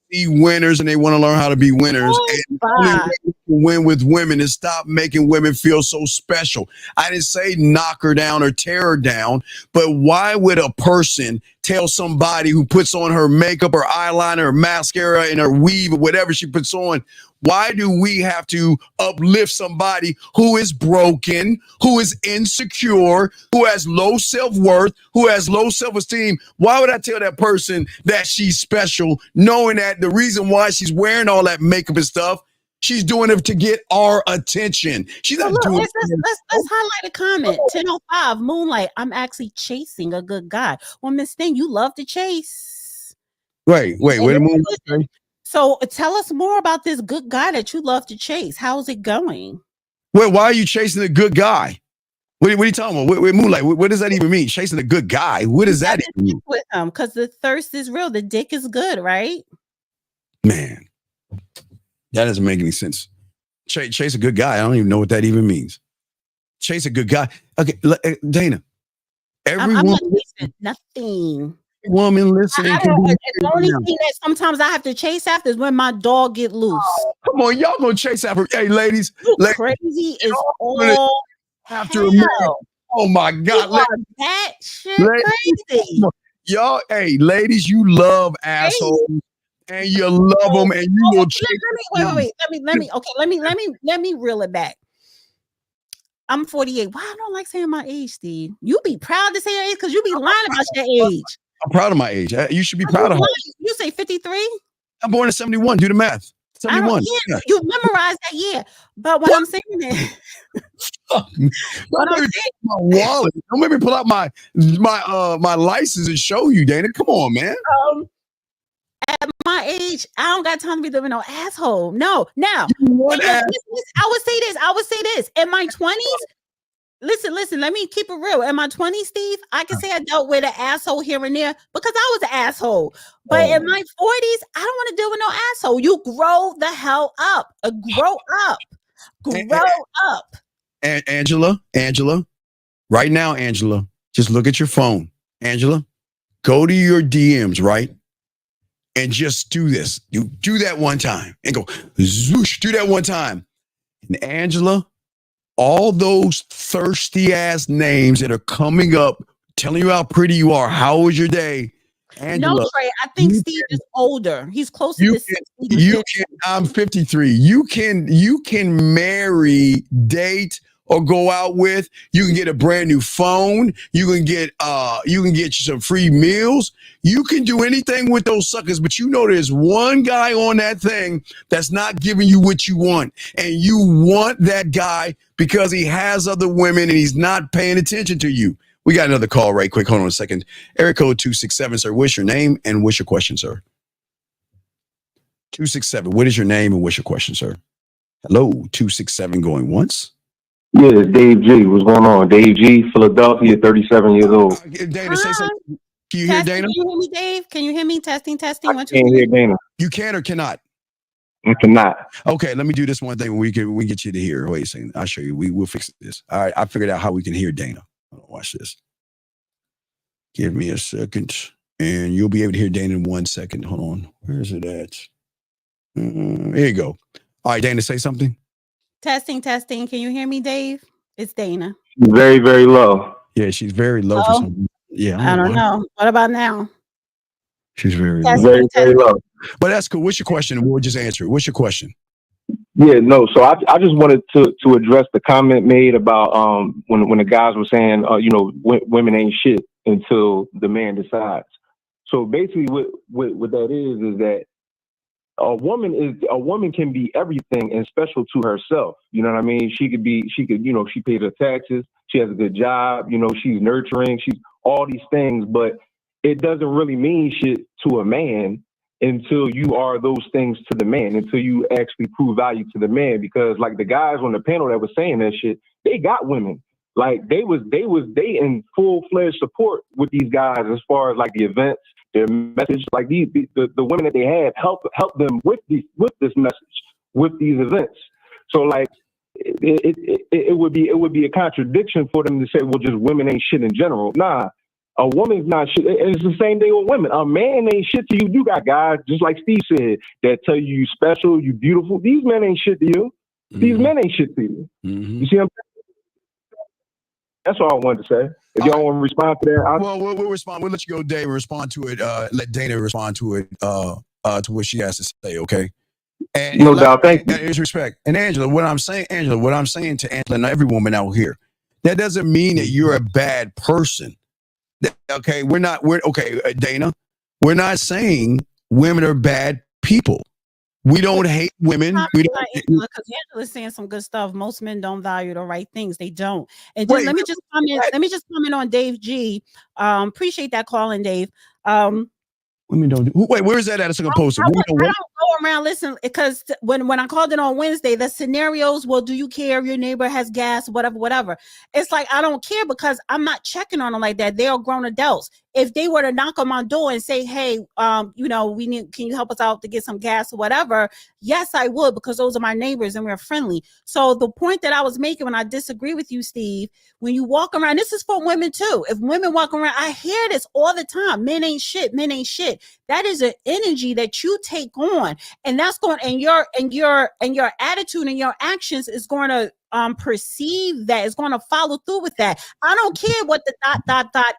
Be winners and they want to learn how to be winners. And the only way to win with women is stop making women feel so special. I didn't say knock her down or tear her down, but why would a person tell somebody who puts on her makeup or eyeliner or mascara and her weave or whatever she puts on, why do we have to uplift somebody who is broken, who is insecure, who has low self-worth, who has low self-esteem? Why would I tell that person that she's special, knowing that the reason why she's wearing all that makeup and stuff, she's doing it to get our attention. She's not doing it. Let's highlight a comment. 10:05, Moonlight. I'm actually chasing a good guy. Well, Miss Thing, you love to chase. Wait a minute. So tell us more about this good guy that you love to chase. How's it going? Well, why are you chasing a good guy? What are you talking about? Moonlight, what does that even mean? Chasing a good guy? What does that even mean? With him, because the thirst is real. The dick is good, right? Man, that doesn't make any sense. Chase a good guy. I don't even know what that even means. Chase a good guy. Okay, Dana. I'm not chasing nothing. Woman listening. The only thing that sometimes I have to chase after is when my dog get loose. Come on, y'all gonna chase after? Hey, ladies, crazy is all after a man. Oh my God, that shit crazy. Y'all, hey, ladies, you love assholes and you love them, and you will chase. Wait. Let me reel it back. I'm 48. Why I don't like saying my age, Steve? You be proud to say your age because you be lying about your age. I'm proud of my age. You should be proud of her. You say 53? I'm born in 71. Do the math. 71. Yeah. You memorized that year. But what I'm saying is, my wallet. Don't make me pull out my license and show you, Dana. Come on, man. At my age, I don't got time to be living no asshole. No. Now, I would say this. In my 20s, listen, let me keep it real. In my 20s, Steve, I can say I dealt with an asshole here and there because I was an asshole. But in my 40s, I don't want to deal with no asshole. You grow the hell up. Grow up. And Angela, right now, Angela, just look at your phone. Angela, go to your DMs, right? And just do this. You do that one time and go, zoosh, do that one time. And Angela, all those thirsty ass names that are coming up, telling you how pretty you are. How was your day? Angela, no, Trey, I think Steve is older. He's closer to 60. I'm 53. You can marry, date, or go out with. You can get a brand new phone. You can get you some free meals. You can do anything with those suckers, but you know there's one guy on that thing that's not giving you what you want. And you want that guy because he has other women and he's not paying attention to you. We got another call right quick. Hold on a second. Area code 267, sir. What's your name and what's your question, sir? 267. What is your name and what's your question, sir? Hello, 267 going once. Yeah, it's Dave G. What's going on? Dave G, Philadelphia, 37 years old. Dana, say something. Can you hear Dana? Can you hear me, Dave? Can you hear me? Testing. I can't hear Dana. You can or cannot? I cannot. Okay, let me do this one thing. We get you to hear. Wait a second. I'll show you. We'll fix this. All right, I figured out how we can hear Dana. Watch this. Give me a second, and you'll be able to hear Dana in 1 second. Hold on. Where is it at? Here you go. All right, Dana, say something. Testing. Can you hear me, Dave? It's Dana. Very, very low. Yeah, she's very low for some reason. Yeah, I don't know. What about now? She's very Testing, low. Very, very low. But that's cool. What's your question? We'll just answer it. What's your question? Yeah, no. So I just wanted to address the comment made about when the guys were saying women ain't shit until the man decides. So basically, what that is that a woman can be everything and special to herself. You know what I mean? She could she pays her taxes. She has a good job. She's nurturing. She's all these things, but it doesn't really mean shit to a man until you are those things to the man, until you actually prove value to the man. Because like the guys on the panel that was saying that shit, they got women. Like they in full-fledged support with these guys as far as like the events, their message. Like the women that they have help them with this message, with these events. So like it would be a contradiction for them to say, well, just women ain't shit in general. Nah. A woman's not shit. It's the same thing with women. A man ain't shit to you. You got guys, just like Steve said, that tell you special, you beautiful. These men ain't shit to you. These men ain't shit to you. You see what I'm saying? That's all I wanted to say. If y'all want to respond to that, we'll respond. We'll let you go, Dave, and respond to it. Let Dana respond to it, to what she has to say, okay? And no doubt. Thank you. And respect. And Angela, what I'm saying to Angela and every woman out here, that doesn't mean that you're a bad person. Okay, Dana, we're not saying women are bad people. We don't hate women. We don't, because Angela's saying some good stuff. Most men don't value the right things. They don't. And just, let me just comment on Dave G. Appreciate that calling, Dave. Women don't do. Wait, where is that at? It's gonna post it. I don't go around. Listen, because when I called it on Wednesday, the scenarios. Well, do you care if your neighbor has gas? Whatever. It's like I don't care because I'm not checking on them like that. They are grown adults. If they were to knock on my door and say, "Hey, can you help us out to get some gas or whatever?" Yes, I would, because those are my neighbors and we're friendly. So the point that I was making when I disagree with you, Steve, when you walk around, this is for women too. If women walk around, I hear this all the time. Men ain't shit. Men ain't shit. That is an energy that you take on, and that's going, and your attitude and your actions is going to perceive that, is going to follow through with that. I don't care what the ...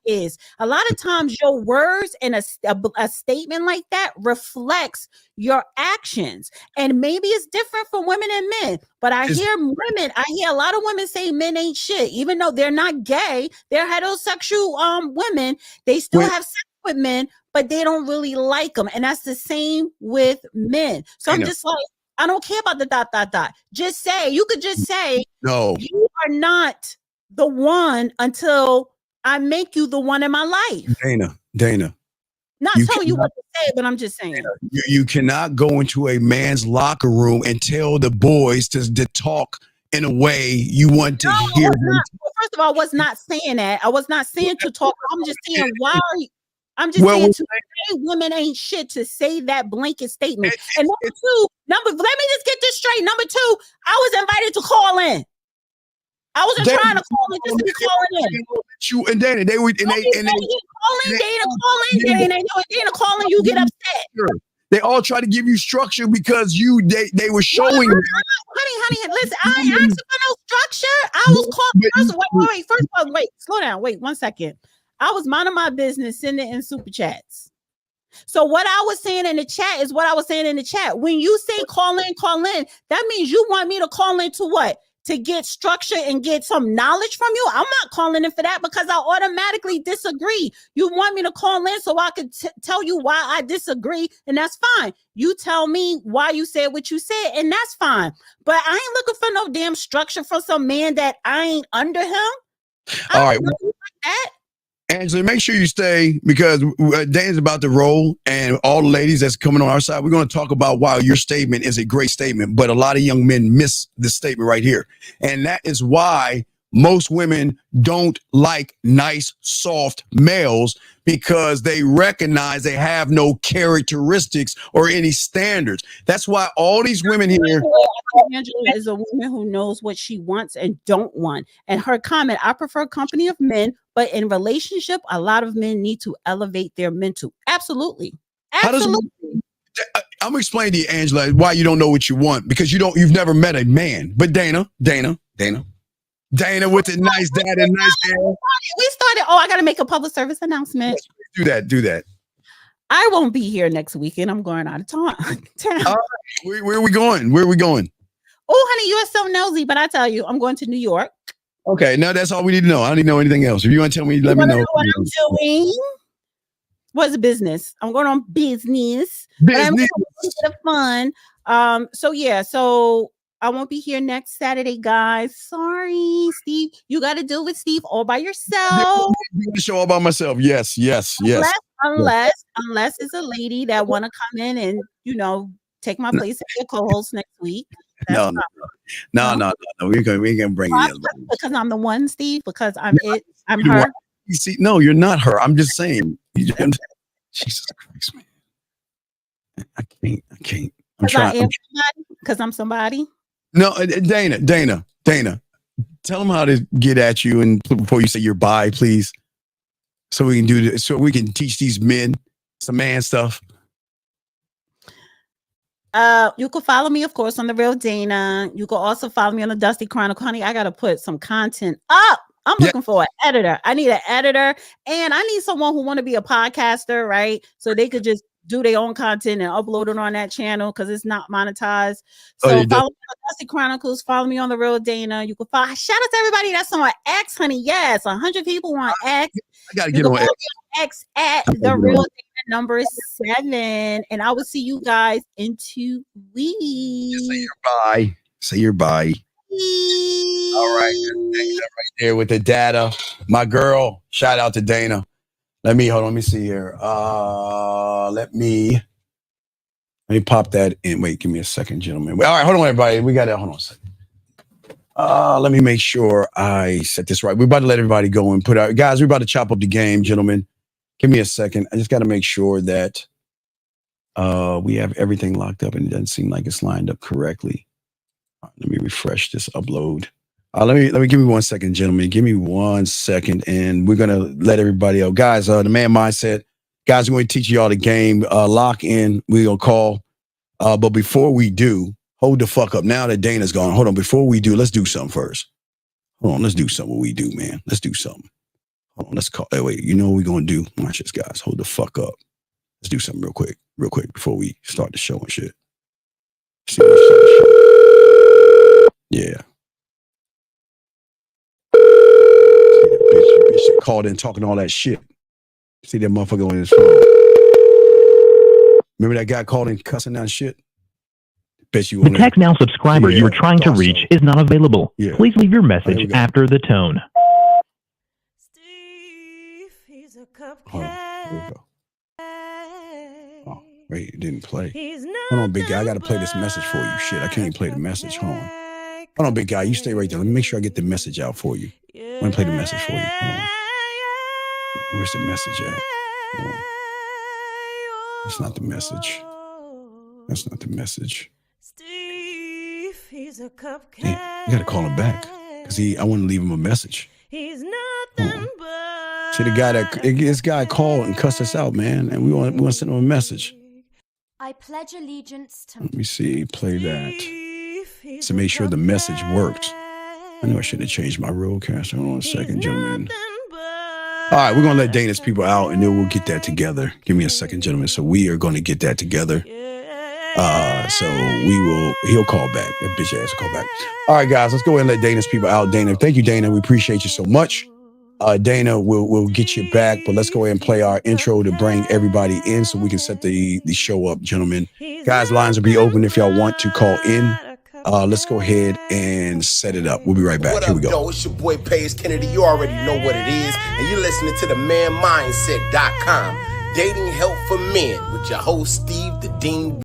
is. A lot of times your words and a statement like that reflects your actions, and maybe it's different for women and men, but I hear a lot of women say men ain't shit, even though they're not gay. They're heterosexual women. They still have sex with men, but they don't really like them, and that's the same with men. So I'm just like, I don't care about the ... Just say, you could just say, no, you are not the one until I make you the one in my life. Dana. Not telling you what to say, but I'm just saying. You cannot go into a man's locker room and tell the boys to talk in a way you want to hear them. Well, first of all, I was not saying that. I was not saying to talk. I'm just saying saying to say women ain't shit, to say that blanket statement. And let me just get this straight. Number two, I was invited to call in. I wasn't trying to call in just to be calling in. You and Dana, they were Dana calling, you get upset. They all try to give you structure because they were showing. Honey, listen, I ain't asking for no structure. I was calling. First of all, wait, slow down. Wait 1 second. I was minding my business, sending in super chats. So what I was saying in the chat is what I was saying in the chat. When you say call in, that means you want me to call in to what? To get structure and get some knowledge from you? I'm not calling in for that because I automatically disagree. You want me to call in so I could tell you why I disagree, and that's fine. You tell me why you said what you said, and that's fine. But I ain't looking for no damn structure from some man that I ain't under him. All right. Like that. Angela, make sure you stay because Dan's about to roll, and all the ladies that's coming on our side, we're going to talk about why your statement is a great statement, but a lot of young men miss this statement right here. And that is why most women don't like nice, soft males, because they recognize they have no characteristics or any standards. That's why all these women here. Angela is a woman who knows what she wants and don't want. And her comment, I prefer company of men But in relationship, a lot of men need to elevate their mental. Absolutely. I'm explaining to you, Angela, why you don't know what you want, because you've never met a man. But Dana with the nice dad and nice hair. We started. Oh, I got to make a public service announcement. Yes, do that. I won't be here next weekend. I'm going out of town. Where are we going? Oh, honey, you are so nosy, but I tell you, I'm going to New York. Okay, now that's all we need to know. I don't need to know anything else. If you want to tell me, let me know. What I'm doing. What's business? I'm going on business. Business. I'm going a bit of fun. So I won't be here next Saturday, guys. Sorry, Steve. You got to deal with Steve all by yourself. The show all by myself. Yes. Unless it's a lady that want to come in and take my place as your co-host next week. No. We're gonna bring you because I'm the one, Steve. Because I'm her. You see, no, you're not her. I'm just saying. Jesus Christ, man. I can't. I'm trying. Because I'm somebody. No, Dana. Tell them how to get at you, and before you say your bye, please, so we can do this. So we can teach these men some man stuff. You can follow me, of course, on The Real Dana. You can also follow me on the Dusty Chronicle. Honey, I got to put some content up. I'm looking for an editor. I need an editor, and I need someone who want to be a podcaster, right? So they could just do their own content and upload it on that channel because it's not monetized. So follow me on Dusty Chronicles. Follow me on The Real Dana. You can follow. Shout out to everybody that's on X, honey. Yes, 100 people on X. I gotta get on X at The Real Dana number 7, and I will see you guys in 2 weeks. Say your bye. All right, Dana right there with the data. My girl. Shout out to Dana. Let me see here. Let me pop that in. Wait, give me a second, gentlemen. All right, hold on, everybody. We got it. Hold on a second. Let me make sure I set this right. We're about to let everybody go and put out. Guys, we're about to chop up the game, gentlemen. Give me a second. I just got to make sure that we have everything locked up and it doesn't seem like it's lined up correctly. All right, let me refresh this upload. Let me give me 1 second, gentlemen. Give me 1 second, and we're gonna let everybody out. Guys, the man mindset. Guys, we're going to teach you all the game. Lock in. We're gonna call. But before we do, hold the fuck up. Now that Dana's gone, hold on. Before we do, let's do something first. Hold on, let's do something. What we do, man. Let's do something. Hold on, let's call. Hey, wait, you know what we're gonna do? Watch this, guys. Hold the fuck up. Let's do something real quick, before we start the show and shit. Yeah. Bitch called in talking all that shit. See that motherfucker on his phone. Remember that guy called in cussing that shit? Bet you the Text Now subscriber you were trying to reach is not available. Yeah. Please leave your message after the tone. Steve, he's a cupcake. Hold on. Here we go. Oh, wait, it didn't play. Hold on, big guy. I got to play this message for you. Shit, I can't even play the message. Hold on. Hold on, big guy. You stay right there. Let me make sure I get the message out for you. Let me play the message for you. Hold on. Where's the message at? Hold on. That's not the message. That's not the message. Steve, he's a cupcake. Damn, you got to call him back because I want to leave him a message. He's nothing but. See, this guy called and cussed us out, man, and we want to send him a message. I pledge allegiance to. Let me see. Play that to make sure the message worked. I know I should have changed my roadcaster. Hold on a second, gentlemen. All right, we're going to let Dana's people out, and then we'll get that together. Give me a second, gentlemen. So we are going to get that together. He'll call back. That bitch ass will call back. All right, guys, let's go ahead and let Dana's people out. Dana, thank you, Dana. We appreciate you so much. Dana, we'll get you back, but let's go ahead and play our intro to bring everybody in so we can set the show up, gentlemen. Guys, lines will be open if y'all want to call in. Let's go ahead and set it up. We'll be right back. What Here we up, go. though? It's your boy Paige Kennedy. You already know what it is. And you're listening to the manmindset.com. Dating help for men with your host, Steve the Dean.